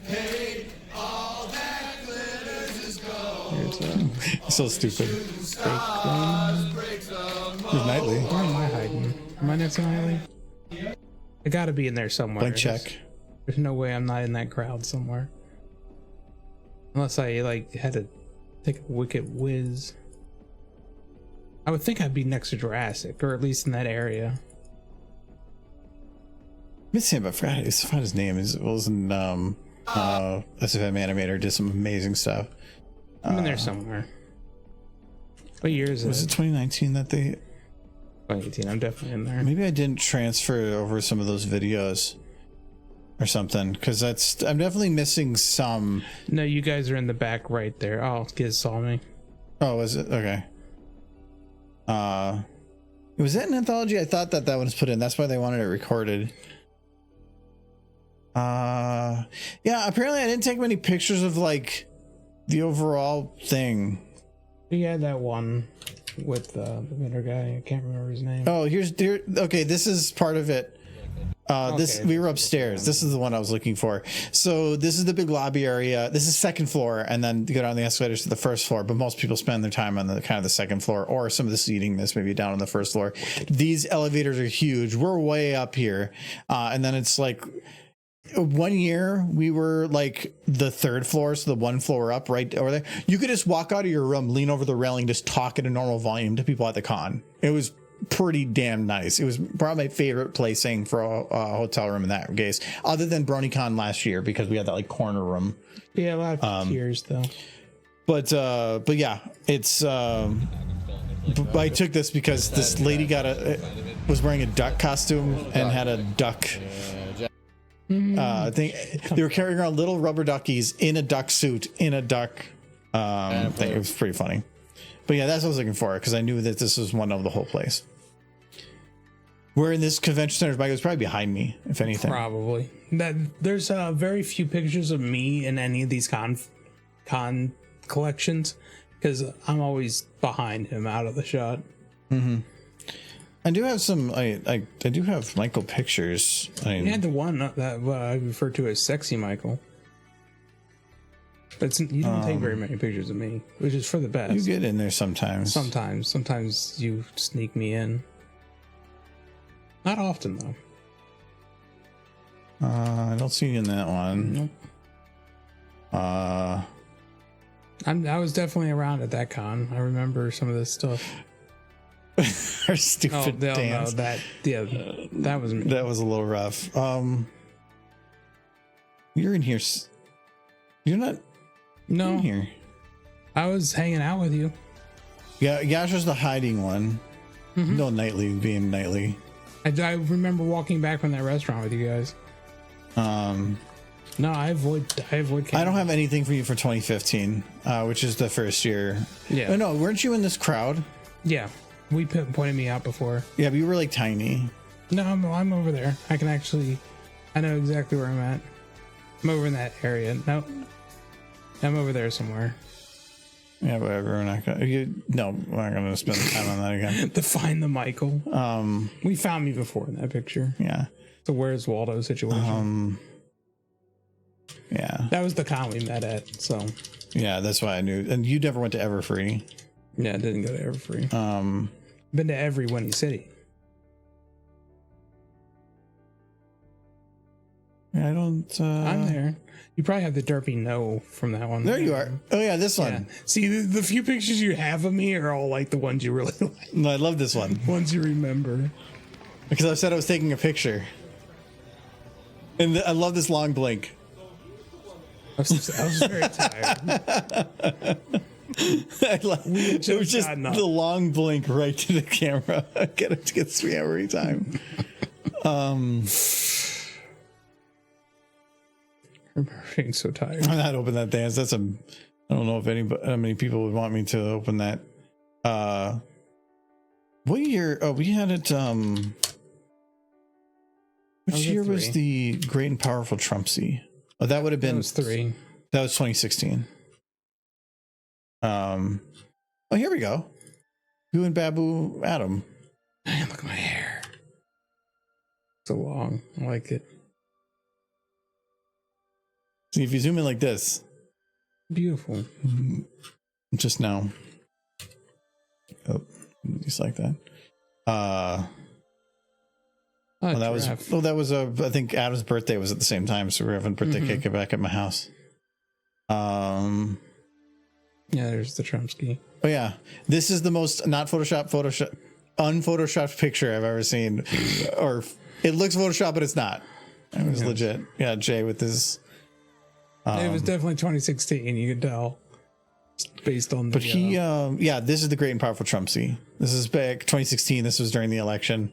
Here's so stupid. Fake Here's Nightly. Where am I hiding? Am I next to Nightly? I gotta be in there somewhere. Blank check. There's no way I'm not in that crowd somewhere. Unless I like had to take a wicked whiz. I would think I'd be next to Jurassic, or at least in that area. Miss him, I forgot his name. It was in SFM Animator, did some amazing stuff. I'm in there somewhere. What year is it? Was it 2019 that they... 2018, I'm definitely in there. Maybe I didn't transfer over some of those videos or something, because I'm definitely missing some. No, you guys are in the back right there. Oh, Giz saw me. Oh, was it? Okay. Was that an anthology? I thought that one was put in. That's why they wanted it recorded. Yeah, apparently I didn't take many pictures of like the overall thing. We had that one with the winter guy. I can't remember his name. Oh, okay, this is part of it. We were upstairs. This is the one I was looking for. So this is the big lobby area. This is second floor, and then you go down the escalators to the first floor. But most people spend their time on the kind of the second floor, or some of the seating is maybe down on the first floor. These elevators are huge. We're way up here, and then it's like 1 year we were like the third floor, so the one floor up right over there. You could just walk out of your room, lean over the railing, just talk at a normal volume to people at the con. It was pretty damn nice. It was probably my favorite placing for a hotel room in that case, other than BronyCon last year, because we had that like corner room. Yeah, a lot of tears though. But yeah, it's I took this because this lady was wearing a duck costume and had a duck. I think they were carrying around little rubber duckies in a duck suit in a duck thing. It was pretty funny. But yeah, that's what I was looking for, because I knew that this was one of the whole place. Where in this convention center, Mike, was probably behind me, if anything. Probably. There's very few pictures of me in any of these con collections, because I'm always behind him, out of the shot. Mm-hmm. I do have some. I do have Michael pictures. You had the one that I refer to as Sexy Michael. But you don't take very many pictures of me, which is for the best. You get in there sometimes. Sometimes you sneak me in. Not often though. I don't see you in that one. Nope. I was definitely around at that con. I remember some of this stuff. Our stupid dance. No, that was me. That was a little rough. You're in here. You're not. No, in here. I was hanging out with you. Yeah, Yasha's the hiding one. Mm-hmm. No, Nightly being Nightly. I remember walking back from that restaurant with you guys. No, I avoid. I don't have anything for you for 2015, which is the first year. Yeah. Oh, no, weren't you in this crowd? Yeah, we pointed me out before. Yeah, but you were like tiny. No, I'm over there. I know exactly where I'm at. I'm over in that area. No, I'm over there somewhere. Yeah, whatever. We're not gonna spend time on that again. To find the Michael. We found me before in that picture. Yeah. So Where's Waldo situation. Yeah. That was the con we met at. So. Yeah, that's why I knew. And you never went to Everfree. Yeah, I didn't go to Everfree. Been to every Windy City. I don't. I'm there. You probably have the derpy no from that one. There you are. Oh yeah, this one. Yeah. See, the few pictures you have of me are all like the ones you really like. No, I love this one. Ones you remember. Because I said I was taking a picture. And I love this long blink. I was very tired. It was just the long blink right to the camera. It gets me every time. I'm being so tired. I'm not open that dance. I don't know if how many people would want me to open that. What year? Oh, we had it. Which year was the Great and Powerful Trumpsy? Oh, that would have been. That was 3. That was 2016. Oh, here we go. You and Babu Adam. Man, look at my hair. So long. I like it. See, if you zoom in like this. Beautiful. Just now. Oh, just like that. That was I think Adam's birthday was at the same time, so we're having birthday cake back at my house. Um, Yeah, there's the Trumsky. oh yeah, this is the most not unphotoshopped picture I've ever seen. Or it looks Photoshop, but it's not. It was legit. Yeah, Jay with his. It was definitely 2016. You can tell, just based on the. But he, yeah, this is the Great and Powerful Trumsy. This is back 2016. This was during the election.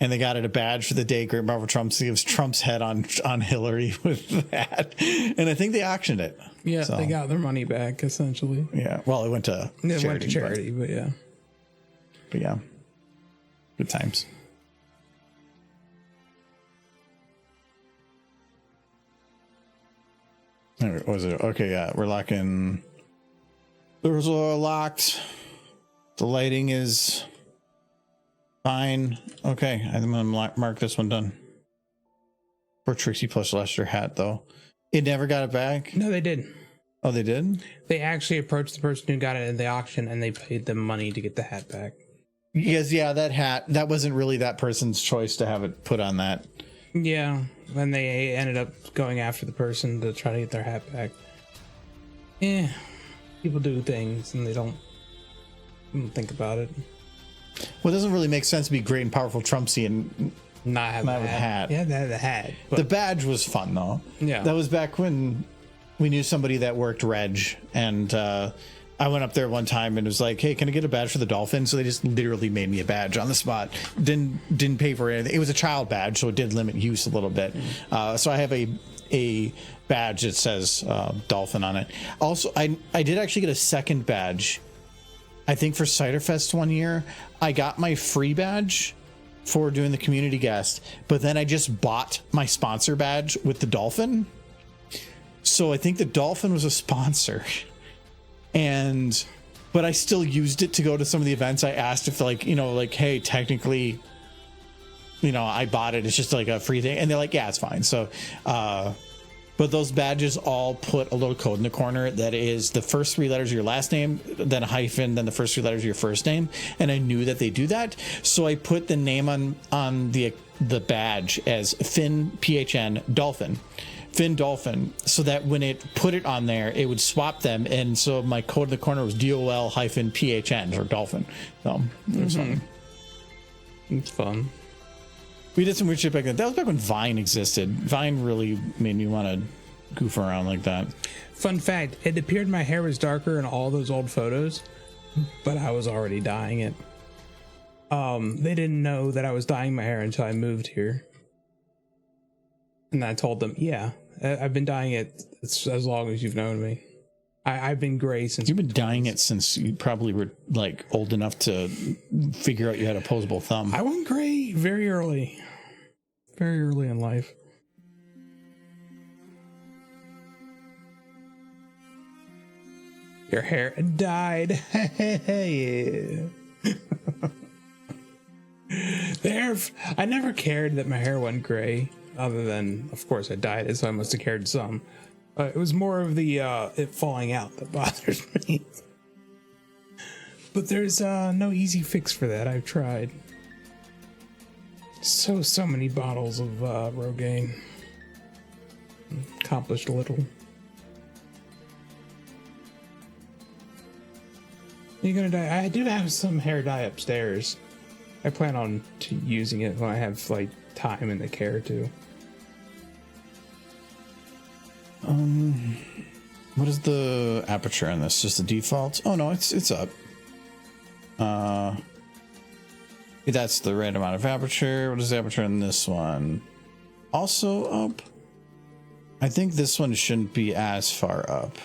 And they got it a badge for the day. Great and Powerful Trumsy. It was Trump's head on Hillary with that. And I think they auctioned it. Yeah, So, they got their money back essentially. yeah. Well, it went to It charity. went to charity, but yeah. But yeah, good times. What was it? Okay, yeah, we're locking. Doors are locked. The lighting is fine. Okay, I'm gonna mark this one done. For Trixie plus Lester hat, though. It never got it back? No, they did. Oh, they did? They actually approached the person who got it at the auction and they paid them money to get the hat back. Yes, yeah, that hat, that wasn't really that person's choice to have it put on that. Yeah, and they ended up going after the person to try to get their hat back. Yeah, people do things and they don't think about it. Well, it doesn't really make sense to be Great and Powerful Trumpsy and Not have not the with a hat. hat. Yeah, they had the hat. But The badge was fun, though. Yeah. That was back when we knew somebody that worked Reg, and I went up there one time and was like, hey, can I get a badge for the dolphin? So they just literally made me a badge on the spot. Didn't pay for it. It was a child badge, so it did limit use a little bit. So I have a badge that says dolphin on it. Also, I did actually get a second badge. I think for Cider Fest one year, I got my free badge for doing the community guest, but then I just bought my sponsor badge with the dolphin. So I think the dolphin was a sponsor, but I still used it to go to some of the events. I asked if hey, technically, I bought it. It's just like a free thing. And they're like, yeah, it's fine. So, but those badges all put a little code in the corner that is the first three letters of your last name, then a hyphen, then the first three letters of your first name. And I knew that they do that. So I put the name on the badge as Finn, PHN, Dolphin. Finn Dolphin, so that when it put it on there, it would swap them. And so my code in the corner was DOL-PHN or Dolphin. So it was fun. it's fun. We did some weird shit back then. That was back when Vine existed. Vine really made me want to goof around like that. Fun fact, it appeared my hair was darker in all those old photos, but I was already dyeing it. They didn't know that I was dyeing my hair until I moved here. And I told them, yeah, I've been dyeing it as long as you've known me. I've been gray since... You've been dyeing it since you probably were like old enough to figure out you had opposable thumb. I went gray very early in life. Your hair dyed. Yeah. I never cared that my hair went gray, other than, of course, I dyed it, so I must have cared some. It was more of the it falling out that bothers me. But there's no easy fix for that. I've tried. So many bottles of Rogaine. Accomplished little. You're gonna dye? I do have some hair dye upstairs. I plan on using it when I have like time and the care to. What is the aperture on this? Just the default? Oh no, it's up. That's the right amount of aperture. What is the aperture on this one? Also up. I think this one shouldn't be as far up.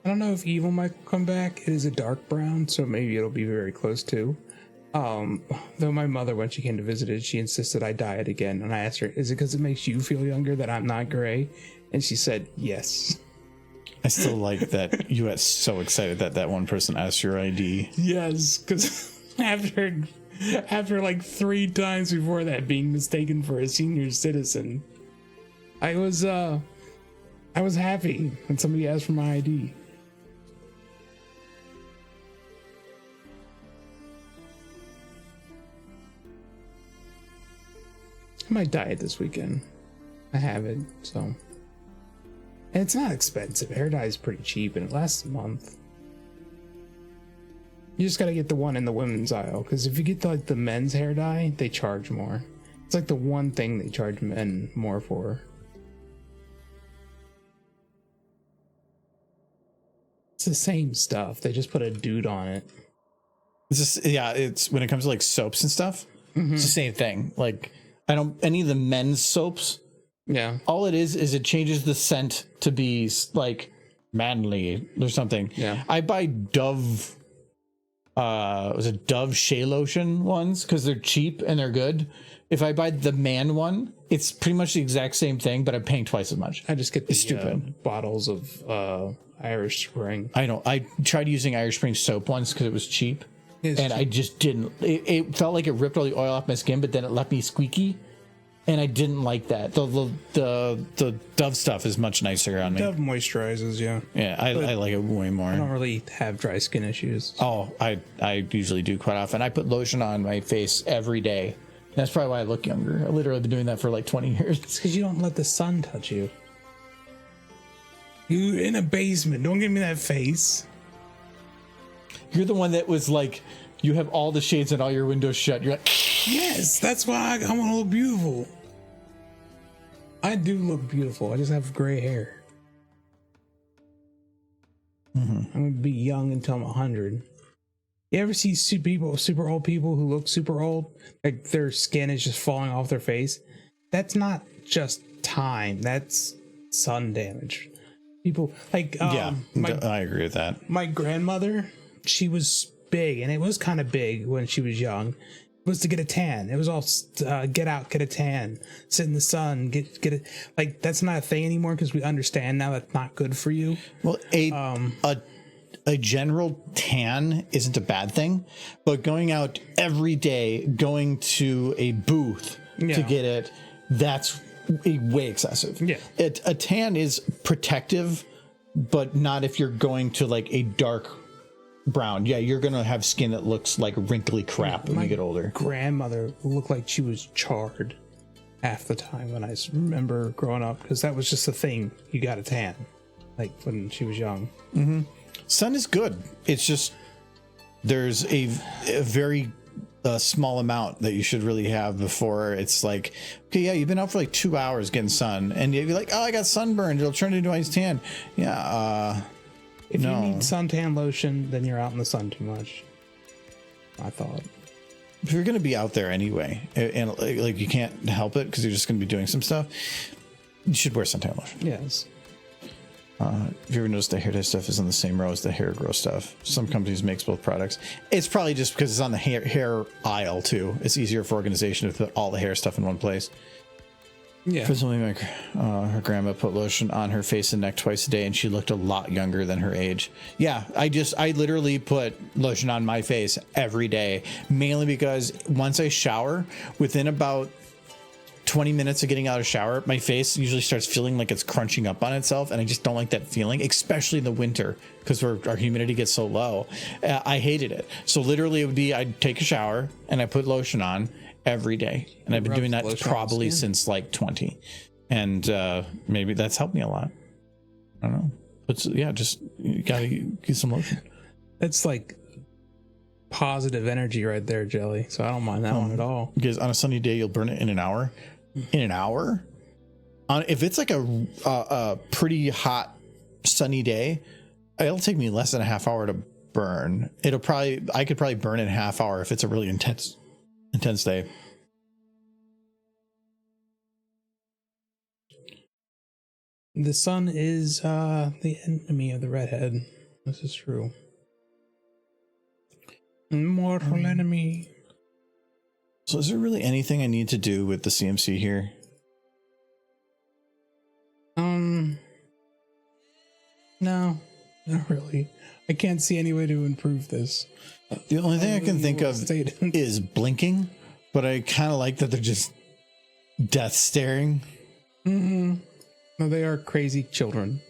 I don't know if Evil might come back. It is a dark brown, so maybe it'll be very close to. Though my mother, when she came to visit it, she insisted I dye it again. And I asked her, is it because it makes you feel younger that I'm not gray? And she said, yes. I still like that you got so excited that one person asked your ID. Yes, because after like 3 times before that being mistaken for a senior citizen, I was happy when somebody asked for my ID. I might dye it this weekend. I have it, so And it's not expensive. Hair dye is pretty cheap and it lasts a month. You just gotta get the one in the women's aisle, because if you get like the men's hair dye, they charge more. It's like the one thing they charge men more for. It's the same stuff. They just put a dude on it. It's just, yeah, it's when it comes to like soaps and stuff, it's the same thing. Like, I don't, any of the men's soaps, Yeah. all it is it changes the scent to be like manly or something. Yeah. I buy Dove, was it Dove Shea Lotion ones because they're cheap and they're good. If I buy the man one, it's pretty much the exact same thing, but I'm paying twice as much. I just get the stupid. bottles of Irish Spring. I don't. I tried using Irish Spring soap once because it was cheap, It's and I just didn't. It felt like it ripped all the oil off my skin, but then it left me squeaky, and I didn't like that. The Dove stuff is much nicer on me. Dove moisturizes, yeah. Yeah, I like it way more. I don't really have dry skin issues. Oh, I usually do quite often. I put lotion on my face every day. That's probably why I look younger. I've literally been doing that for like 20 years. It's because you don't let the sun touch you. You in a basement. Don't give me that face. You're the one that was like, you have all the shades and all your windows shut. You're like, Yes, that's why I want to look beautiful. I do look beautiful. I just have gray hair. I'm gonna be young until I'm 100. You ever see super old people who look super old? Like their skin is just falling off their face. That's not just time. That's sun damage. People like yeah, I agree with that. my grandmother, she was big, and it was kind of big when she was young. It was to get a tan. It was all get out, get a tan, sit in the sun, get it. Like that's not a thing anymore because we understand now that's not good for you. Well, a general tan isn't a bad thing, but going out every day, going to a booth to Yeah. get it, that's way excessive. Yeah. A tan is protective, but not if you're going to like a dark brown. Yeah, you're gonna have skin that looks like wrinkly crap when you get older. Grandmother looked like she was charred half the time when I remember growing up, because that was just a thing. You got a tan, like when she was young. Sun is good. It's just there's a very small amount that you should really have before it's like, okay, yeah, you've been out for like 2 hours getting sun, and you'd be like, oh, I got sunburned. It'll turn into a nice tan. Yeah. If No. you need suntan lotion, then you're out in the sun too much. I thought. If you're gonna be out there anyway, and like you can't help it because you're just gonna be doing some stuff, you should wear suntan lotion. Yes. If you ever noticed the hair dye stuff is on the same row as the hair grow stuff. Some companies makes both products. It's probably just because it's on the hair aisle too. It's easier for organization to put all the hair stuff in one place. Yeah. Presumably, her grandma put lotion on her face and neck twice a day, and she looked a lot younger than her age. Yeah, I literally put lotion on my face every day, mainly because once I shower, within about 20 minutes of getting out of shower, my face usually starts feeling like it's crunching up on itself, and I just don't like that feeling, especially in the winter because our humidity gets so low. I hated it. So literally, it would be I'd take a shower and I put lotion on every day, and I've been doing that probably since like 20, and maybe that's helped me a lot. I don't know. But yeah, just you gotta get some lotion. It's like positive energy right there, Jelly. So I don't mind that one at all. Because on a sunny day, you'll burn it in an hour. In an hour, if it's like a pretty hot sunny day, it'll take me less than a half hour to burn. I could probably burn in a half hour if it's a really intense day. The sun is the enemy of the redhead. This is true. Mortal enemy. So is there really anything I need to do with the CMC here? No, not really. I can't see any way to improve this. The only thing I can think of Stated. is blinking, but I kind of like that they're just death staring. No, they are crazy children.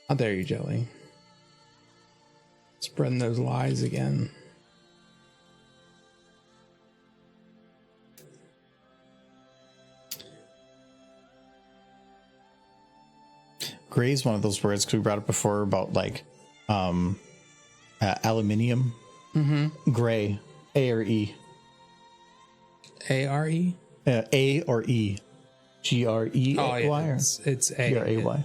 How dare you, Jelly? Spreading those lies again. gray's one of those words because we brought it before about like aluminium. Gray, A or E. A-R-E? A or E. G-R-E-Y. Oh, yeah, or it's A. G-R-A-Y.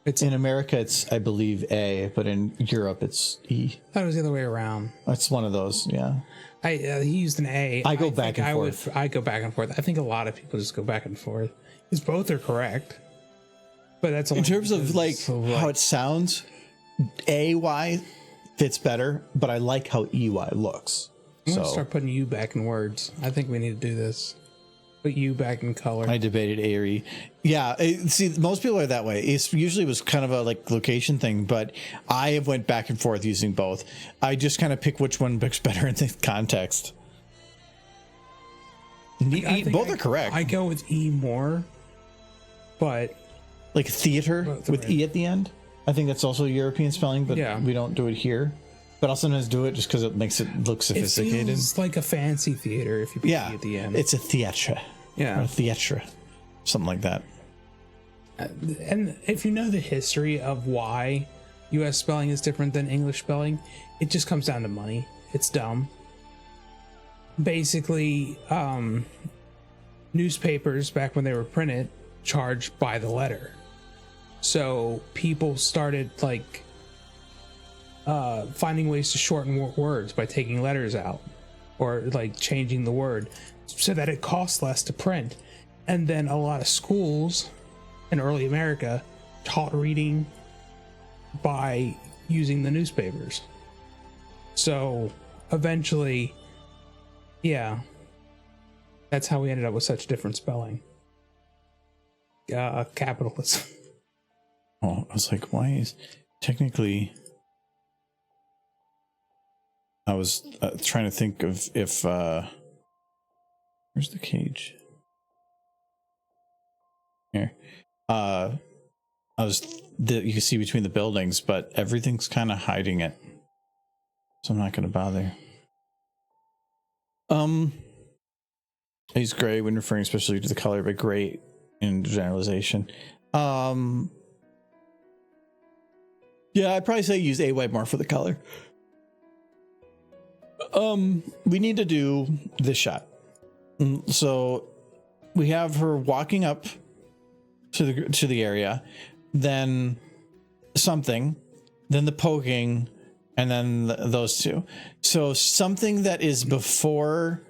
It's, In America, it's, I believe, A, but in Europe, it's E. I thought it was the other way around. It's one of those, yeah. He used an A. I go back and forth. I go back and forth. I think a lot of people just go back and forth. Because both are correct. But that's In only terms of because- like so, how it sounds, A-Y fits better, but I like how E-Y looks. I'm So gonna start putting you back in words. I think we need to do this. Put you back in color. I debated A or E. Yeah, see, most people are that way. It usually was kind of a like location thing, but I have went back and forth using both. I just kind of pick which one looks better in the context. Both are correct. I go with E more, but Like theater Both with are E at the end. I think that's also European spelling, but Yeah. we don't do it here. But I'll sometimes do it just because it makes it look it sophisticated. feels like a fancy theater if you put Yeah, E at the end. it's a theatre. Yeah. Or a theatre. Something like that. And if you know the history of why US spelling is different than English spelling, it just comes down to money. It's dumb. Basically, newspapers back when they were printed charged by the letter. So people started like finding ways to shorten words by taking letters out or like changing the word so that it costs less to print. And then a lot of schools in early America taught reading by using the newspapers. So eventually, yeah, that's how we ended up with such different spelling. Capitalism. Oh, I was like, why is technically? I was trying to think of if where's the cage? Here, I was you can see between the buildings, but everything's kind of hiding it, so I'm not going to bother. He's gray when referring especially to the color, but gray in generalization. Yeah, I'd probably say use AY more for the color. We need to do this shot. So we have her walking up to the area, then something, then the poking, and then those two. So something that is before.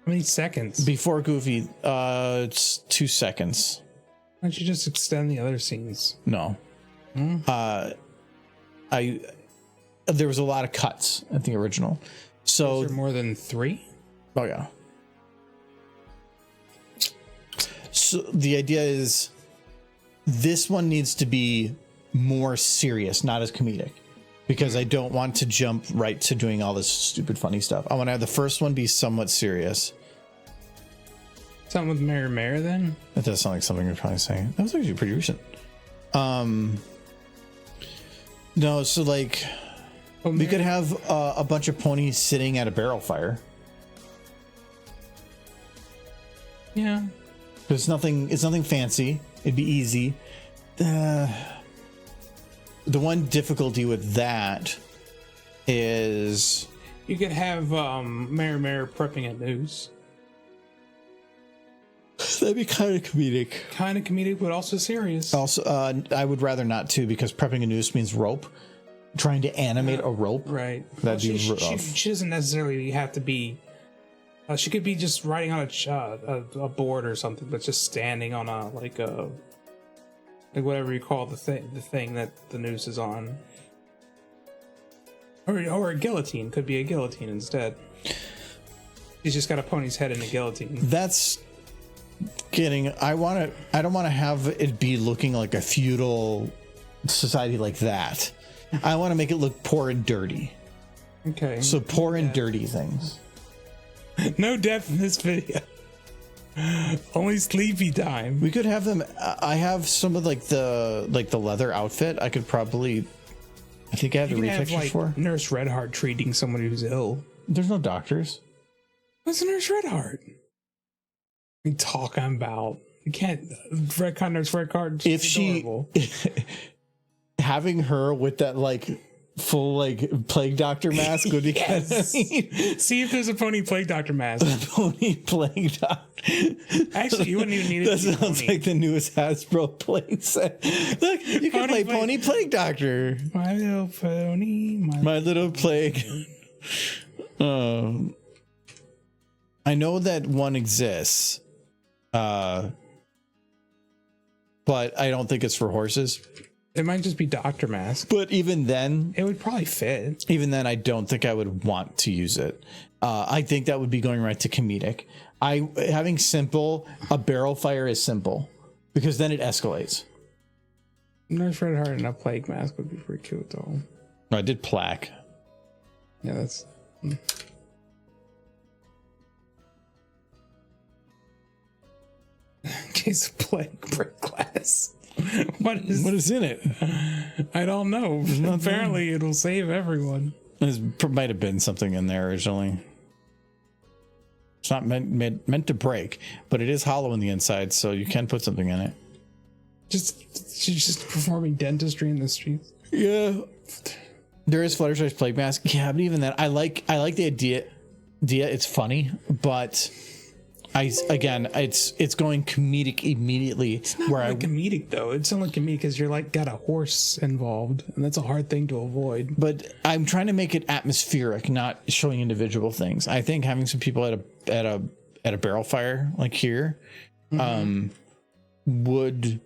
How many seconds? Before Goofy, it's 2 seconds. Why don't you just extend the other scenes? No. There was a lot of cuts at the original. So Is there more than 3? oh yeah. So the idea is this one needs to be more serious, not as comedic. Because I don't want to jump right to doing all this stupid funny stuff. I want to have the first one be somewhat serious. Something with Mare then? That does sound like something you're probably saying. That was actually pretty recent. No, so like we could have a bunch of ponies sitting at a barrel fire. Yeah. It's nothing fancy. It'd be easy. The one difficulty with that is You could have Mare prepping a noose. that'd be kind of comedic. Kind of comedic, but also serious. Also, I would rather not too, because prepping a noose means rope. Trying to animate a rope, Right. That'd be she, rough. she doesn't necessarily have to be. She could be just riding on a board or something, but just standing on a like whatever you call the thing that the noose is on. Or a guillotine. Could be a guillotine instead. She's just got a pony's head in a guillotine. That's getting. I don't want to have it be looking like a feudal society like that. I want to make it look poor and dirty. Okay. So poor and dirty things. No depth in this video. Only sleepy time. We could have them. I have some of the leather outfit. I could probably. I think I have the You can have, retextures like, for. Nurse Redheart treating someone who's ill. There's no doctors. What's Nurse Redheart? We talking about. You can't. Nurse Redheart. If she, having her with that like full like plague doctor mask would be kind of See if there's a pony plague doctor mask. pony plague doctor. Actually, you wouldn't even need it. That to be sounds pony. like the newest Hasbro play set. Look, you can play Pony Plague Doctor. My little pony. My little plague. I know that one exists, but I don't think it's for horses. It might just be doctor mask. But even then, It would probably fit. even then, I don't think I would want to use it. I think that would be going right to comedic. Having simple, a barrel fire is simple because then it escalates. Nurse Red Heart and a plague mask would be pretty cute though. I did plaque. Yeah, that's. Case of plague break glass. What is in it? I don't know. Apparently, it'll save everyone. There might have been something in there originally. It's not meant to break, but it is hollow on the inside, so you can put something in it. She's just performing dentistry in the streets. Yeah, there is Fluttershy's plague mask. Yeah, but even then, I like the idea. It's funny, but it's going comedic immediately. It's not really comedic though. It's only comedic because you're like got a horse involved, and that's a hard thing to avoid. But I'm trying to make it atmospheric, not showing individual things. I think having some people at a barrel fire like here, would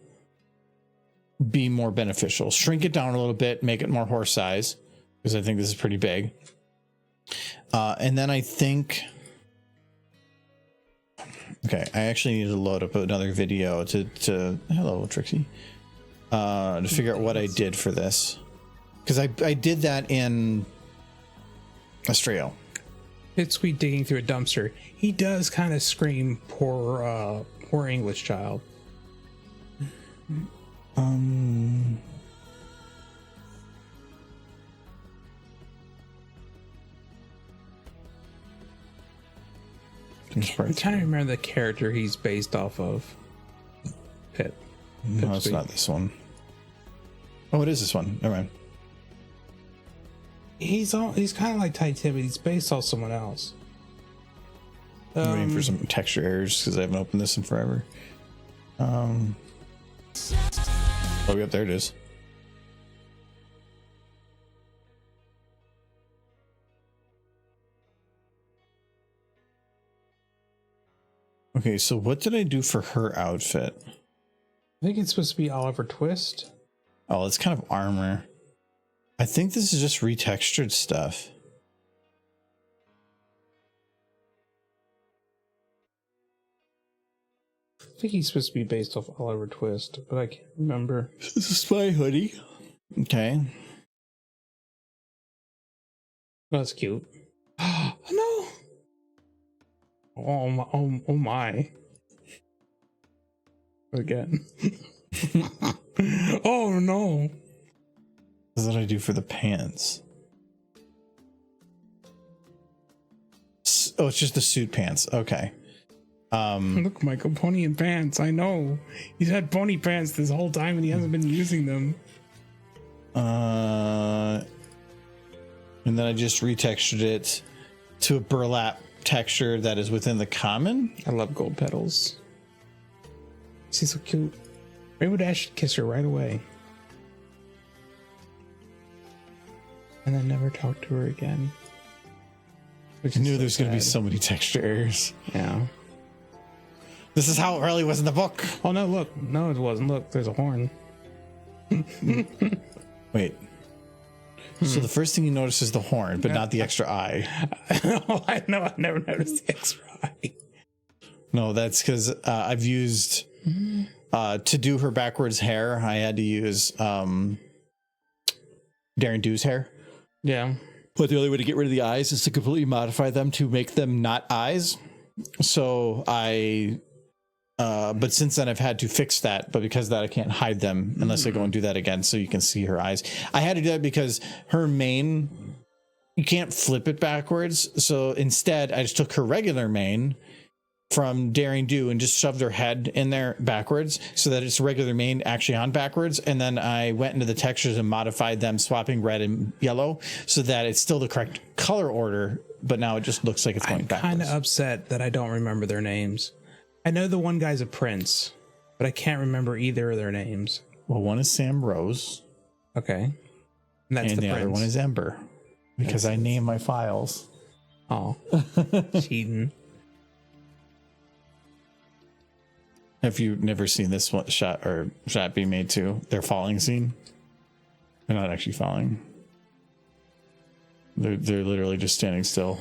be more beneficial. Shrink it down a little bit, make it more horse size, because I think this is pretty big. And then I think. Okay, I actually need to load up another video to hello Trixie, to figure out what I did for this, because I did that in Australia. It's sweet digging through a dumpster. He does kind of scream poor English child. I'm trying to remember the character he's based off of. Pip. No, it's not this one. Oh, it is this one. Never mind. He's kind of like Titan, but he's based off someone else. I'm waiting for some texture errors because I haven't opened this in forever. Oh, yep, there it is. Okay, so what did I do for her outfit? I think it's supposed to be Oliver Twist. Oh, it's kind of armor. I think this is just retextured stuff. I think he's supposed to be based off Oliver Twist, but I can't remember. This is my hoodie. Okay. That's cute. Oh no! Oh my! Again. Oh no! This is what I do for the pants. Oh, it's just the suit pants. Okay. Look, Michael, pony in pants. I know. He's had pony pants this whole time and he hasn't been using them. And then I just retextured it to a burlap texture that is within the common. I love gold petals. She's so cute. Rainbow Dash should kiss her right away. And then never talk to her again. I knew there's going to be so many texture errors. Yeah. This is how it really was in the book. Oh no, look. No, it wasn't. Look, there's a horn. Wait. So the first thing you notice is the horn, but not the extra eye. Oh, I know. I've never noticed the extra eye. No, that's because I've used to do her backwards hair. I had to use Darren Dew's hair. Yeah. But the only way to get rid of the eyes is to completely modify them to make them not eyes. So but since then I've had to fix that. But because of that, I can't hide them unless I go and do that again, so you can see her eyes. I had to do that because her mane, you can't flip it backwards. So instead, I just took her regular mane, from Daring Do and just shoved her head in there backwards so that it's regular main actually on backwards. And then I went into the textures and modified them, swapping red and yellow so that it's still the correct color order, but now it just looks like it's going backwards. I'm kind of upset that I don't remember their names. I know the one guy's a prince, but I can't remember either of their names. Well, one is Sam Rose. Okay. And that's And the prince. other one is Ember because I name my files. Oh, cheating. Have you never seen this one shot being made too? Their falling scene. They're not actually falling. They're literally just standing still.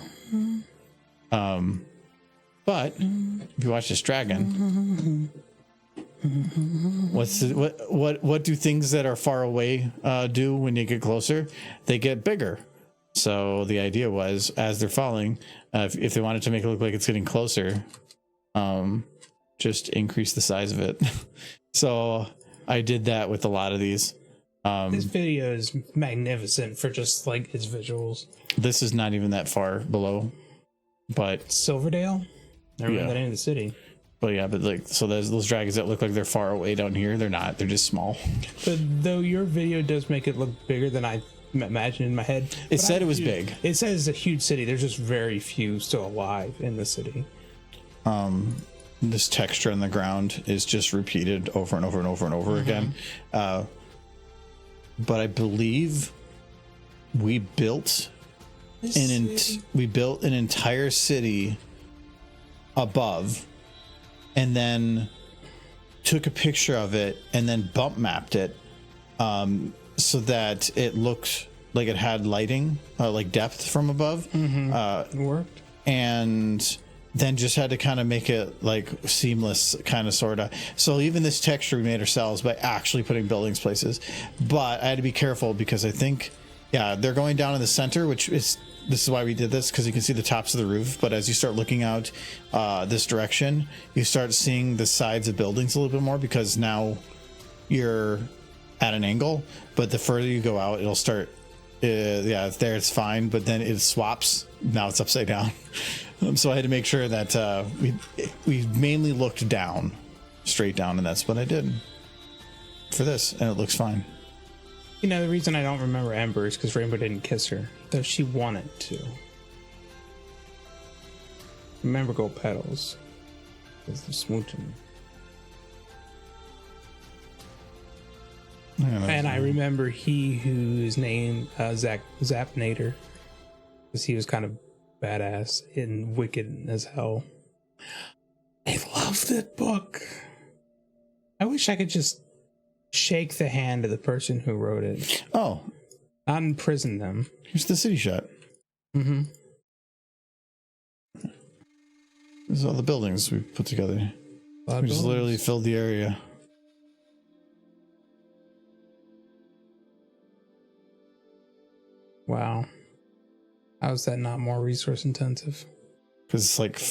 But if you watch this dragon, what do things that are far away do when you get closer? They get bigger. So the idea was, as they're falling, if they wanted to make it look like it's getting closer, just increase the size of it. So I did that with a lot of these. This video is magnificent for just like its visuals. This is not even that far below, but Silverdale? Never been that into the city. but like, so there's those dragons that look like they're far away down here. They're not. They're just small. But though your video does make it look bigger than I imagined in my head. It said it was big. It says it's a huge city. There's just very few still alive in the city. This texture on the ground is just repeated over and over and over and over again. But I believe we built an entire city above, and then took a picture of it and then bump mapped it, so that it looked like it had lighting, like depth from above. It worked. And then just had to kind of make it like seamless, kind of, sort of. So even this texture we made ourselves by actually putting buildings places. But I had to be careful because I think, they're going down in the center, this is why we did this, because you can see the tops of the roof. But as you start looking out this direction, you start seeing the sides of buildings a little bit more, because now you're at an angle. But the further you go out, it'll start, it's there, it's fine. But then it swaps. Now it's upside down. So I had to make sure that we mainly looked down, straight down, and that's what I did for this, and it looks fine. You know, the reason I don't remember Ember is because Rainbow didn't kiss her, though she wanted to. Remember Gold Petals. Because they're smooching. And I remember he whose name, Zapnator, because he was kind of badass and wicked as hell. I love that book. I wish I could just shake the hand of the person who wrote it. Oh, Not imprison them. here's the city shot. Mm-hmm. This is all the buildings we put together. We just literally filled the area. Wow. How is that not more resource intensive? Because it's like,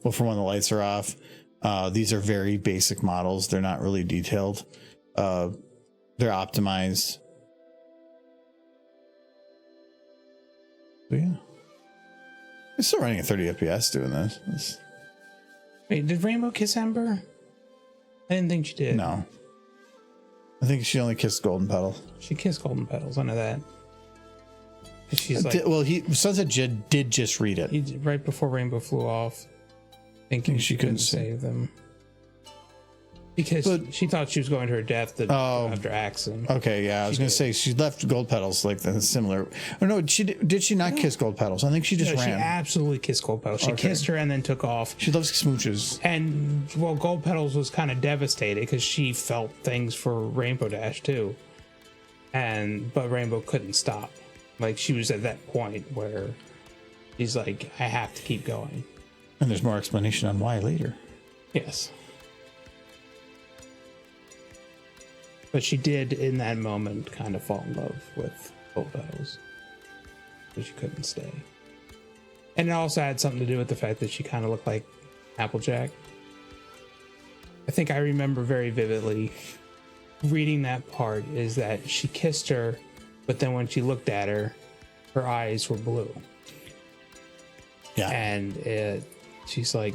well, for when the lights are off, these are very basic models. They're not really detailed. They're optimized. But yeah, it's still running at 30 FPS doing this. Wait, did Rainbow kiss Ember? I didn't think she did. No, I think she only kissed Golden Petal. She kissed Golden Petals. I know that. She's like, Sunset did just read it. right before Rainbow flew off, thinking she couldn't save them. Because she thought she was going to her death after Axon. Okay, yeah, I was going to say she left Gold Petals like that, similar. Oh no, did she not kiss Gold Petals? I think she just ran. She absolutely kissed Gold Petals. She kissed her and then took off. She loves smooches. And well, Gold Petals was kind of devastated because she felt things for Rainbow Dash too, but Rainbow couldn't stop. Like, she was at that point where she's like, I have to keep going. And there's more explanation on why later. Yes. But she did, in that moment, kind of fall in love with Gold Petals. But she couldn't stay. And it also had something to do with the fact that she kind of looked like Applejack. I think I remember very vividly reading that part is that she kissed her, but then when she looked at her, her eyes were blue. Yeah. And she's like,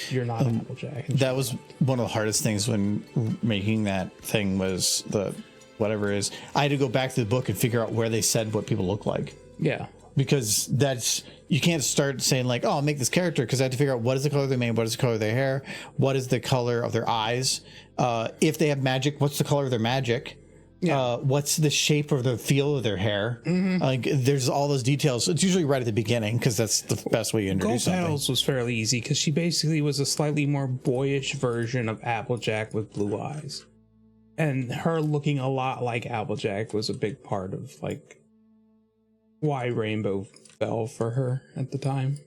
you're not Applejack. And That was one of the hardest things when making that thing was the whatever it is. I had to go back to the book and figure out where they said what people look like. yeah. Because that's, you can't start saying like, oh, I'll make this character, because I have to figure out what is the color of their mane, what is the color of their hair, what is the color of their eyes, if they have magic, what's the color of their magic, what's the shape or the feel of their hair. Like there's all those details. It's usually right at the beginning because that's the best way you introduce Gold something. Petals was fairly easy because she basically was a slightly more boyish version of Applejack with blue eyes, and her looking a lot like Applejack was a big part of like why Rainbow fell for her at the time.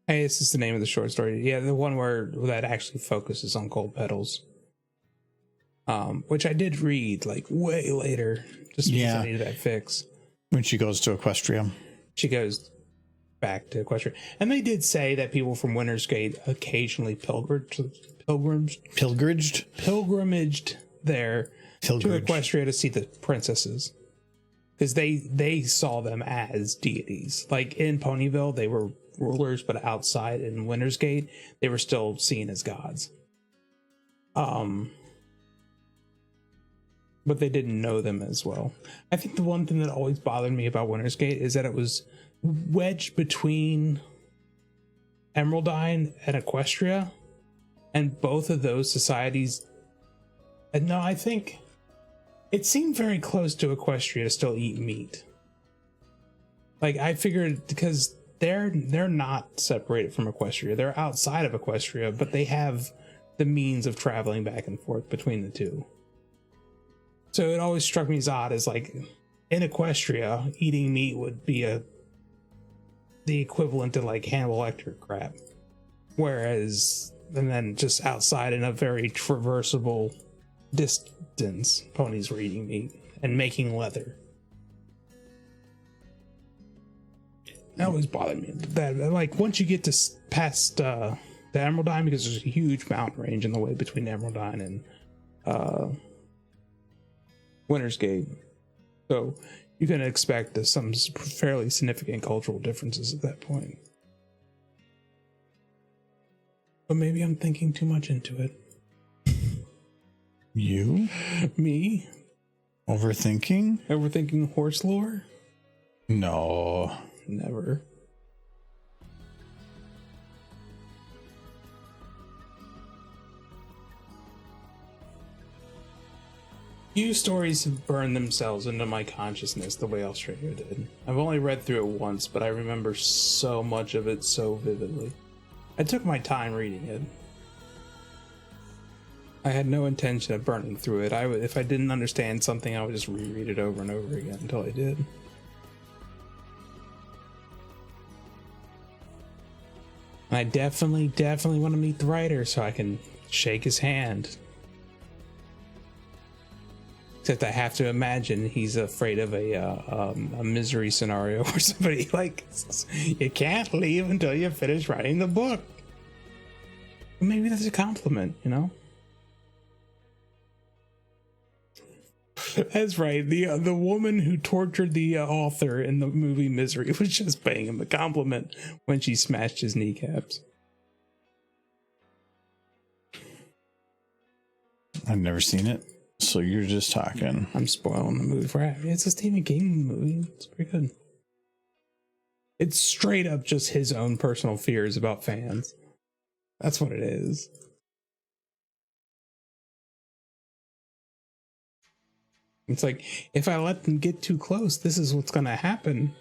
Hey, this is the name of the short story. Yeah, the one where that actually focuses on Gold Petals. Which I did read like way later, just because I needed that fix. When she goes to Equestria. She goes back to Equestria. And they did say that people from Winter's Gate occasionally pilgrimaged there to Equestria to see the princesses. Because they saw them as deities. Like in Ponyville, they were rulers, but outside in Winter's Gate, they were still seen as gods. But they didn't know them as well. I think the one thing that always bothered me about Winter's Gate is that it was wedged between Emeraldine and Equestria, and both of those societies. And no, I think it seemed very close to Equestria to still eat meat. Like I figured, because they're not separated from Equestria. They're outside of Equestria, but they have the means of traveling back and forth between the two. So it always struck me as odd as like in Equestria, eating meat would be the equivalent to like Hannibal Lecter crap. Whereas, and then just outside in a very traversable distance, ponies were eating meat and making leather. That always bothered me. That like once you get to past the Emeraldine, because there's a huge mountain range in the way between Emeraldine and Winter's Gate, so you can expect some fairly significant cultural differences at that point. But maybe I'm thinking too much into it. You? Me? Overthinking horse lore? No. Never. Few stories have burned themselves into my consciousness the way Australia did. I've only read through it once, but I remember so much of it so vividly. I took my time reading it. I had no intention of burning through it. If I didn't understand something, I would just reread it over and over again until I did. And I definitely want to meet the writer so I can shake his hand. Except I have to imagine he's afraid of a misery scenario where somebody like, you can't leave until you finish writing the book. Maybe that's a compliment, you know? That's right. The woman who tortured the author in the movie Misery was just paying him a compliment when she smashed his kneecaps. I've never seen it, so you're just talking. I'm spoiling the movie for you. It's a Stephen King movie. It's pretty good. It's straight up just his own personal fears about fans. That's what it is. It's like, if I let them get too close, this is what's going to happen.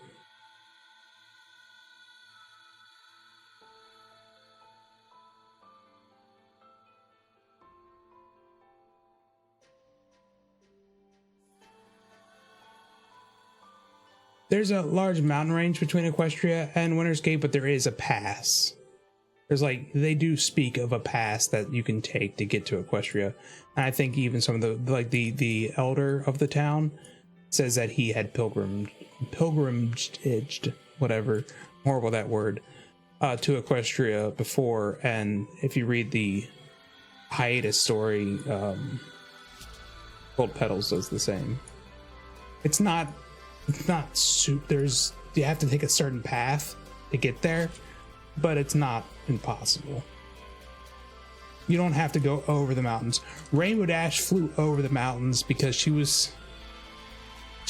There's a large mountain range between Equestria and Winter's Gate, but there is a pass. There's like, they do speak of a pass that you can take to get to Equestria. And I think even some of the elder of the town says that he had pilgrimaged, whatever, horrible that word, to Equestria before. And if you read the hiatus story, Gold Petals does the same. It's not soup. There's you have to take a certain path to get there, but it's not impossible. You don't have to go over the mountains. Rainbow Dash flew over the mountains because she was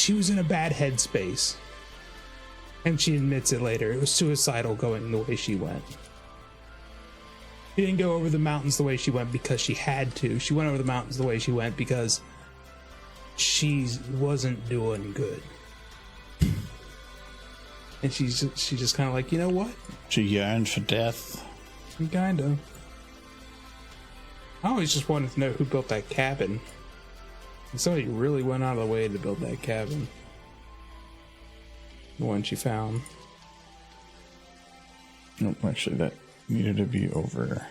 in a bad headspace. And she admits it later. It was suicidal going the way she went. She didn't go over the mountains the way she went because she had to. She went over the mountains the way she went because she wasn't doing good. And she's just kind of like, you know what? She yearned for death. Kind of. I always just wanted to know who built that cabin. And somebody really went out of the way to build that cabin. The one she found. Nope, actually, that needed to be over.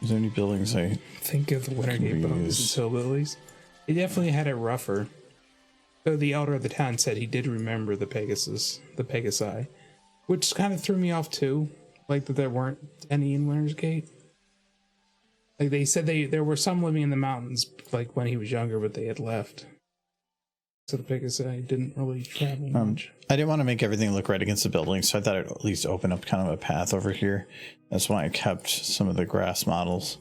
Is there any buildings I Think of the Wintergate bones and hillbillies. He definitely had it rougher. Though the elder of the town said he did remember the Pegasi, which kind of threw me off too. Like that there weren't any in Winter's Gate. Like they said there were some living in the mountains, like when he was younger, but they had left. So the Pegasi didn't really travel much. I didn't want to make everything look right against the building, so I thought I'd at least open up kind of a path over here. That's why I kept some of the grass models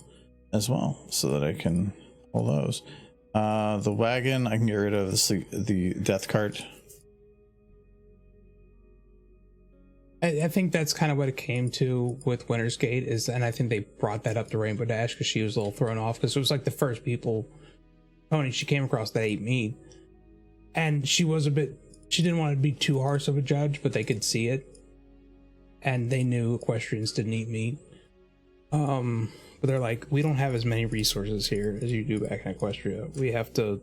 as well, so that I can pull those. The wagon, I can get rid of the death cart. I think that's kind of what it came to with Winter's Gate and I think they brought that up to Rainbow Dash because she was a little thrown off because it was like the first pony she came across that ate meat, and she didn't want to be too harsh of a judge, but they could see it, and they knew equestrians didn't eat meat. But they're like, we don't have as many resources here as you do back in Equestria. We have to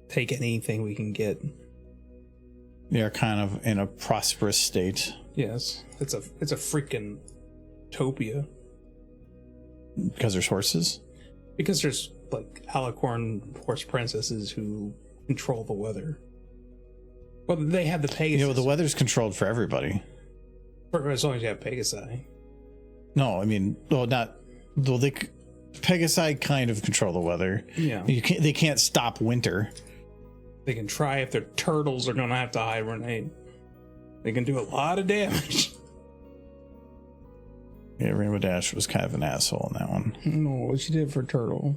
take anything we can get. They are kind of in a prosperous state. Yes, it's a freaking utopia. Because there's horses? Because there's like alicorn horse princesses who control the weather. Well, they have the Pegasus. You know, the weather's controlled for everybody. As long as you have Pegasi. No, I mean, Pegasi kind of control the weather. Yeah. They can't stop winter. They can try if their turtles are gonna have to hibernate. They can do a lot of damage. Yeah, Rainbow Dash was kind of an asshole in that one. No, she did for turtle.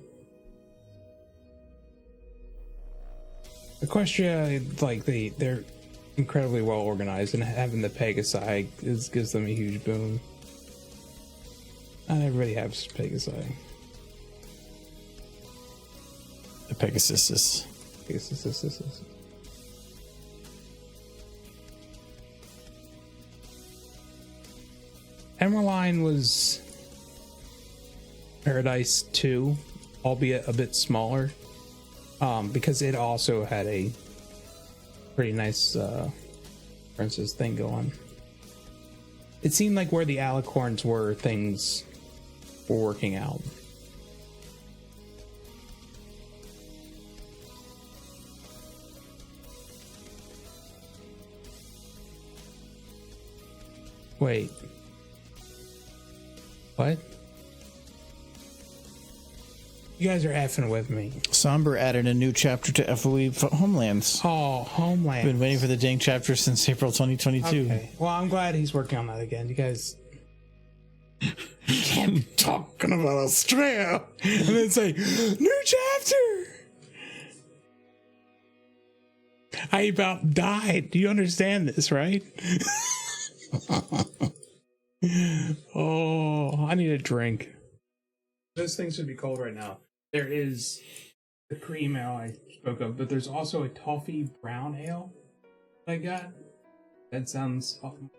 Equestria, like they're incredibly well organized, and having the Pegasi gives them a huge boon. Not everybody has Pegasi. The Pegasus. Pegasus. Emerline was Paradise 2, albeit a bit smaller, because it also had a pretty nice princess thing going. It seemed like where the alicorns were, things were working out. Wait. What? You guys are effing with me. Somber added a new chapter to FOE Homelands. Oh, Homeland. Been waiting for the dang chapter since April 2022. Okay. Well, I'm glad he's working on that again. You guys can't talking about Australia and then say, new chapter. I about died. Do you understand this, right? Oh, I need a drink. Those things should be cold right now. There is the cream ale I spoke of, but there's also a toffee brown ale I got. That sounds awesome.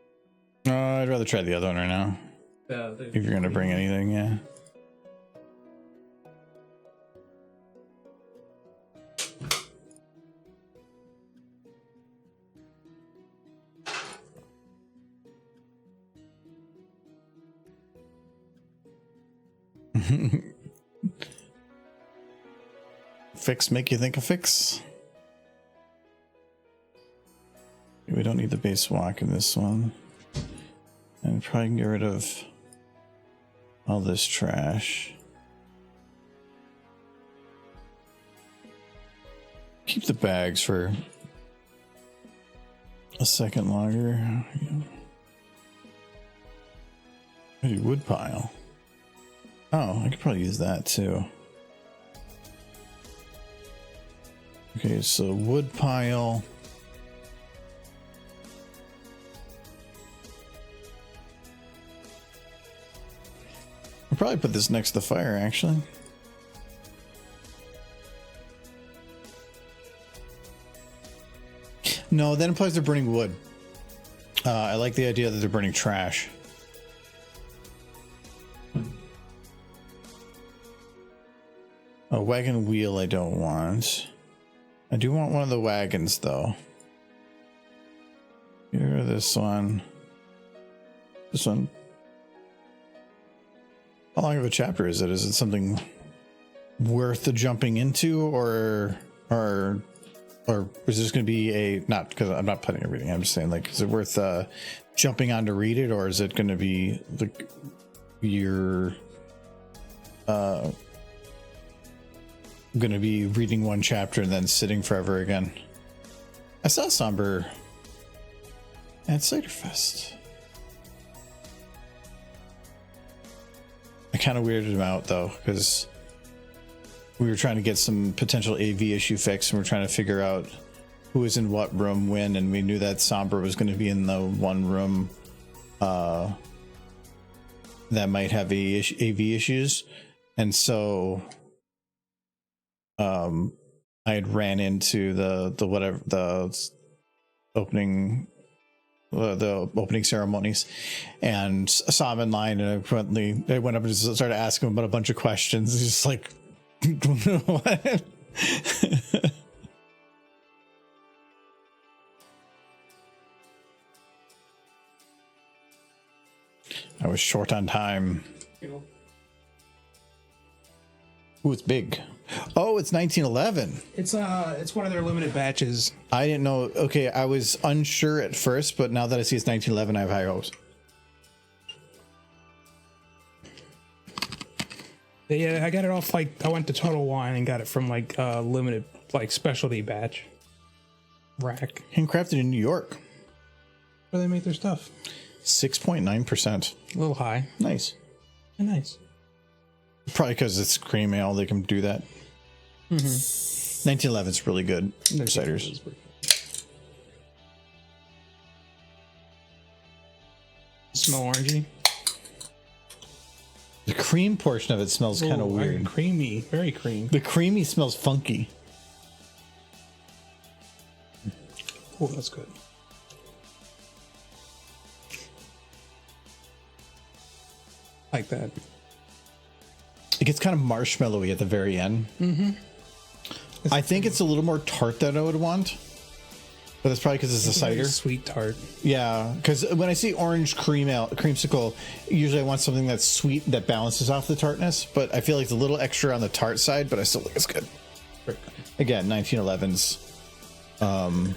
I'd rather try the other one right now. If you're going to bring anything, yeah. Fix make you think of fix. We don't need the base walk in this one. And probably can get rid of all this trash. Keep the bags for A second logger. Maybe wood pile. Oh, I could probably use that too. Okay, so wood pile. I'll probably put this next to the fire, actually. No, that implies they're burning wood. I like the idea that they're burning trash. A wagon wheel I don't want. I do want one of the wagons, though. Here, this one. This one. How long of a chapter is it? Is it something worth the jumping into, or is this going to be a, not because I'm not putting everything, I'm just saying, like, is it worth jumping on to read it, or is it going to be like you're going to be reading one chapter and then sitting forever again? I saw Somber at Cider Fest. I kind of weirded him out though, because we were trying to get some potential AV issue fixed, and we're trying to figure out who was in what room when, and we knew that Somber was going to be in the one room that might have AV issues, and so I had ran into the opening ceremonies and saw him in line, and I went up and just started asking him about a bunch of questions. He's just like, what? I was short on time. Ooh, it's big. Oh, it's 1911. It's one of their limited batches. I didn't know. Okay, I was unsure at first, but now that I see it's 1911, I have high hopes. Yeah, I got it off, like, I went to Total Wine and got it from, like, limited, like, specialty batch rack. Handcrafted in New York. Where they make their stuff. 6.9%. A little high. Nice. Nice. Probably because it's cream ale, they can do that. 1911 is really good. Their ciders. Smell orangey. The cream portion of it smells kind of weird. Creamy. Very creamy. The creamy smells funky. Oh, that's good. Like that. It gets kind of marshmallowy at the very end. I think it's a little more tart than I would want, but that's probably because it's a cider. Sweet tart. Yeah, because when I see orange creamsicle, usually I want something that's sweet that balances off the tartness. But I feel like it's a little extra on the tart side, but I still think it's good. Again, 1911's. Got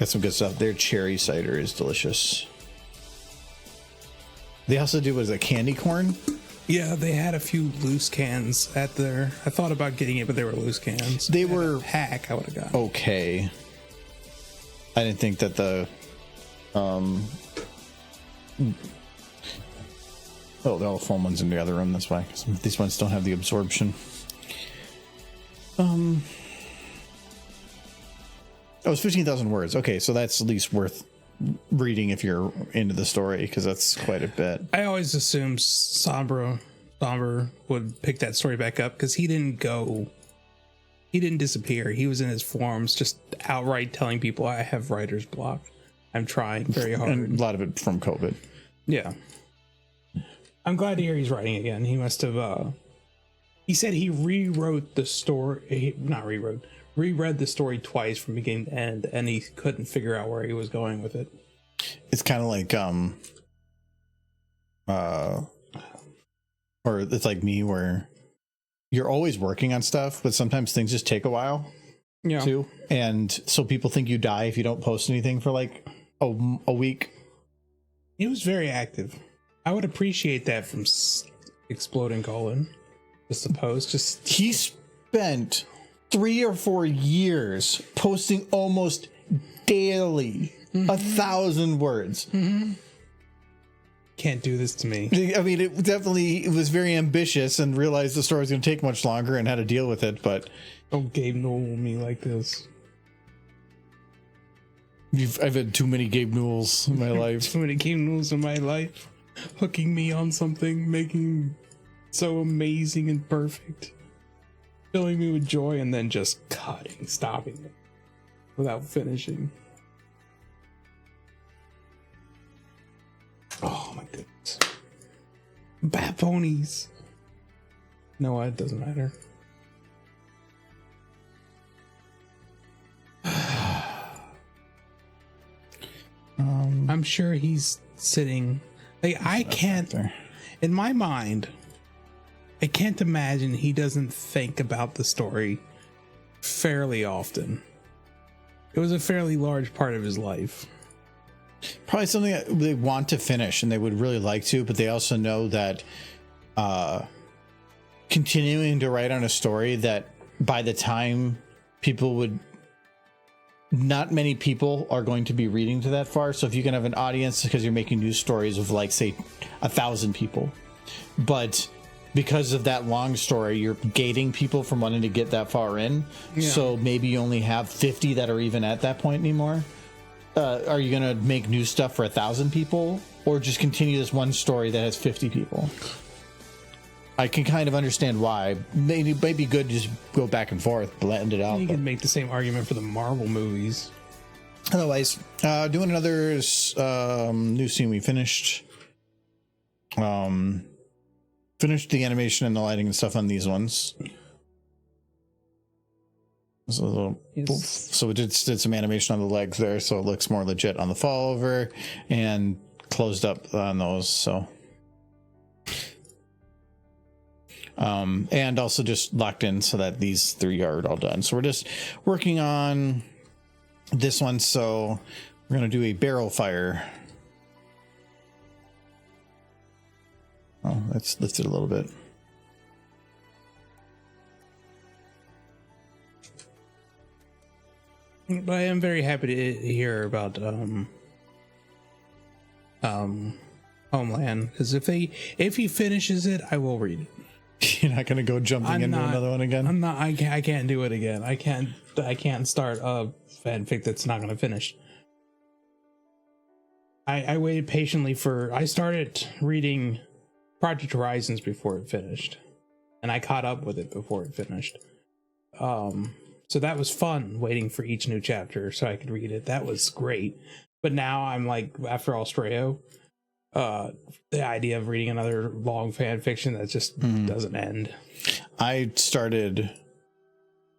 some good stuff. Their cherry cider is delicious. They also do, what is it, candy corn? Yeah, they had a few loose cans at their. I thought about getting it, but they were loose cans. They were pack. I would have gotten. Okay. I didn't think that the oh, they're all the foam ones in the other room. That's why, 'cause these ones don't have the absorption. Oh, it's 15,000 words. Okay, so that's at least worth reading if you're into the story, because that's quite a bit. I always assumed Somber would pick that story back up, because he didn't disappear. He was in his forums just outright telling people, I have writer's block. I'm trying very hard. And a lot of it from COVID. Yeah. I'm glad to hear he's writing again. He must have, he said he rewrote the story, reread the story twice from beginning to end, and he couldn't figure out where he was going with it. It's kind of like, or it's like me, where you're always working on stuff, but sometimes things just take a while too. And so people think you die if you don't post anything for like a week. He was very active. I would appreciate that from Exploding Colon. Just the post. He spent 3 or 4 years posting almost daily. 1,000 words. Can't do this to me. I mean, it was very ambitious and realized the story was going to take much longer and how to deal with it. But Don't Gabe Newell me like this. I've had too many Gabe Newells in my life. Too many Gabe Newells in my life, hooking me on something, making so amazing and perfect, filling me with joy, and then just stopping it without finishing. Oh my goodness. Bat ponies. No, it doesn't matter. I'm sure he's sitting. Like, I can't, in my mind, I can't imagine he doesn't think about the story fairly often. It was a fairly large part of his life. Probably something that they want to finish and they would really like to, but they also know that continuing to write on a story that by the time not many people are going to be reading to that far. So if you can have an audience because you're making news stories of like, say, 1,000 people, but because of that long story, you're gating people from wanting to get that far in. Yeah. So maybe you only have 50 that are even at that point anymore. Are you going to make new stuff for 1,000 people or just continue this one story that has 50 people? I can kind of understand why. Maybe good to just go back and forth, blend it out. You can make the same argument for the Marvel movies. Otherwise, doing another new scene we finished. Finished the animation and the lighting and stuff on these ones. So we did some animation on the legs there, so it looks more legit on the fall over, and closed up on those. So, and also just locked in so that these 3 are all done. So we're just working on this one. So we're gonna do a barrel fire. Oh, let's lift it a little bit. But I am very happy to hear about Homeland, because if he finishes it, I will read it. You're not gonna go jumping into another one again? I'm not. I can't do it again. I can't start a fanfic that's not gonna finish. I waited patiently I started reading Project Horizons before it finished, and I caught up with it before it finished. So that was fun, waiting for each new chapter so I could read it. That was great. But now I'm like, after Australia, the idea of reading another long fan fiction that just doesn't end. I started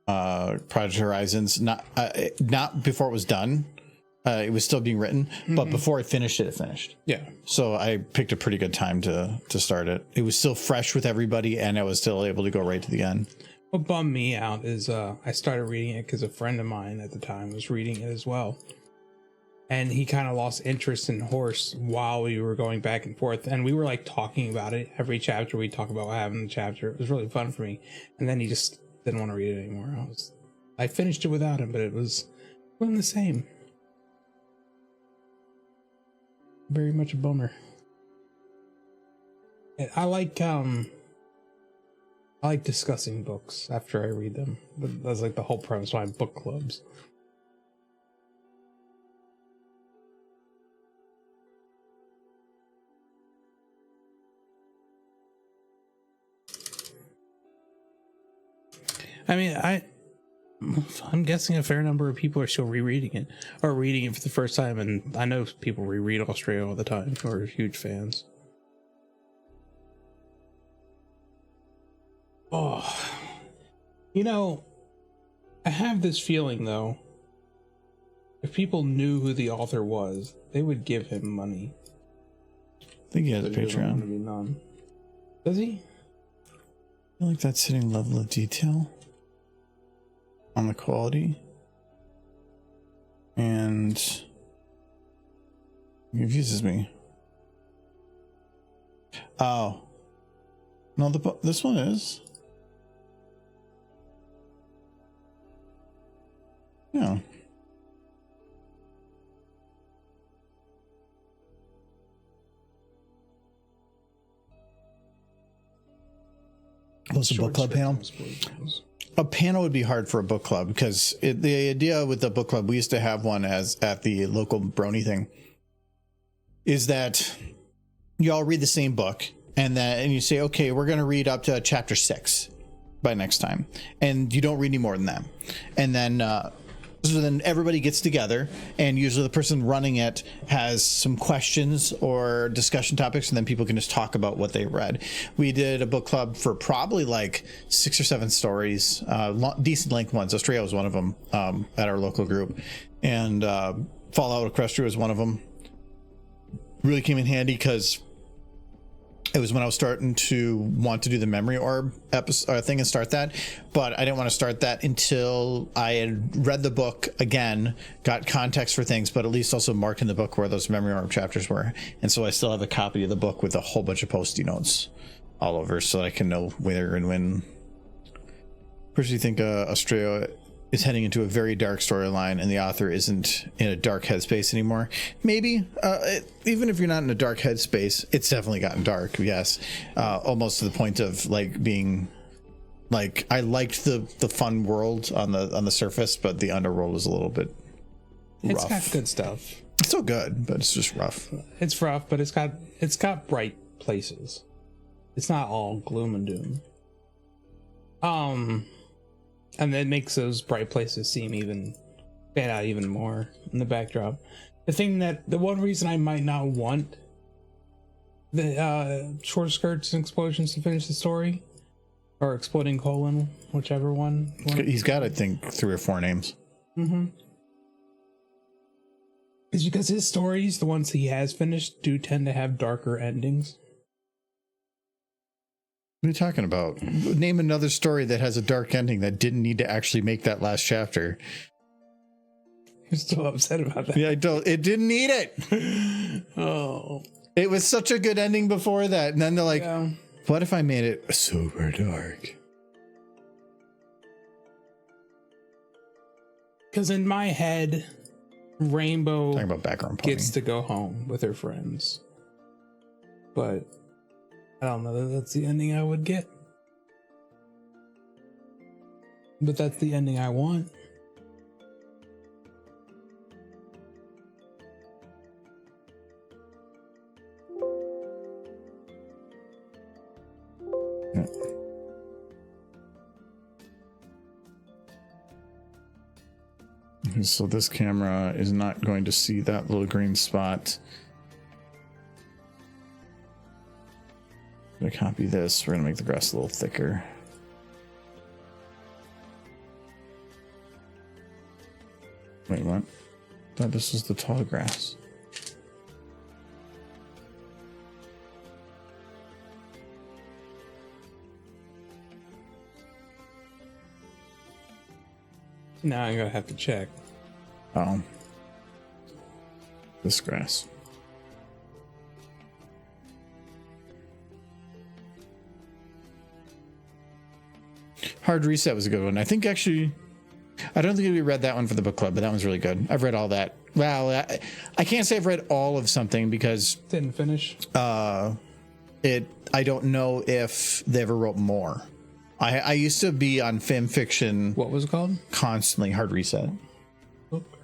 Project Horizons not before it was done. It was still being written, but before it finished, it finished. Yeah. So I picked a pretty good time to start it. It was still fresh with everybody, and I was still able to go right to the end. What bummed me out is I started reading it because a friend of mine at the time was reading it as well. And he kind of lost interest in Horse while we were going back and forth. And we were like talking about it. Every chapter we'd talk about what happened in the chapter. It was really fun for me. And then he just didn't want to read it anymore. I finished it without him, but it wasn't the same. Very much a bummer. I like discussing books after I read them, but that's like the whole premise behind book clubs. I mean, I'm guessing a fair number of people are still rereading it or reading it for the first time, and I know people reread Australia all the time who are huge fans. Oh, I have this feeling though, if people knew who the author was, they would give him money. I think he has a Patreon. Does he? I like that sitting level of detail on the quality, and it confuses me. Oh no, this one is. Yeah. Was a book club panel? A panel would be hard for a book club because the idea with the book club, we used to have one as at the local brony thing, is that you all read the same book and you say, okay, we're going to read up to chapter 6 by next time. And you don't read any more than that. And then, so then everybody gets together, and usually the person running it has some questions or discussion topics, and then people can just talk about what they read. We did a book club for probably like 6 or 7 stories, decent length ones. Australia was one of them at our local group, and Fallout Equestria was one of them. Really came in handy because it was when I was starting to want to do the memory orb episode thing and start that, but I didn't want to start that until I had read the book again, got context for things, but at least also marked in the book where those memory orb chapters were. And so I still have a copy of the book with a whole bunch of post-it notes all over, so I can know where and when. Personally, think Australia is heading into a very dark storyline, and the author isn't in a dark headspace anymore. Maybe even if you're not in a dark headspace, it's definitely gotten dark. Yes, almost to the point of like being like, I liked the fun world on the surface, but the underworld was a little bit rough. It's got good stuff. It's still good, but it's just rough. It's rough, but it's got bright places. It's not all gloom and doom. And that makes those bright places stand out even more in the backdrop. The one reason I might not want the short skirts and explosions to finish the story, or exploding colon, whichever one. He's got, I think, 3 or 4 names. Mm-hmm. Is because his stories, the ones he has finished, do tend to have darker endings. What are you talking about? Name another story that has a dark ending that didn't need to actually make that last chapter. You're still upset about that? Yeah, it didn't need it. Oh. It was such a good ending before that. And then they're like, yeah. What if I made it super dark? Because in my head, Rainbow Talking about background pony. gets to go home with her friends. But I don't know that that's the ending I would get. But that's the ending I want. So this camera is not going to see that little green spot. I'm gonna copy this. We're gonna make the grass a little thicker. Wait, what? I thought this was the tall grass. Now I'm gonna have to check. Oh. This grass. Hard Reset was a good one. I think actually, I don't think we read that one for the book club, but that one's really good. I've read all that. Well, I can't say I've read all of something because Didn't finish. I don't know if they ever wrote more. I used to be on fan fiction. What was it called? Constantly. Hard Reset.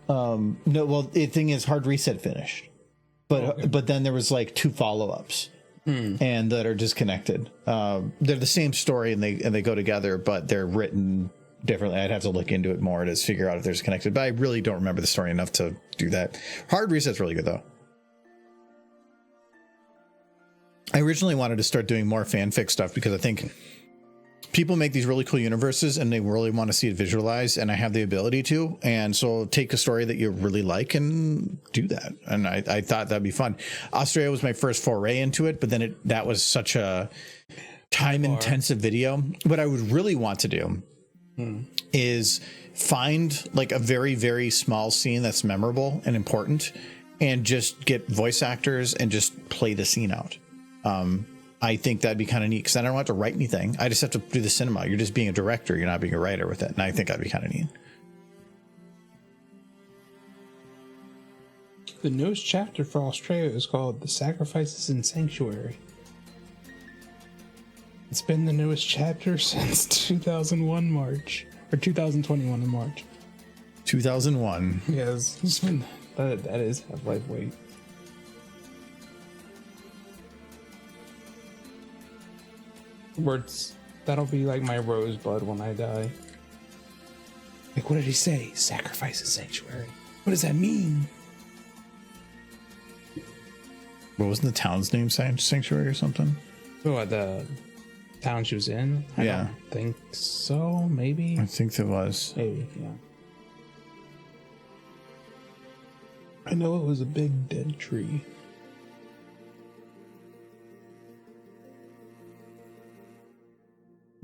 No, well, the thing is, Hard Reset finished, but then there was like 2 follow-ups, and that are disconnected. They're the same story and they go together, but they're written differently. I'd have to look into it more to figure out if there's connected, but I really don't remember the story enough to do that. Hard Reset's really good though. I originally wanted to start doing more fanfic stuff because I think people make these really cool universes and they really want to see it visualized, and I have the ability to. And so take a story that you really like and do that. And I thought that'd be fun. Australia was my first foray into it, but then that was such a time intensive video. What I would really want to do is find like a very, very small scene that's memorable and important and just get voice actors and just play the scene out. I think that'd be kind of neat because I don't have to write anything. I just have to do the cinema. You're just being a director. You're not being a writer with it. And I think that'd be kind of neat. The newest chapter for Australia is called The Sacrifices in Sanctuary. It's It's been the newest chapter since 2001 March. Or 2021 in March. 2001. Yes, it's been, that is Half-Life weight. Words, that'll be like my rosebud when I die. Like, what did he say? Sacrifice a sanctuary. What does that mean? What wasn't the town's name? Sanctuary or something? Oh, the town she was in? I Yeah. don't think so. Maybe. I think there was. Maybe, yeah. I know it was a big dead tree.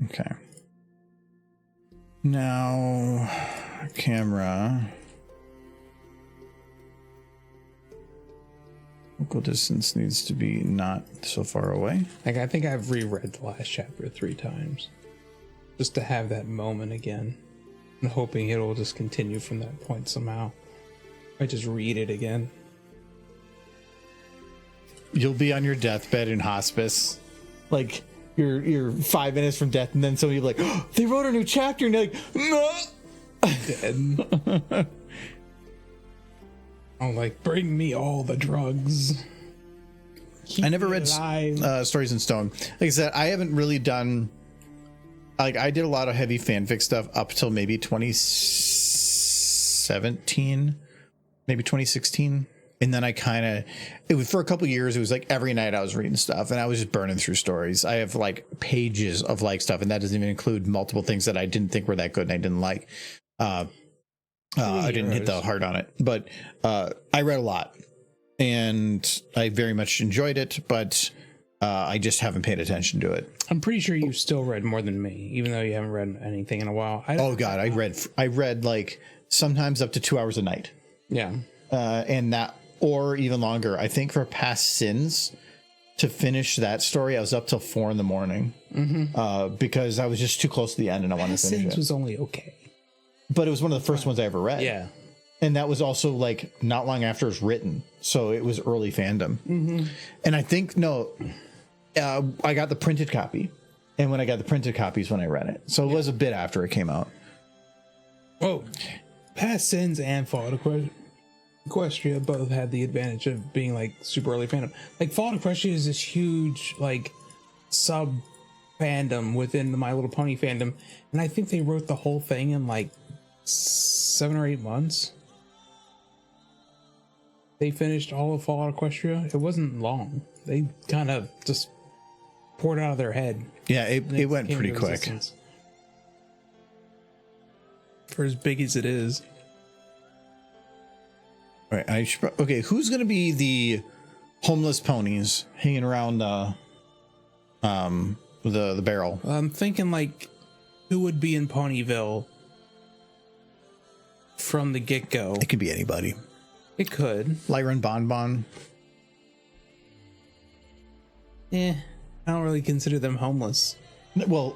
Okay. Now, camera. Focal distance needs to be not so far away. Like, I think I've reread the last chapter 3 times. Just to have that moment again. And hoping it'll just continue from that point somehow. I just read it again. You'll be on your deathbed in hospice. Like, you're 5 minutes from death, and then somebody will be like, oh, they wrote a new chapter, and you're like, no! Dead. I'm like, bring me all the drugs. Keep I never me read alive. Stories in Stone. Like I said, I haven't really done... Like, I did a lot of heavy fanfic stuff up till maybe 2017, maybe 2016. And then I kind of... It was for a couple years, it was like every night I was reading stuff, and I was just burning through stories. I have, like, pages of, like, stuff, and that doesn't even include multiple things that I didn't think were that good and I didn't like. I didn't hit the heart on it, but I read a lot, and I very much enjoyed it, but I just haven't paid attention to it. I'm pretty sure you still read more than me, even though you haven't read anything in a while. Oh God, I read like sometimes up to 2 hours a night. Yeah. And that, or even longer. I think for Past Sins, to finish that story, I was up till 4 a.m. Because I was just too close to the end and I wanted to finish Sins it. was only okay. But it was one of the first ones I ever read. Yeah. And that was also like not long after it was written. So it was early fandom. And I think, I got the printed copy. And when I got the printed copies when I read it. So it was a bit after it came out. Oh, Past Sins and Fallout Equestria both had the advantage of being like super early fandom. Like Fallout Equestria is this huge like sub fandom within the My Little Pony fandom. And I think they wrote the whole thing in like 7 or 8 months. They finished all of Fallout Equestria. It wasn't long. They kind of just poured out of their head. Yeah, it went came pretty into quick. existence. For as big as it is. All right, okay, who's going to be the homeless ponies hanging around the barrel? I'm thinking like who would be in Ponyville from the get-go. It could be anybody. It could. Lyran Bonbon. I don't really consider them homeless. Well,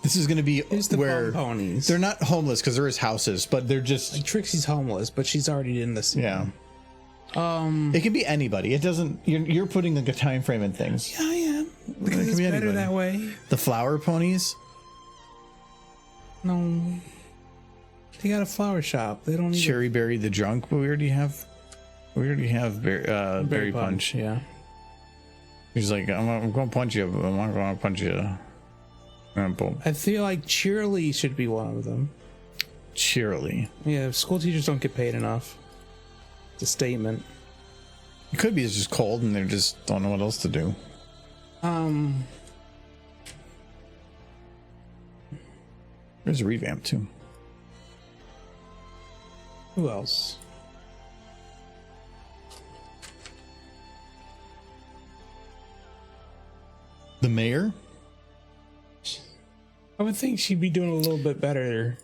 this is going to be Who's the where ponies? they're not homeless because there is houses, but they're just Like Trixie's homeless, but she's already in the scene. yeah. It can be anybody. It doesn't. You're putting like a time frame in things. Yeah, I am. Because can it's be better anybody. that way. The flower ponies. No. They got a flower shop. They don't need Cherry Berry the Drunk, but we already have Berry Punch. Yeah. He's like, I'm going to punch you, but I'm not going to punch you. And boom. I feel like Cheerily should be one of them. Cheerily. Yeah, school teachers don't get paid enough. It's a statement. It could be it's just cold and they just don't know what else to do. There's a revamp too. Who else? The mayor? I would think she'd be doing a little bit better.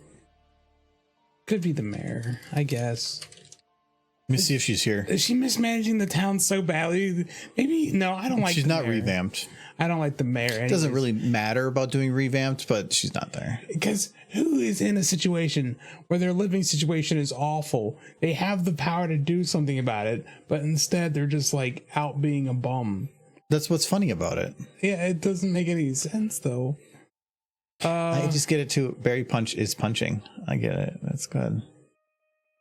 Could be the mayor, I guess. Let me see if she's here. Is she mismanaging the town so badly? Maybe no. I don't like. She's the not mayor. revamped. I don't like the mayor. It doesn't really matter about doing revamped, but she's not there. Because who is in a situation where their living situation is awful? They have the power to do something about it, but instead they're just like out being a bum. That's what's funny about it. Yeah, it doesn't make any sense though. I just get it too. Berry Punch is punching. I get it. That's good.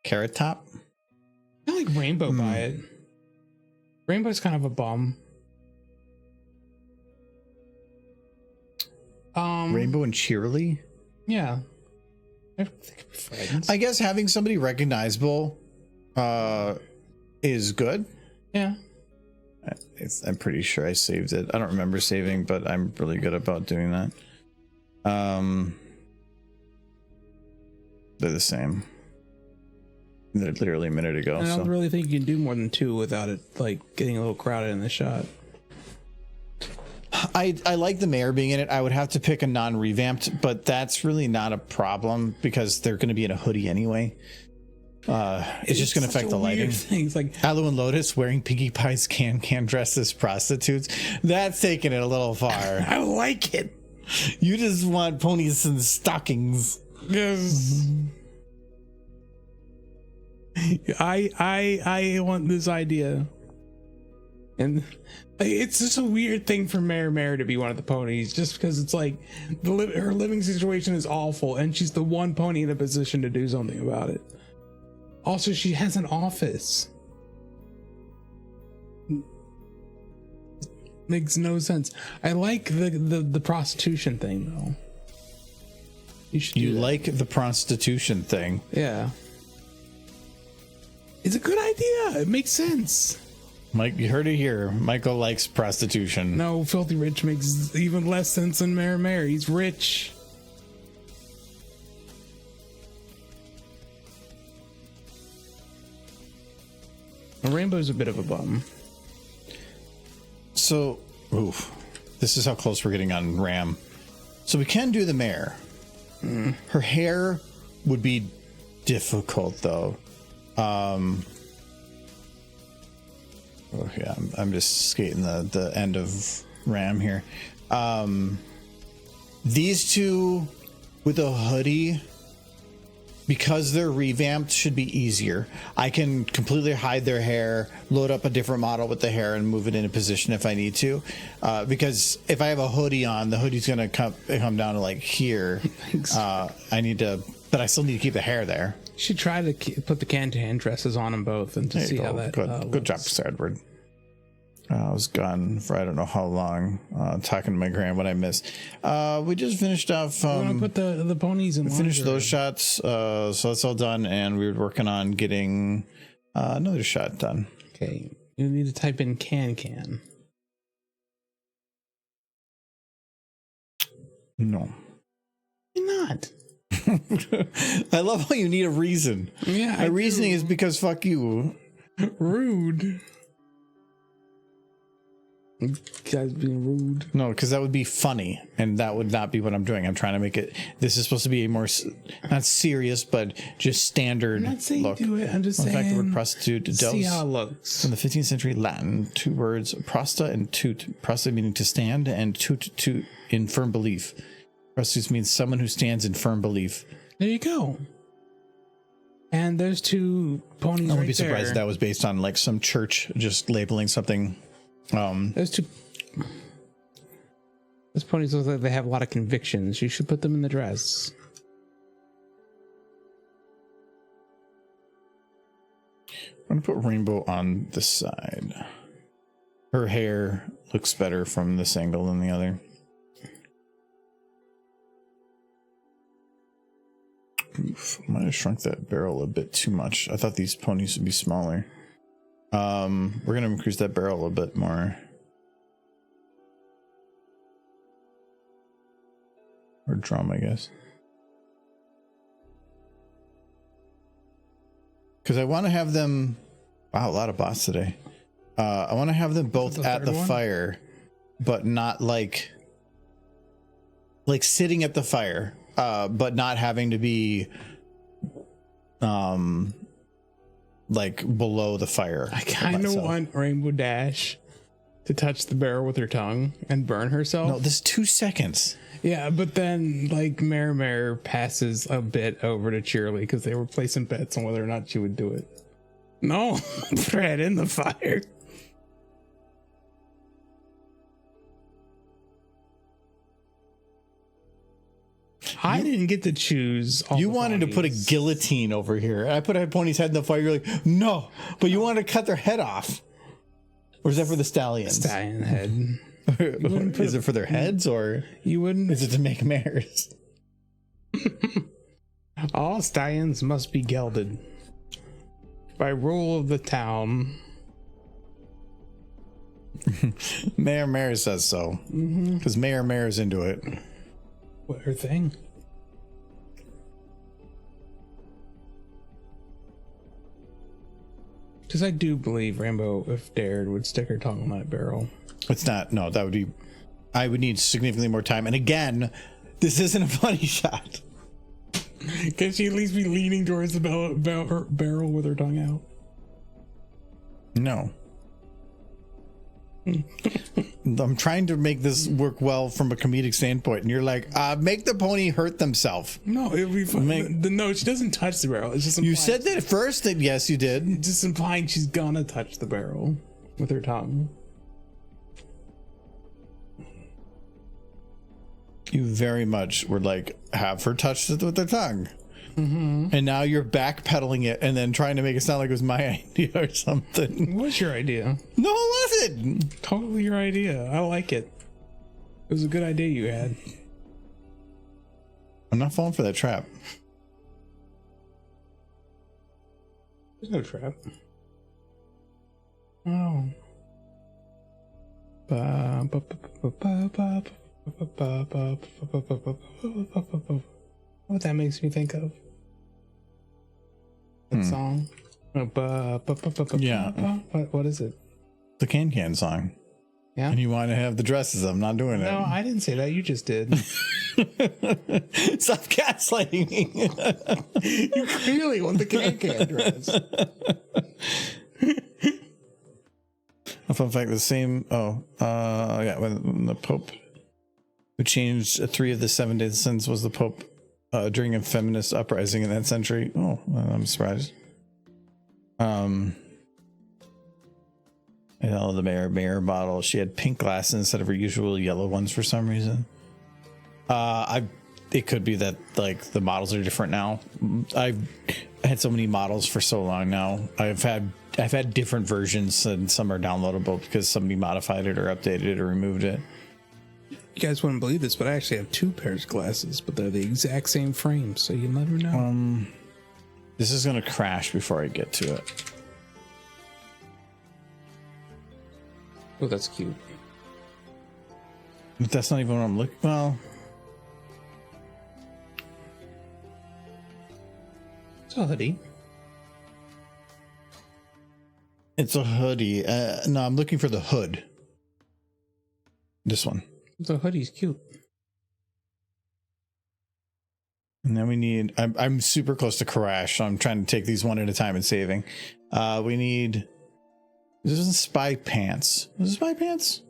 Carrot Top? I like Rainbow by it. Rainbow's kind of a bum. Rainbow and Cheerily? Yeah. I think they could be friends. I guess having somebody recognizable is good. Yeah. I'm pretty sure I saved it. I don't remember saving, but I'm really good about doing that. They're the same. They're literally a minute ago. I don't really think you can do more than 2 without it like getting a little crowded in the shot. I like the mayor being in it. I would have to pick a non-revamped, but that's really not a problem because they're going to be in a hoodie anyway. It's just going to affect the lighting. Things like Alu and Lotus wearing Pinkie Pie's can dress as prostitutes. That's taking it a little far. I like it. You just want ponies and stockings. Yes. I want this idea. And it's just a weird thing for Mare to be one of the ponies, just because it's like her living situation is awful, and she's the one pony in a position to do something about it. Also, she has an office. Makes no sense. I like the prostitution thing though. You like the prostitution thing? Yeah. It's a good idea. It makes sense. Mike, you heard it here. Michael likes prostitution. No, Filthy Rich makes even less sense than Mare. He's rich. Rainbow's a bit of a bum. So, this is how close we're getting on Ram. So we can do the mare. Her hair would be difficult though. Yeah, I'm just skating the end of Ram here. These two with a hoodie, because they're revamped, should be easier. I can completely hide their hair, load up a different model with the hair, and move it into position if I need to. Because if I have a hoodie on, the hoodie's going to come down to like here. I need to, but I still need to keep the hair there. You should try to put the can-to-hand dresses on them both and to see how that Good job, Sir Edward. I was gone for I don't know how long, talking to my grand what I missed. We just finished off. You want to put the ponies in. We finished those shots, so that's all done, and we were working on getting another shot done. Okay, you need to type in can. No, why not? I love how you need a reason. Yeah, my reasoning is because fuck you. Rude. You guys being rude. No, because that would be funny, and that would not be what I'm doing. I'm trying to make it. This is supposed to be a more not serious, but just standard. I'm not saying look. do it. I'm just saying. In fact, the word prostitute does. See how it looks. From the 15th century Latin, 2 words, prosta and tut. Prosta meaning to stand, and tut in firm belief. Prostitutes means someone who stands in firm belief. There you go. And there's 2 ponies. I wouldn't be surprised if that was based on like some church just labeling something. Those ponies look like they have a lot of convictions. You should put them in the dress. I'm gonna put Rainbow on the side. Her hair looks better from this angle than the other. Oof, I might have shrunk that barrel a bit too much. I thought these ponies would be smaller. We're gonna increase that barrel a bit more. Or drum, I guess. Because I want to have them. Wow, a lot of bots today. I want to have them both at the fire, but not like sitting at the fire, but not having to be like below the fire. I kind of want Rainbow Dash to touch the barrel with her tongue and burn herself. No, this is 2 seconds. Yeah, but then like Mare passes a bit over to Cheerily because they were placing bets on whether or not she would do it. No, put her head in the fire. I didn't get to choose. All You the wanted to put a ponies. guillotine over here. I put a pony's head in the fire. You're like, no, but you wanted to cut their head off. Or is that for the stallions? stallion head. Is it for their heads or You wouldn't. is it to make mares? All stallions must be gelded by rule of the town. Mayor Mare says so. Because Mayor Mare's into it. What her thing? Because I do believe Rambo, if dared, would stick her tongue on that barrel. It's not. No, that would be. I would need significantly more time. And again, this isn't a funny shot. Can she at least be leaning towards the barrel with her tongue out? No. I'm trying to make this work well from a comedic standpoint, and you're like, make the pony hurt themselves. No, it would be fun. No, she doesn't touch the barrel. It's just implying, You said that at first, that yes, you did. it's just implying she's gonna touch the barrel with her tongue. You very much were like, have her touch it with her tongue. And now you're backpedaling it and then trying to make it sound like it was my idea or something. What's your idea? No, it wasn't. Totally your idea. I like it. It was a good idea you had. I'm not falling for that trap. There's no trap. Oh. What that makes me think of? That song? Yeah. What is it? The Can song. Yeah. And you want to have the dresses. I'm not doing No, it. I didn't say that. You just did. Stop gaslighting me. You clearly want the can dress. A fun fact, the same. Yeah, when the Pope who changed 3 of the 7 days sins was the Pope during a feminist uprising in that century. Oh, I'm surprised. You know, the mayor bottle. She had pink glasses instead of her usual yellow ones for some reason. It could be that like the models are different now. I've had so many models for so long now. I've had different versions, and some are downloadable because somebody modified it or updated it or removed it. You guys wouldn't believe this, but I actually have 2 pairs of glasses, but they're the exact same frame, so you'll never know. This is gonna crash before I get to it. Oh, that's cute. But that's not even what I'm looking. Well, It's a hoodie. it's a hoodie. No, I'm looking for the hood. This one. The hoodie's cute. And then we need. I'm super close to crash, so I'm trying to take these one at a time and saving. We need. This isn't spy pants. Is this spy pants?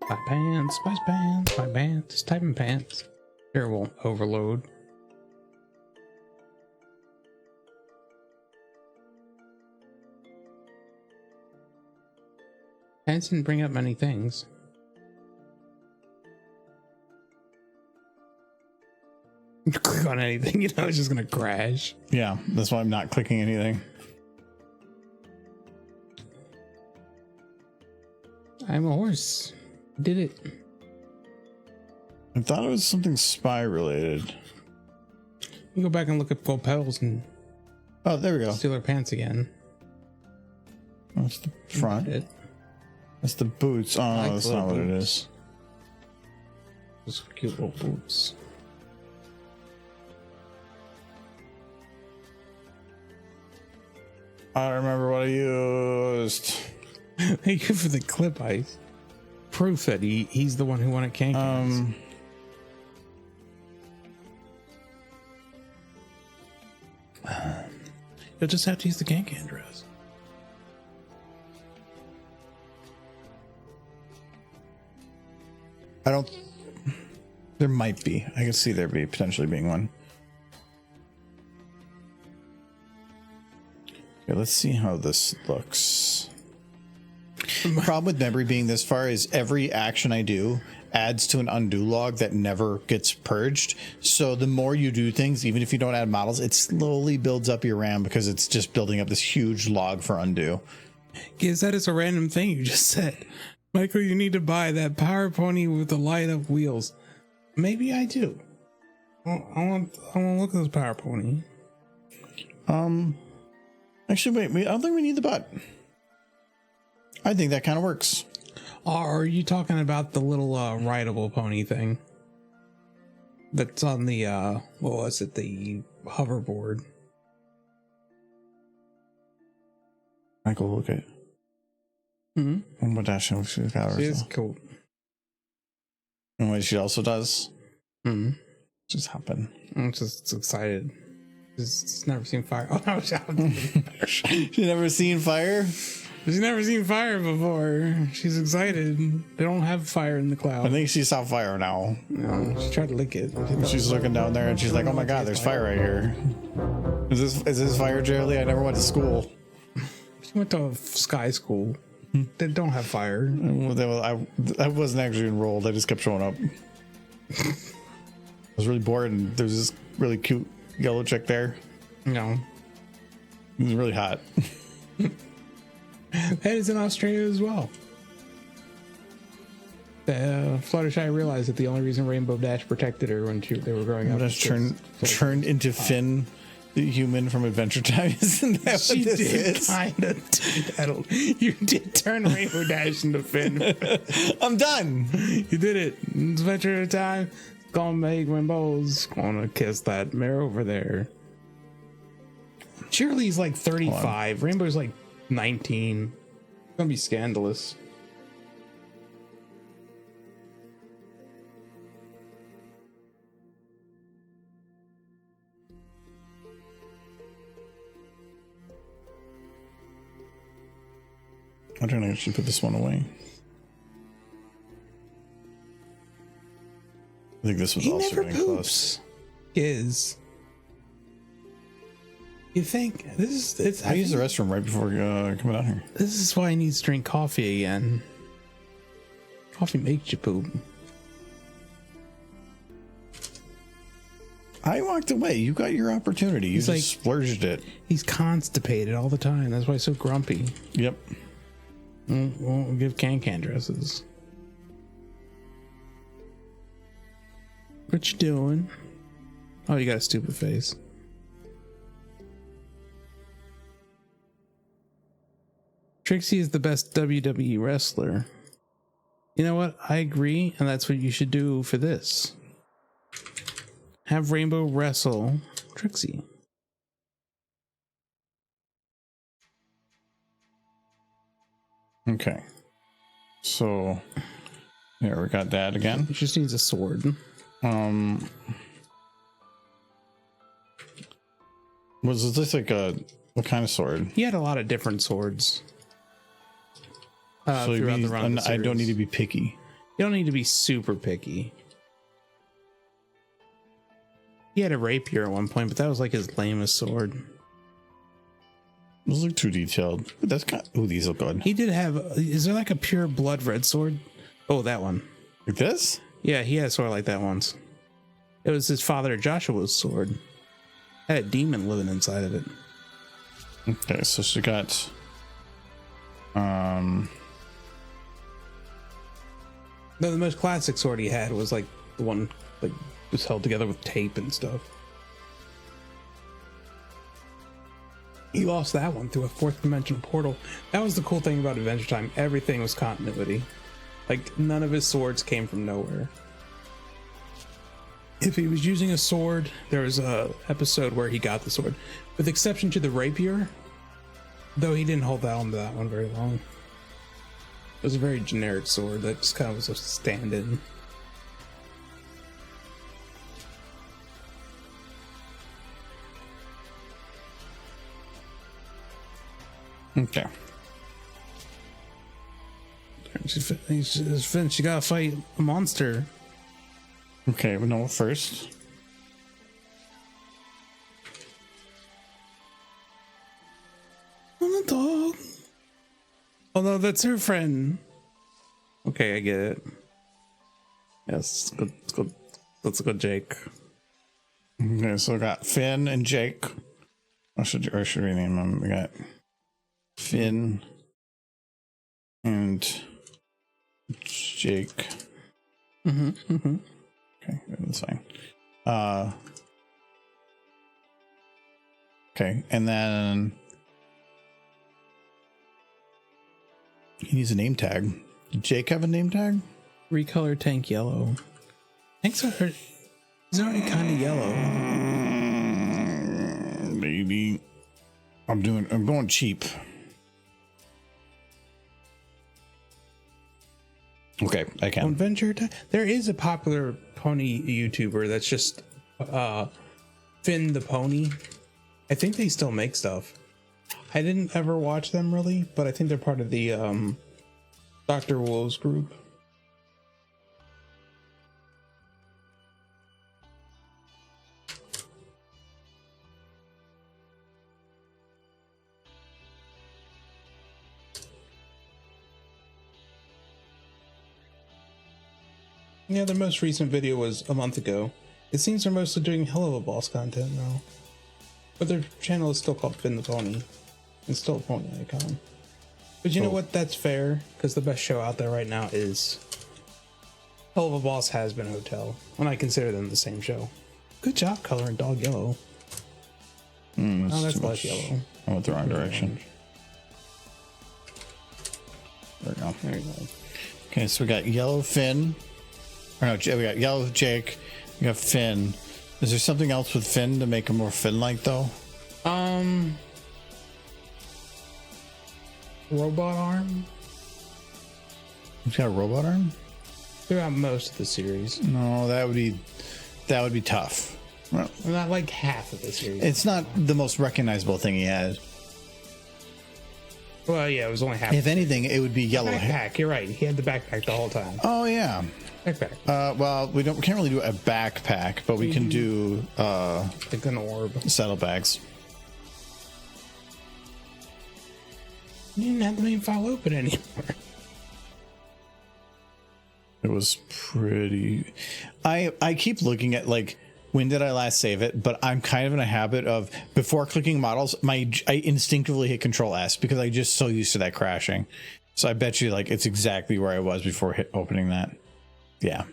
Spy pants, spy pants, spy pants, typing pants. Terrible overload. Pants didn't bring up many things. You click on anything, it's just gonna crash. Yeah, that's why I'm not clicking anything. I'm a horse. Did it. I thought it was something spy related. You go back and look at gold pedals and Oh, there we go. steal her pants again. That's the front. It. That's the boots. Oh, like that's the not what it boots. is. Those cute little boots. I don't remember what I used. Thank you for the clip ice. Proof that he's the one who wanted can. You'll just have to use the can dress. I don't. There might be. I can see there be potentially being one. Okay, let's see how this looks. The problem with memory being this far is every action I do adds to an undo log that never gets purged. So the more you do things, even if you don't add models, it slowly builds up your RAM because it's just building up this huge log for undo. Giz, that is a random thing you just said. Michael, you need to buy that power pony with the light up wheels. Maybe I do. I want to look at this power pony. Actually, wait, I don't think we need the butt. I think that kind of works. Are you talking about the little rideable pony thing? That's on the what was it? The hoverboard. Michael, look at. Mm-hmm. What dash she's got She is herself. cool. And what she also does. Mm-hmm. Just happen. I'm just excited. Just never seen fire. Oh no, She's never seen fire. she's never seen fire before. She's excited. They don't have fire in the cloud. I think she saw fire now. No, she tried to lick it. She's looking down there and she's like, "Oh my God, there's fire right here." Is this fire, Jerry? I never went to school. She went to a sky school. They don't have fire. I wasn't actually enrolled. I just kept showing up. I was really bored, and there was this really cute yellow chick there. No. It was really hot. That is in Australia as well. Fluttershy realized that the only reason Rainbow Dash protected her when they were growing up. Dash turned into Finn, the human from Adventure Time. Isn't that She what this did is? kind of do that. You did turn Rainbow Dash into Finn. I'm done. You did it. Adventure Time. Gonna make Rainbow's gonna kiss that mare over there. Shirley's like 35. Rainbow's like 19. It's gonna be scandalous. I'm trying to actually put this one away. I think this was He also never getting close. poops. Is you think this is? It's. I used the restroom right before coming out here. This is why I need to drink coffee again. Coffee makes you poop. I walked away. You got your opportunity. You He's just like- splurged it. He's constipated all the time. That's why he's so grumpy. Yep. Won't give can dresses. What you doing? Oh, you got a stupid face. Trixie is the best WWE wrestler. You know what? I agree, and that's what you should do for this. Have Rainbow wrestle Trixie. Okay. So, here we got that again. He just needs a sword. Was this like what kind of sword? He had a lot of different swords. So Throughout the run of the I don't need series. to be picky. You don't need to be super picky. He had a rapier at one point, but that was like his lamest sword. Those look too detailed. But that's kind. Ooh, these look good. He did have. Is there like a pure blood red sword? Oh, that one. Like this? Yeah, he had a sword like that once. It was his father Joshua's sword. Had a demon living inside of it. Okay, so she got. No, the most classic sword he had was like the one like was held together with tape and stuff. He lost that one through a fourth dimensional portal. That was the cool thing about Adventure Time. Everything was continuity. Like none of his swords came from nowhere. If he was using a sword, there was a episode where he got the sword. With exception to the rapier, though he didn't hold on to that one very long. It was a very generic sword that just kind of was a stand-in. Okay. She's finished. She gotta fight a monster. Okay, we know first. Oh, the dog. Oh no, that's her friend. Okay, I get it. Yes, good, good. That's a good Jake. Okay, so we got Finn and Jake. Or should we name them? We got Finn and Jake. Okay, that's fine. Okay, and then he needs a name tag. Did Jake have a name tag? Recolor tank yellow. Tanks are he's already kind of yellow. Maybe. I'm going cheap. Okay, I can. Adventure time. There is a popular pony YouTuber that's just Finn the Pony. I think they still make stuff. I didn't ever watch them really, but I think they're part of the Dr. Wolves group. Yeah, the most recent video was a month ago. It seems they're mostly doing hell of a boss content now. But their channel is still called Finn the Pony. It's still a pony icon. But you know what? That's fair, because the best show out there right now is Hell of a Boss Has Been Hotel, when I consider them the same show. Good job coloring dog yellow. Oh, that's less yellow. I went the wrong direction. There we go. There you go. Okay, so we got yellow Finn. Or no, we got yellow Jake. We got Finn. Is there something else with Finn to make him more Finn-like, though? Robot arm? He's got a robot arm? Throughout most of the series. No, that would be tough. Well, Not like half of the series. it's not the most recognizable thing he has. Well, yeah, it was only half. If anything, it would be yellow hair. Backpack, you're right. He had the backpack the whole time. Oh yeah. Backpack. Well, we can't really do a backpack, but we can do Like an orb. saddlebags. You didn't have the main file open anymore. It was pretty. I keep looking at like when did I last save it, but I'm kind of in a habit of before clicking models, I instinctively hit Control S because I'm just so used to that crashing. So I bet you like it's exactly where I was before opening that. Yeah.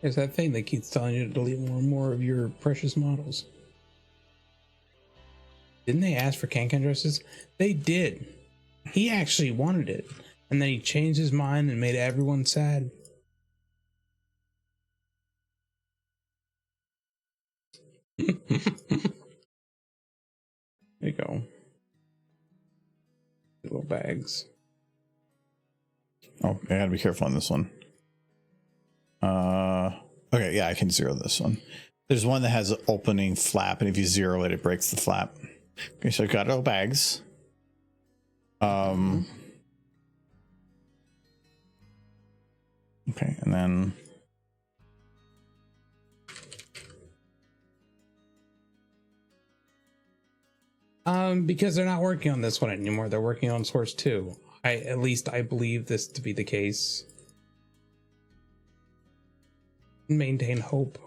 There's that thing that keeps telling you to delete more and more of your precious models. Didn't they ask for can addresses? They did. He actually wanted it. And then he changed his mind and made everyone sad. There you go. Little bags. Oh, I gotta be careful on this one. Okay, yeah, I can zero this one. There's one that has an opening flap, and if you zero it, it breaks the flap. Okay, so I've got all bags. Okay, and then Because they're not working on this one anymore. They're working on Source 2. At least I believe this to be the case. Maintain hope.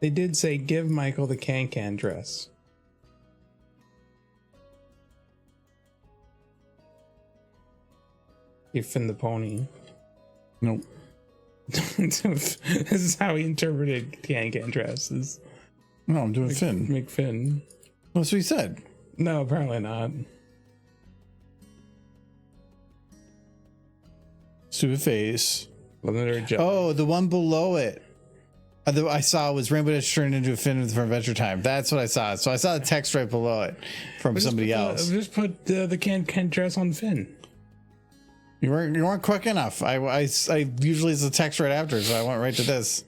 They did say give Michael the can dress. You Finn the pony. nope. This is how he interpreted can dresses. No, I'm doing Finn. McFinn. That's what he said. No, apparently not. Stupid face. Limited Joe. Oh, the one below it. I saw was Rainbow Dash turned into a Finn for Adventure Time. That's what I saw. So I saw the text right below it from somebody else. Just put the can dress on Finn. You weren't quick enough. I usually it's a text right after, so I went right to this.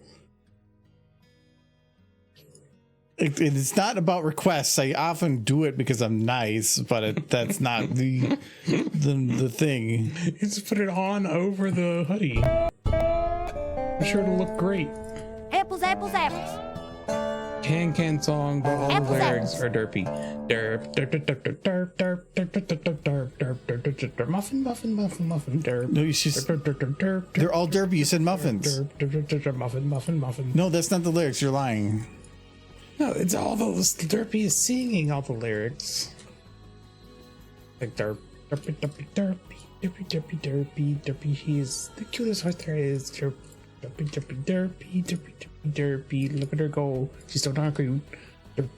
It's not about requests. I often do it because I'm nice, but that's not the thing. You just put it on over the hoodie. I'm sure it'll look great. Apples, apples, apples. Can song, but all the Apples, lyrics apples. are derpy. Derp, derp, derp, derp, derp, derp, derp, derp, derp, derp, derp, derp, derp, derp, muffin, muffin, muffin, muffin, derp. No, you should. Derp, derp, derp, derp, derp, They're all derpy. You said muffins. derp, derp, derp, derp, derp, muffin, muffin, muffin. No, that's not the lyrics. You're lying. No, it's all those derpy is singing all the lyrics. Like derp, derpy, derpy, derpy, derpy, derpy, derpy, derpy. He's the cutest horse there is. Derp, derpy, derpy, derpy, derpy, derpy, derpy. Look at her go. She's so darn cute. Derp,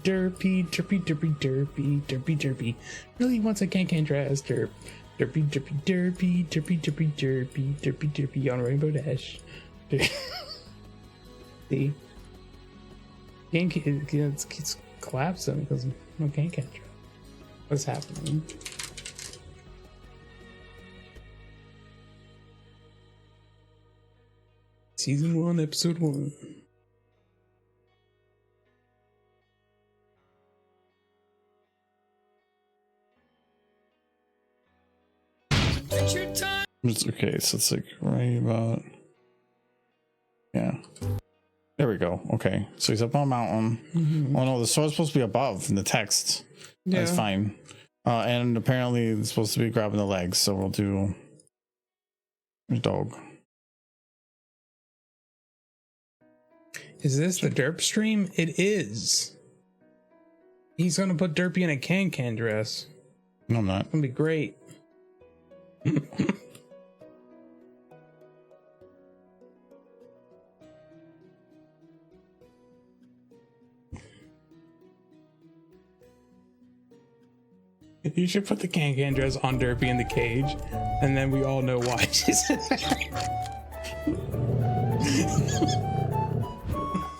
derpy, derpy, derpy, derpy, derpy, derpy. Really wants a can dress. Derp, derpy, derpy, derpy, derpy, derpy, derpy, derpy, derpy on Rainbow Dash. See? It's collapsing because no can catcher. What's happening? Season 1, Episode 1. It's okay. So it's like right about. Yeah. There we go. Okay. So he's up on a mountain. Mm-hmm. Oh no, the sword's supposed to be above in the text. That's Yeah. fine. And apparently it's supposed to be grabbing the legs, so we'll do dog. Is this the derp stream? It is. He's gonna put Derpy in a can dress. No, I'm not. It's gonna be great. You should put the can dress on Derpy in the cage, and then we all know why she's in there.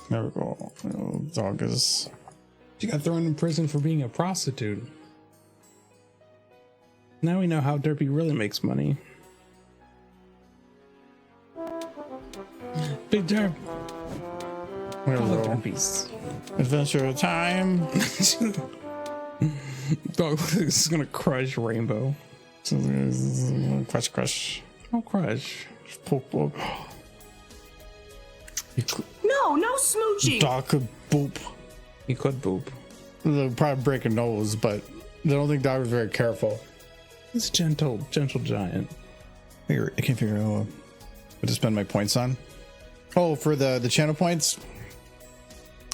There we go. Oh, dog is. She got thrown in prison for being a prostitute. Now we know how Derpy really makes money. Big Derp. There we All the go. Derpies. Adventure time. Dog, this is gonna crush Rainbow. Crush. Oh, crush. Poke, poke. No, no smooching. Dog could boop. He could boop. They'll probably break a nose, but I don't think Dog was very careful. He's a gentle giant. I can't figure out what to spend my points on. Oh, for the channel points?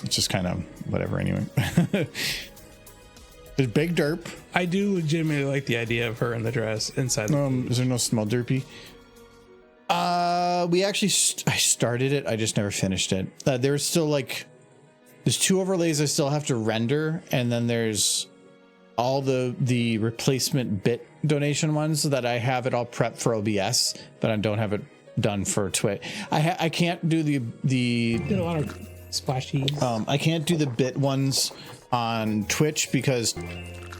It's just kind of whatever anyway. There's Big Derp. I do legitimately like the idea of her in the dress inside. Is there no smell derpy? We actually I started it. I just never finished it. There's still there's 2 overlays I still have to render, and then there's all the replacement bit donation ones that I have it all prepped for OBS, but I don't have it done for Twitch. I can't do the Did a lot of splashies. I can't do the bit ones on Twitch because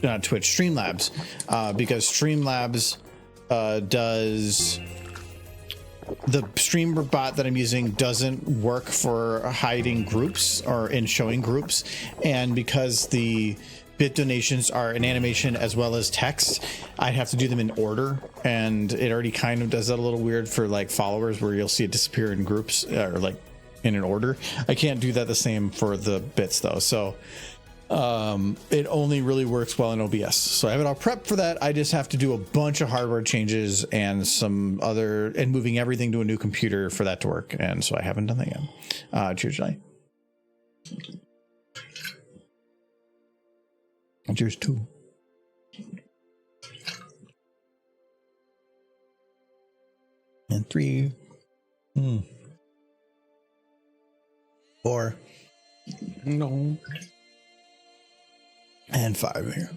not Twitch, Streamlabs, because Streamlabs does the streamer bot that I'm using doesn't work for hiding groups or in showing groups, and because the bit donations are an animation as well as text, I have to do them in order, and it already kind of does that a little weird for followers where you'll see it disappear in groups or in an order. I can't do that the same for the bits though, so it only really works well in OBS. So I have it all prepped for that. I just have to do a bunch of hardware changes and moving everything to a new computer for that to work, and so I haven't done that yet. Cheers, Johnny. Cheers too. And 3, 4, No. and 5 here.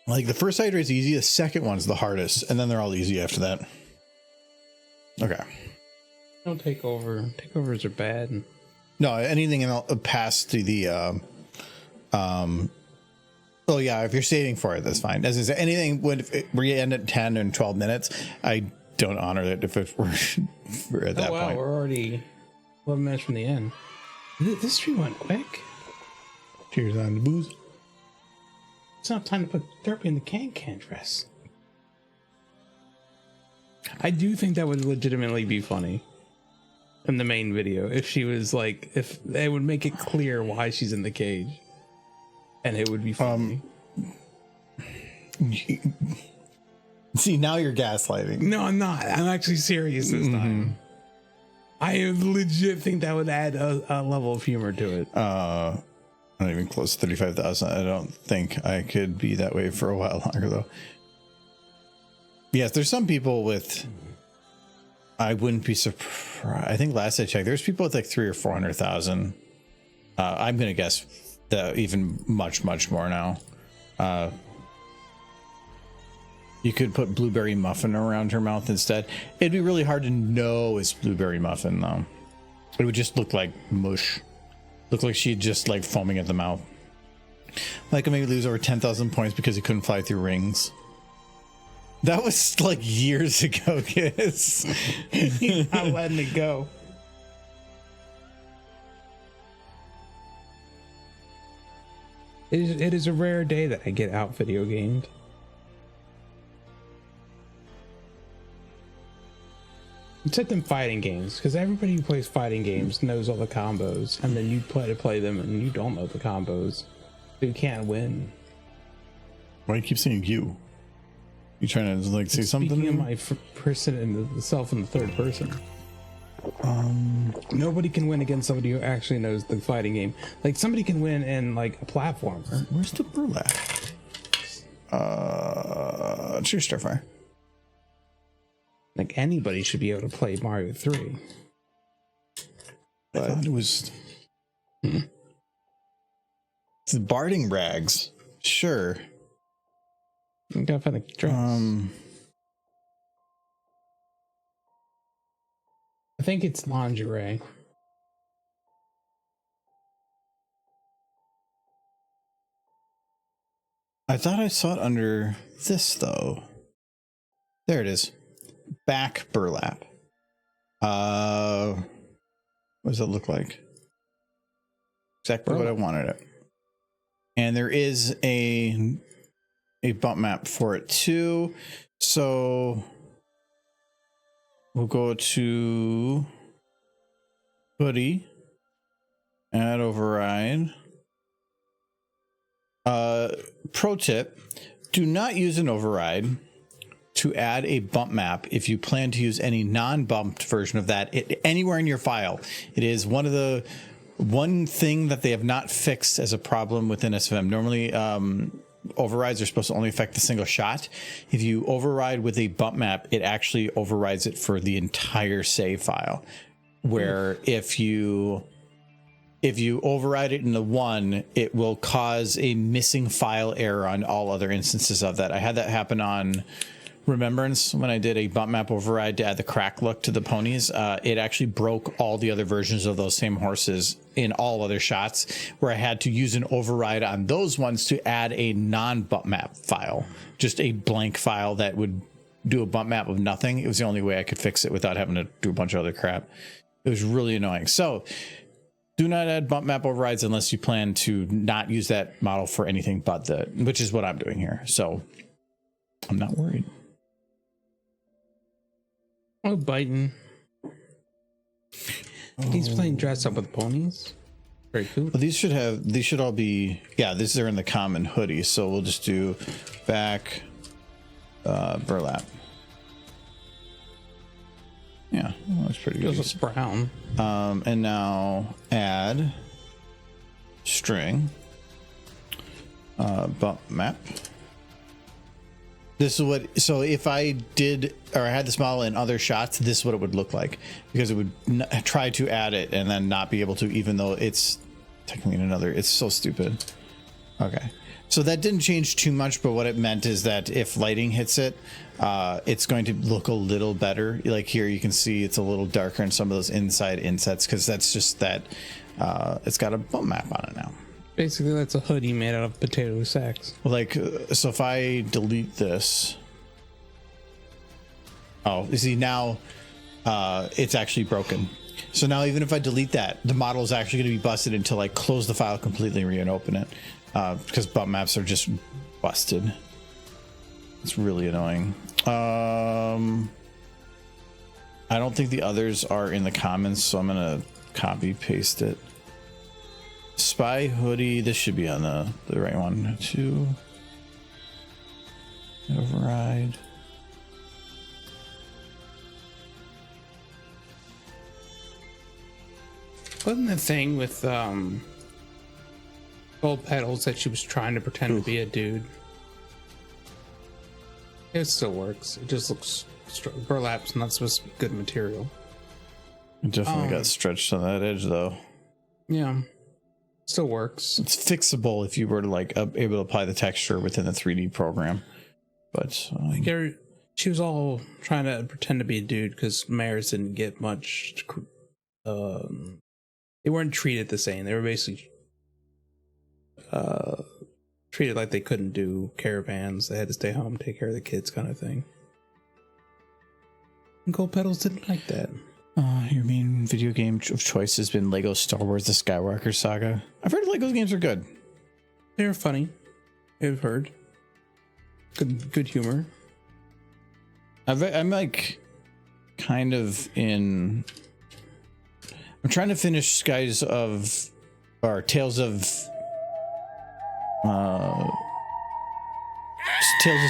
The first hydrate is easy, the second one's the hardest, and then they're all easy after that. Okay. No takeover. Takeovers are bad. No, anything past the oh yeah, if you're saving for it, that's fine. As I say, anything where you end at 10 and 12 minutes, I don't honor it if we're at that Oh wow, point. we're already 11 minutes from the end. This stream went quick. Cheers on the booze. It's not time to put therapy in the can dress. I do think that would legitimately be funny in the main video if she was like, if they would make it clear why she's in the cage, and it would be funny. See, now you're gaslighting. No, I'm not. I'm actually serious this time. I legit think that would add a level of humor to it. Not even close to 35,000. I don't think I could be that way for a while longer, though. Yes, there's some people with. I wouldn't be surprised. I think last I checked, there's people with like 300,000 or 400,000. I'm gonna guess that even much more now. You could put blueberry muffin around her mouth instead. It'd be really hard to know it's blueberry muffin though. It would just look like mush. Look like she'd just like foaming at the mouth. Like maybe lose over 10,000 points because he couldn't fly through rings. That was like years ago, kids. I'm letting it go. It is a rare day that I get out video gamed. It's like them fighting games, because everybody who plays fighting games knows all the combos, and then you play them and you don't know the combos. So you can't win. Why do you keep saying you? You trying to like say something? Speaking of my person and the self in the third person. Nobody can win against somebody who actually knows the fighting game. Like somebody can win in like a platformer. Where's the burlap? It's your Starfire. Like anybody should be able to play Mario 3. I thought it was. It's the Barding rags. Sure. You gotta find a dress. I think it's lingerie. I thought I saw it under this though. There it is. Back burlap. What does it look like? Exactly what I wanted it. And there is a bump map for it too. So we'll go to hoodie, add override. Pro tip, do not use an override to add a bump map if you plan to use any non-bumped version of that anywhere in your file. It is one thing that they have not fixed as a problem within SFM. Normally, overrides are supposed to only affect the single shot. If you override with a bump map, it actually overrides it for the entire save file. Where if you override it into one, it will cause a missing file error on all other instances of that. I had that happen on Remembrance when I did a bump map override to add the crack look to the ponies. It actually broke all the other versions of those same horses in all other shots, where I had to use an override on those ones to add a non-bump map file, just a blank file that would do a bump map of nothing. It was the only way I could fix it without having to do a bunch of other crap. It was really annoying. So do not add bump map overrides unless you plan to not use that model for anything but which is what I'm doing here. So I'm not worried. Oh, biting. He's playing dress up with ponies. Very cool. Well, these should all be, these are in the common hoodie. So we'll just do back burlap. Yeah, well, that's pretty good. It's brown. And now add string bump map. This is what, so if I did, or I had this model in other shots, this is what it would look like, because it would try to add it and then not be able to, even though it's technically in another. It's so stupid. Okay. So that didn't change too much, but what it meant is that if lighting hits it, it's going to look a little better. Like here, you can see it's a little darker in some of those inside insets, because that's just that it's got a bump map on it now. Basically, that's a hoodie made out of potato sacks. Like, so if I delete this, oh, you see now, it's actually broken. So now even if I delete that, the model is actually going to be busted until I close the file completely and reopen it, because bump maps are just busted. It's really annoying. I don't think the others are in the comments, so I'm going to copy paste it. Spy hoodie, this should be on the right one. 2 override. Wasn't the thing with Gold Petals that she was trying to pretend to be a dude? It still works. It just looks burlap's not supposed to be good material. It definitely got stretched on that edge though. Yeah, still works. It's fixable if you were to like able to apply the texture within the 3D program, but she was all trying to pretend to be a dude because mayors didn't get much. They weren't treated the same. They were basically treated like they couldn't do caravans. They had to stay home, take care of the kids, kind of thing. And Gold Petals didn't like that. Your main video game of choice has been Lego Star Wars: The Skywalker Saga. I've heard Lego games are good. They're funny. I've heard. Good humor. I'm like kind of in. I'm trying to finish Tales of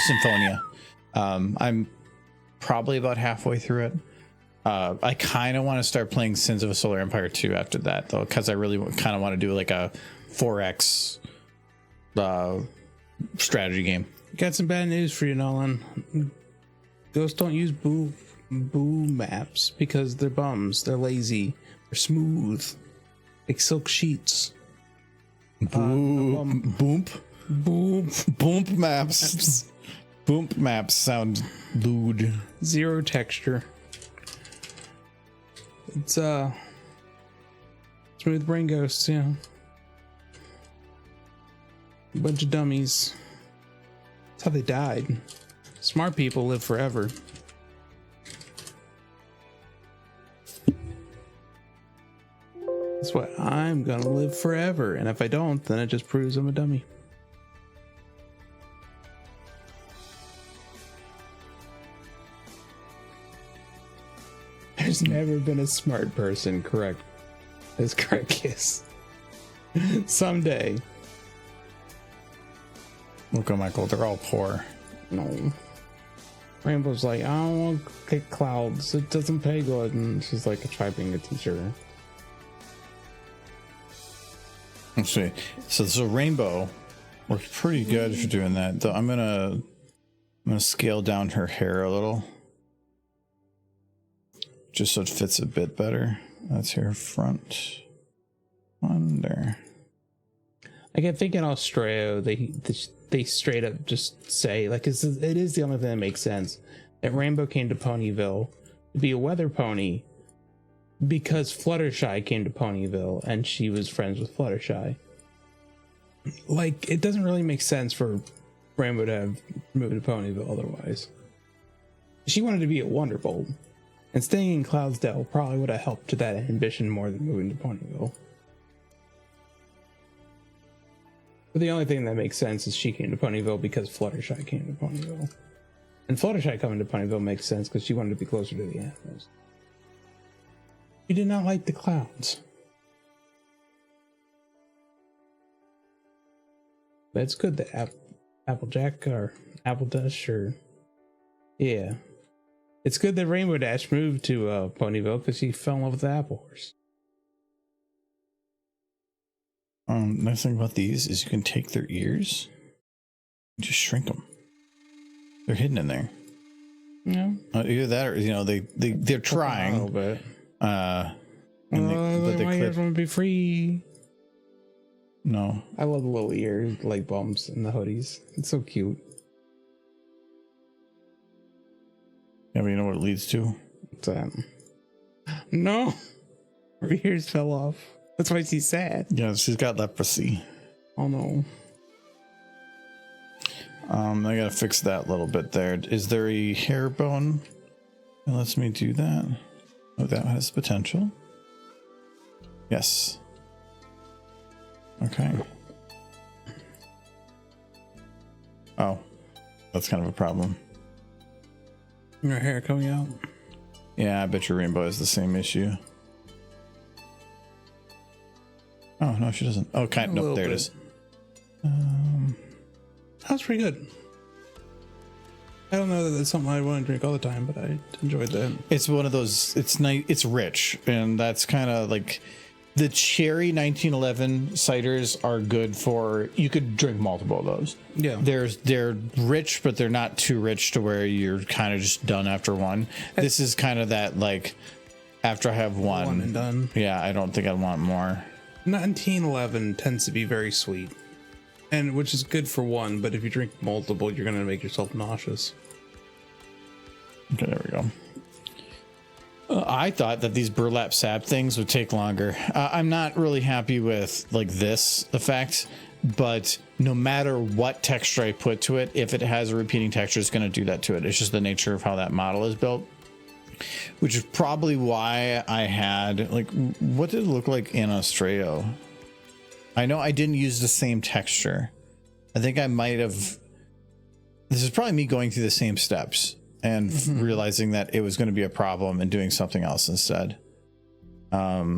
Symphonia. I'm probably about halfway through it. I kind of want to start playing Sins of a Solar Empire 2 after that, though, because I really kind of want to do like a 4X strategy game. Got some bad news for you, Nolan. Ghosts don't use boo maps because they're bums. They're lazy. They're smooth, like silk sheets. Boomp maps. Boomp maps sound lewd. Zero texture. It's smooth brain ghosts, yeah. A bunch of dummies. That's how they died. Smart people live forever. That's what I'm gonna live forever, and if I don't, then it just proves I'm a dummy. There's never been a smart person, correct? As correct kiss. Someday. Look at Michael, they're all poor. No. Rainbow's like, I don't want to kick clouds. It doesn't pay good. And she's like, try being a teacher. Let's see. So Rainbow works pretty good for doing that. Though I'm gonna scale down her hair a little, just so it fits a bit better. That's her front one there. Like I think in Australia, they straight up just say, like, it is the only thing that makes sense, that Rainbow came to Ponyville to be a weather pony because Fluttershy came to Ponyville and she was friends with Fluttershy. Like, it doesn't really make sense for Rainbow to have moved to Ponyville otherwise. She wanted to be a Wonderbolt, and staying in Cloudsdale probably would have helped to that ambition more than moving to Ponyville. But the only thing that makes sense is she came to Ponyville because Fluttershy came to Ponyville. And Fluttershy coming to Ponyville makes sense because she wanted to be closer to the animals. She did not like the clouds. But it's good that Applejack or Apple Dash or... Yeah. It's good that Rainbow Dash moved to Ponyville because she fell in love with the Apple Horse. Nice thing about these is you can take their ears and just shrink them. They're hidden in there. Yeah. Either that or, they're trying. A little bit. But my ears want to be free. No. I love the little ear like bumps in the hoodies. It's so cute. Yeah, but you know what it leads to? What's that? No! Her ears fell off. That's why she's sad. Yeah, she's got leprosy. Oh no. I gotta fix that a little bit there. Is there a hair bone that lets me do that? Oh, that has potential. Yes. Okay. Oh, that's kind of a problem. Your hair coming out. Yeah, I bet your rainbow has the same issue. Oh, no, she doesn't. Oh, kind of. Nope, there it is. That was pretty good. I don't know that that's something I want to drink all the time, but I enjoyed that. It's one of those, it's nice, it's rich, and that's kind of like the cherry 1911 ciders are good for, you could drink multiple of those. Yeah. They're rich, but they're not too rich to where you're kind of just done after one. This is kind of that, like, after I have one and done. Yeah, I don't think I want more. 1911 tends to be very sweet, and which is good for one, but if you drink multiple, you're going to make yourself nauseous. Okay, there we go. I thought that these burlap sap things would take longer. I'm not really happy with like this effect, but no matter what texture I put to it, if it has a repeating texture, it's going to do that to it. It's just the nature of how that model is built, which is probably why I had, like, what did it look like in Australia? I know I didn't use the same texture. I think I might have. This is probably me going through the same steps and realizing that it was going to be a problem and doing something else instead. Yeah,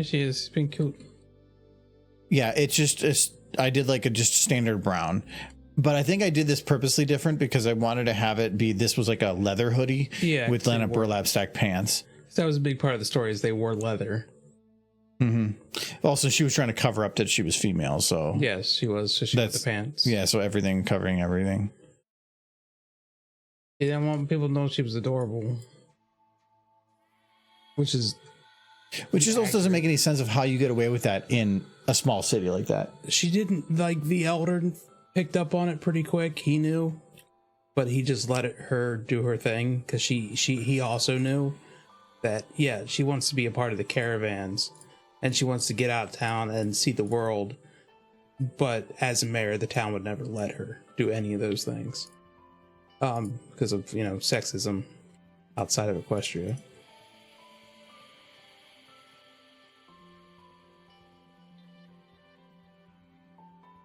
she is. She's been cute. Yeah, I did like a just standard brown, but I think I did this purposely different because I wanted to have it be, this was like a leather hoodie with then a burlap stack pants. So that was a big part of the story, is they wore leather. Also, she was trying to cover up that she was female, so Yes, she was. So she got the pants. yeah, so everything covering everything. He didn't want people to know she was adorable. Which also doesn't make any sense of how you get away with that in a small city like that. She didn't, like, the elder picked up on it pretty quick. He knew, but he just let her do her thing because he also knew that, yeah, she wants to be a part of the caravans and she wants to get out of town and see the world. But as a mayor, the town would never let her do any of those things. Because of, sexism outside of Equestria.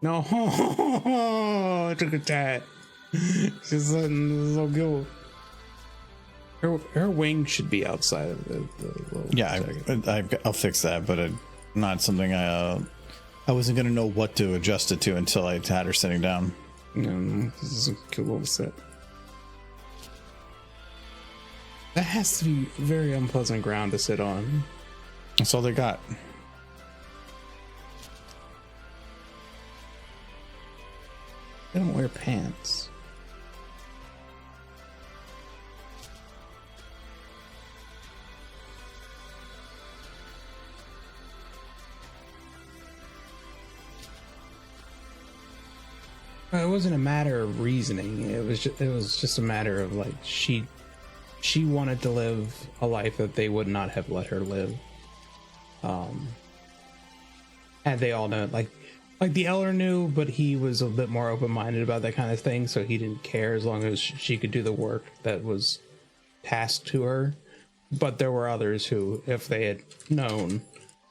No, look at that. She's so cute. Her wing should be outside of the Yeah, I'll fix that, but not something I wasn't gonna know what to adjust it to until I had her sitting down. This is a cute little set. That has to be very unpleasant ground to sit on. That's all they got. They don't wear pants. It wasn't a matter of reasoning. It was just a matter of, like, she wanted to live a life that they would not have let her live. And they all know, like the elder knew, but he was a bit more open-minded about that kind of thing, so he didn't care as long as she could do the work that was tasked to her. But there were others who, if they had known,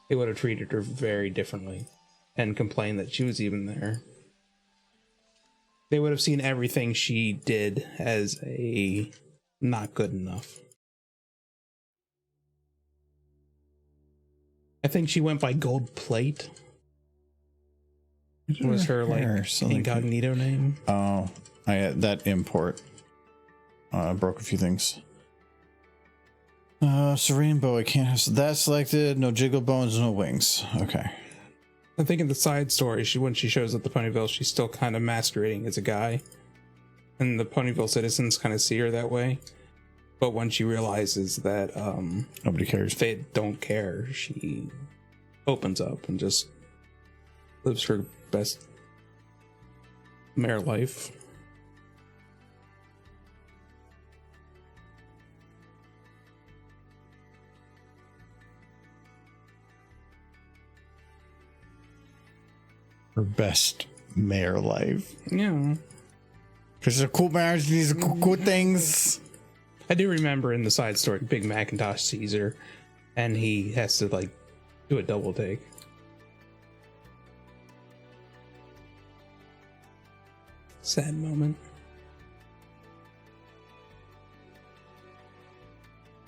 they would have treated her very differently and complained that she was even there. They would have seen everything she did as a not good enough. I think she went by Gold Plate. Was her, like, incognito name? Oh, that import broke a few things. Serene bow, I can't have that selected. No jiggle bones, no wings. Okay. I think in the side story, when she shows up the Ponyville, she's still kind of masquerading as a guy, and the Ponyville citizens kind of see her that way. But when she realizes that nobody cares, they don't care, she opens up and just lives her best mayor life. Her best mayor life. Yeah. Because she's a cool marriage, these are cool things. I do remember in the side story, Big Macintosh sees her and he has to like do a double take. Sad moment.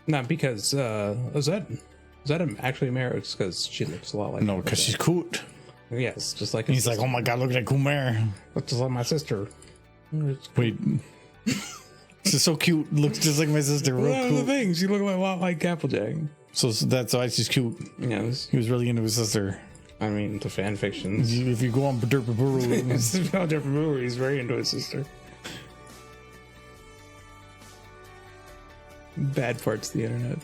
Not because is that actually Mare? It's because she looks a lot like No, because she's cute. yes, just like He's like, oh my god, look at that cool mare. looks just like my sister. Wait. She's so cute. Looks just like my sister. Real Well, the cool. thing, she looked a lot like Applejack. So that's why she's cute. Yes, He was really into his sister. I mean the fan fictions. If you go on Derpaburu, It's about different movie. He's very into his sister. Bad parts of the internet.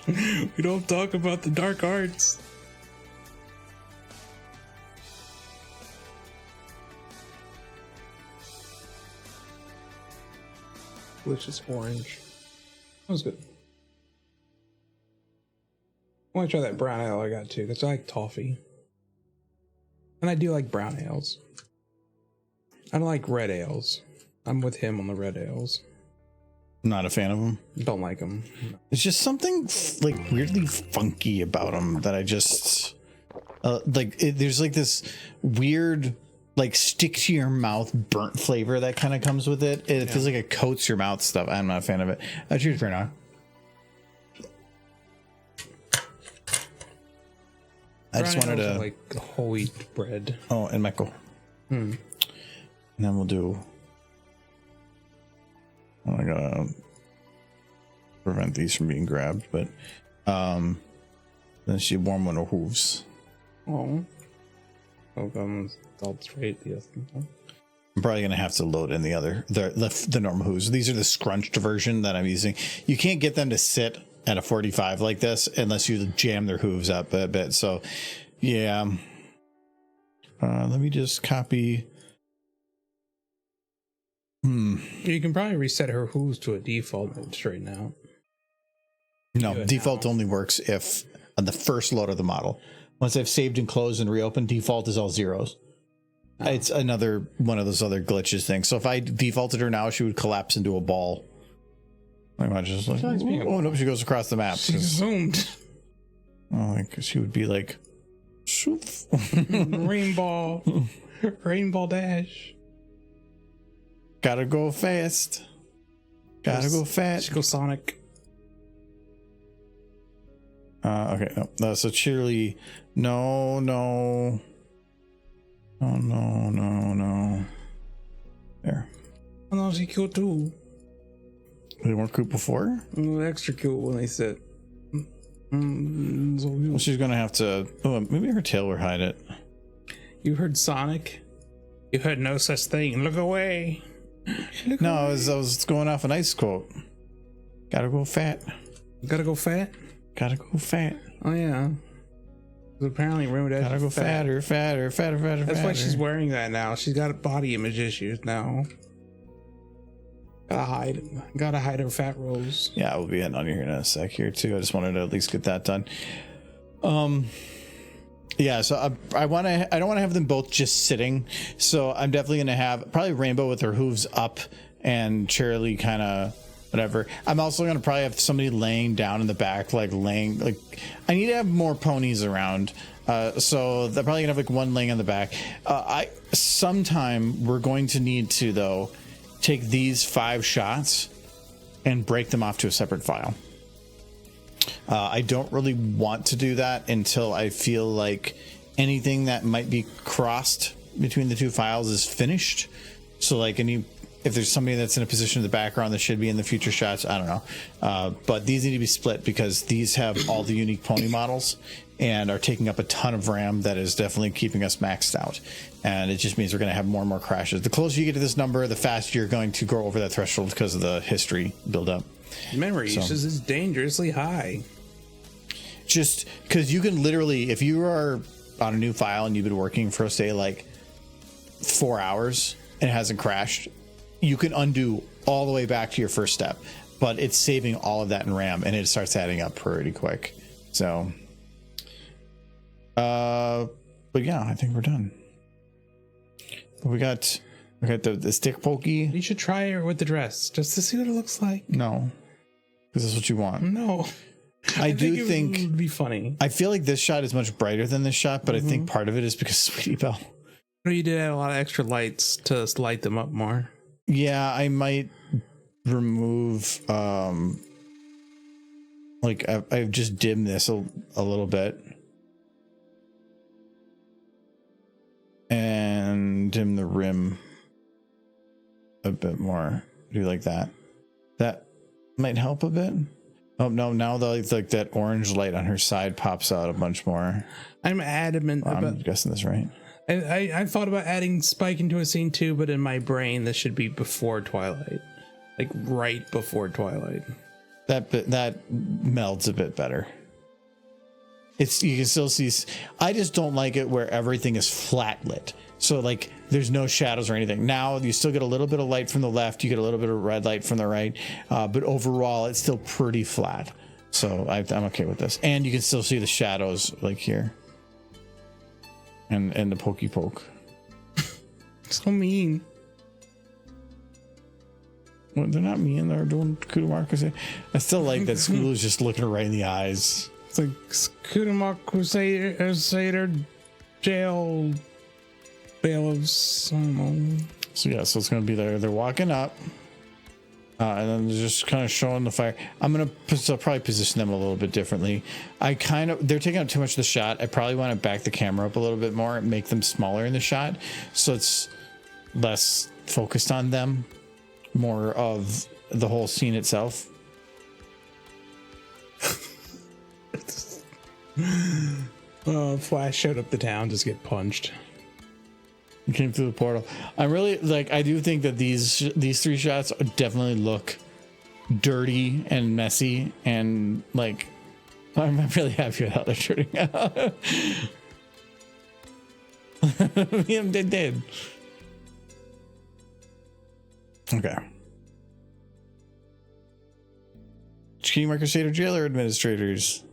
We don't talk about the dark arts. Delicious orange. That was good. I want to try that brown ale I got too, because I like toffee. And I do like brown ales. I don't like red ales. I'm with him on the red ales. not a fan of them. Don't like them. There's just something like weirdly funky about them that I just there's like this weird like stick to your mouth burnt flavor that kind of comes with it. It feels like it coats your mouth stuff. I'm not a fan of it. Cheers for now. I just wanted to like whole wheat bread. Oh, and Michael. And then we'll do. Oh, I gotta prevent these from being grabbed, but then she warm one of hooves. Oh, all straight. Yes. I'm probably gonna have to load in the normal hooves. These are the scrunched version that I'm using. You can't get them to sit at a 45 like this unless you jam their hooves up a bit. So, yeah. Let me just copy. You can probably reset her hooves to a default and straighten out. No, default only works if on the first load of the model. Once I've saved and closed and reopened, default is all zeros. It's another one of those other glitches things. So if I defaulted her now, she would collapse into a ball. Pretty much just like, oh nope, she goes across the map. She zoomed. Oh, like she would be like, shoof. Rainbow dash. Gotta go fast. Gotta go fast. She goes Sonic. Okay, no, so Cheerly, no. There. Oh no, she cute too. They weren't cute before? Extra cute when they sit. So Well, she's gonna have to. Oh, maybe her tail will hide it. you heard Sonic? You heard no such thing. Look away. No, I was going off an ice quote. Gotta go fat. Gotta go fat? Gotta go fat. Oh yeah. Apparently rumored that. Gotta go fatter. That's why she's wearing that now. She's got body image issues now. Gotta hide her fat rolls. Yeah, we'll be heading on here in a sec here too. I just wanted to at least get that done. Yeah, so I don't want to have them both just sitting. So I'm definitely gonna have probably Rainbow with her hooves up and Cheerly kind of whatever. I'm also gonna probably have somebody laying down in the back, like I need to have more ponies around. So they're probably gonna have like one laying in the back. Sometime we're going to need to though take these 5 shots and break them off to a separate file. I don't really want to do that until I feel like anything that might be crossed between the 2 files is finished. So like if there's somebody that's in a position in the background that should be in the future shots, I don't know. But these need to be split because these have all the unique pony models and are taking up a ton of RAM that is definitely keeping us maxed out. And it just means we're going to have more and more crashes. The closer you get to this number, the faster you're going to go over that threshold because of the history buildup. Memory usage is dangerously high. Just because you can literally, if you are on a new file and you've been working for, say, like 4 hours and it hasn't crashed, you can undo all the way back to your first step. But it's saving all of that in RAM and it starts adding up pretty quick. So, but yeah, I think we're done. We got Okay, the stick pokey. You should try her with the dress just to see what it looks like. No, because that's what you want. No. I do think think it would be funny. I feel like this shot is much brighter than this shot, but I think part of it is because Sweetie Belle. You did add a lot of extra lights to light them up more. Yeah, I might remove like I've just dimmed this a little bit and dim the rim a bit more. Do like that. That might help a bit. Oh no, now like that orange light on her side pops out a bunch more. I'm adamant I'm about guessing this right. I thought about adding Spike into a scene too, but in my brain this should be before Twilight. Like right before Twilight. That melds a bit better. You can still see. I just don't like it where everything is flat lit. So like there's no shadows or anything. Now you still get a little bit of light from the left. You get a little bit of red light from the right. But overall, it's still pretty flat. So I'm okay with this. And you can still see the shadows like here. And the pokey poke. So mean. Well, they're not mean. They're doing Kudamark. I still like that School is just looking her right in the eyes. It's like Kudamark Crusader jail bailiffs. I don't know. So yeah, so it's gonna be they're walking up, and then they're just kind of showing the fire. I'm gonna probably position them a little bit differently. They're taking up too much of the shot. I probably want to back the camera up a little bit more and make them smaller in the shot, so it's less focused on them, more of the whole scene itself. Flash showed up the town, just get punched. Came through the portal. I'm really like, I do think that these three shots definitely look dirty and messy, and like I'm really happy with how they're turning out. Yeah, they did. Okay. King Crusader jailer administrators.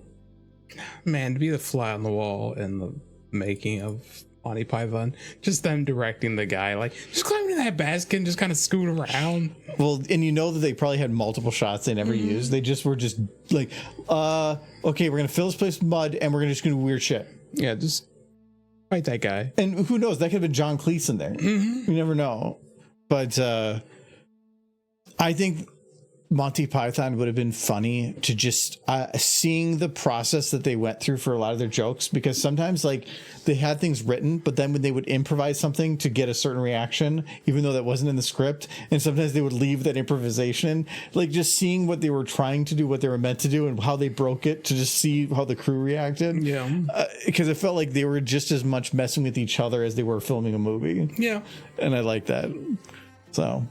Man, to be the fly on the wall in the making of Monty Python, just them directing the guy, like just climb into that basket and just kind of scoot around. Well, and you know that they probably had multiple shots they never used. They just were just like, okay, we're gonna fill this place with mud and we're just gonna do weird shit. Yeah, just fight that guy. And who knows? That could have been John Cleese in there. You never know. But I think Monty Python would have been funny to just seeing the process that they went through for a lot of their jokes, because sometimes like they had things written, but then when they would improvise something to get a certain reaction, even though that wasn't in the script, and sometimes they would leave that improvisation, like just seeing what they were trying to do, what they were meant to do, and how they broke it to just see how the crew reacted. Yeah. Because it felt like they were just as much messing with each other as they were filming a movie. Yeah. And I like that. So.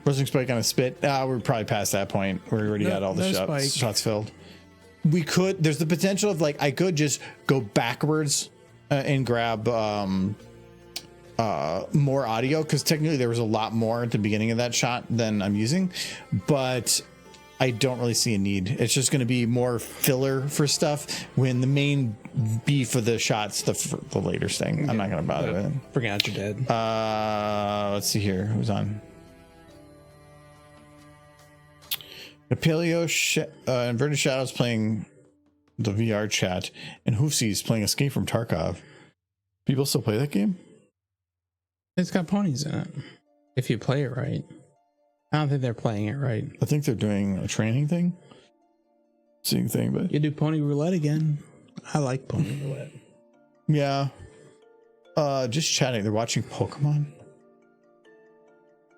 Bursting Spike on a spit. We're probably past that point. We already got all the shots filled. We could. There's the potential of like I could just go backwards and grab more audio, because technically there was a lot more at the beginning of that shot than I'm using, but I don't really see a need. It's just going to be more filler for stuff when the main beef of the shots the later thing. Yeah, I'm not going to bother with it. Bring out your dead. Let's see here. Who's on? Paleo Inverted Shadows playing the VR chat, and Hoofsy's playing Escape from Tarkov. People still play that game? It's got ponies in it. If you play it right. I don't think they're playing it right. I think they're doing a training thing. Seeing thing, but you do pony roulette again. I like pony roulette. Yeah. Just chatting. They're watching Pokemon.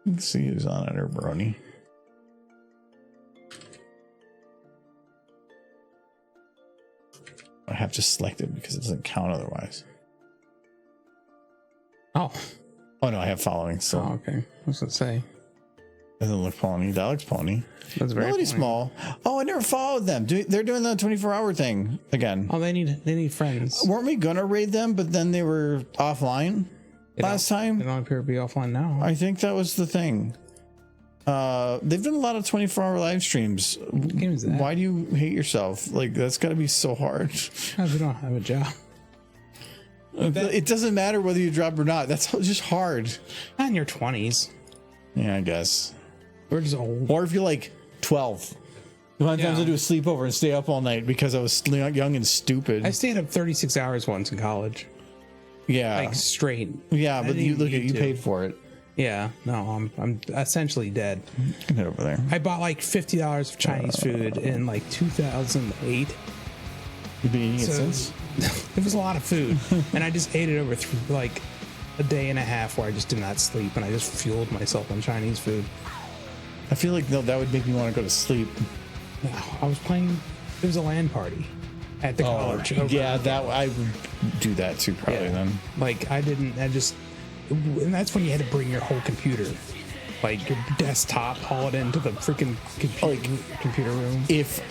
Let's see who's on it, or Brony. I have to select it because it doesn't count otherwise. Oh no, I have following. So okay. I was gonna say. Doesn't look pony. That looks pony. That's very Melody Small. Oh, I never followed them. They're doing the 24-hour thing again. Oh, they need friends. Weren't we gonna raid them, but then they were offline last time? They don't appear to be offline now. I think that was the thing. They've done a lot of 24-hour live streams. What game is that? Why do you hate yourself? Like, that's got to be so hard. Because we don't have a job. It doesn't matter whether you drop or not. That's just hard. Not in your 20s. Yeah, I guess. We're just old. Or if you're like 12. The amount of times I do a sleepover and stay up all night because I was young and stupid. I stayed up 36 hours once in college. Yeah. Like straight. Yeah, I but didn't you look need at you to. paid for it. Yeah, no, I'm essentially dead. Get over there. I bought like $50 of Chinese food in like 2008. You've been eating it So- since? It was a lot of food, and I just ate it over like a day and a half where I just did not sleep, and I just fueled myself on Chinese food. I feel like no, that would make me want to go to sleep. I was playing. There was a LAN party at the college. over- Yeah, that I would do that too probably Yeah. then. Like I didn't. I just. And that's when you had to bring your whole computer, like your desktop, haul it into the freaking computer room. If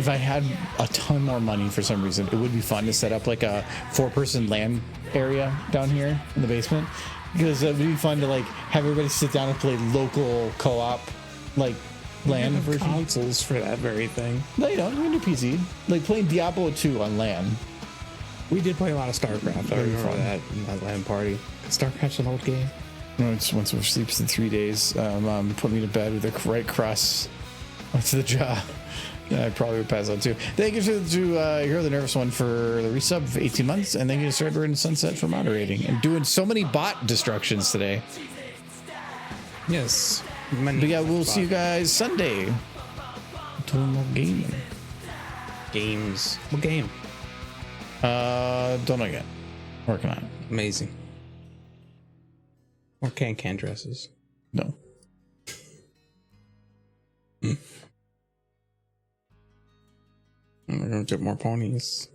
I had a ton more money for some reason, it would be fun to set up like a 4-person LAN area down here in the basement, because it would be fun to like have everybody sit down and play local co-op like LAN Have version. consoles for that very thing. No, you don't. You can do PC. Like playing Diablo 2 on LAN. We did play a lot of StarCraft. I Very remember fun. that in that LAN party. StarCraft's an old game. Once we sleeps in 3 days, Mom put me to bed with a right cross to the jaw. Yeah, I probably would pass out too. Thank you to Hero the Nervous One for the resub of 18 months, and thank you to Surrender in Sunset for moderating and doing so many bot destructions today. Yes. But yeah, we'll see you guys Sunday. Doing more gaming. Games. What game? Don't know yet. Working on it. Amazing. Or can dresses. No. We're gonna get more ponies.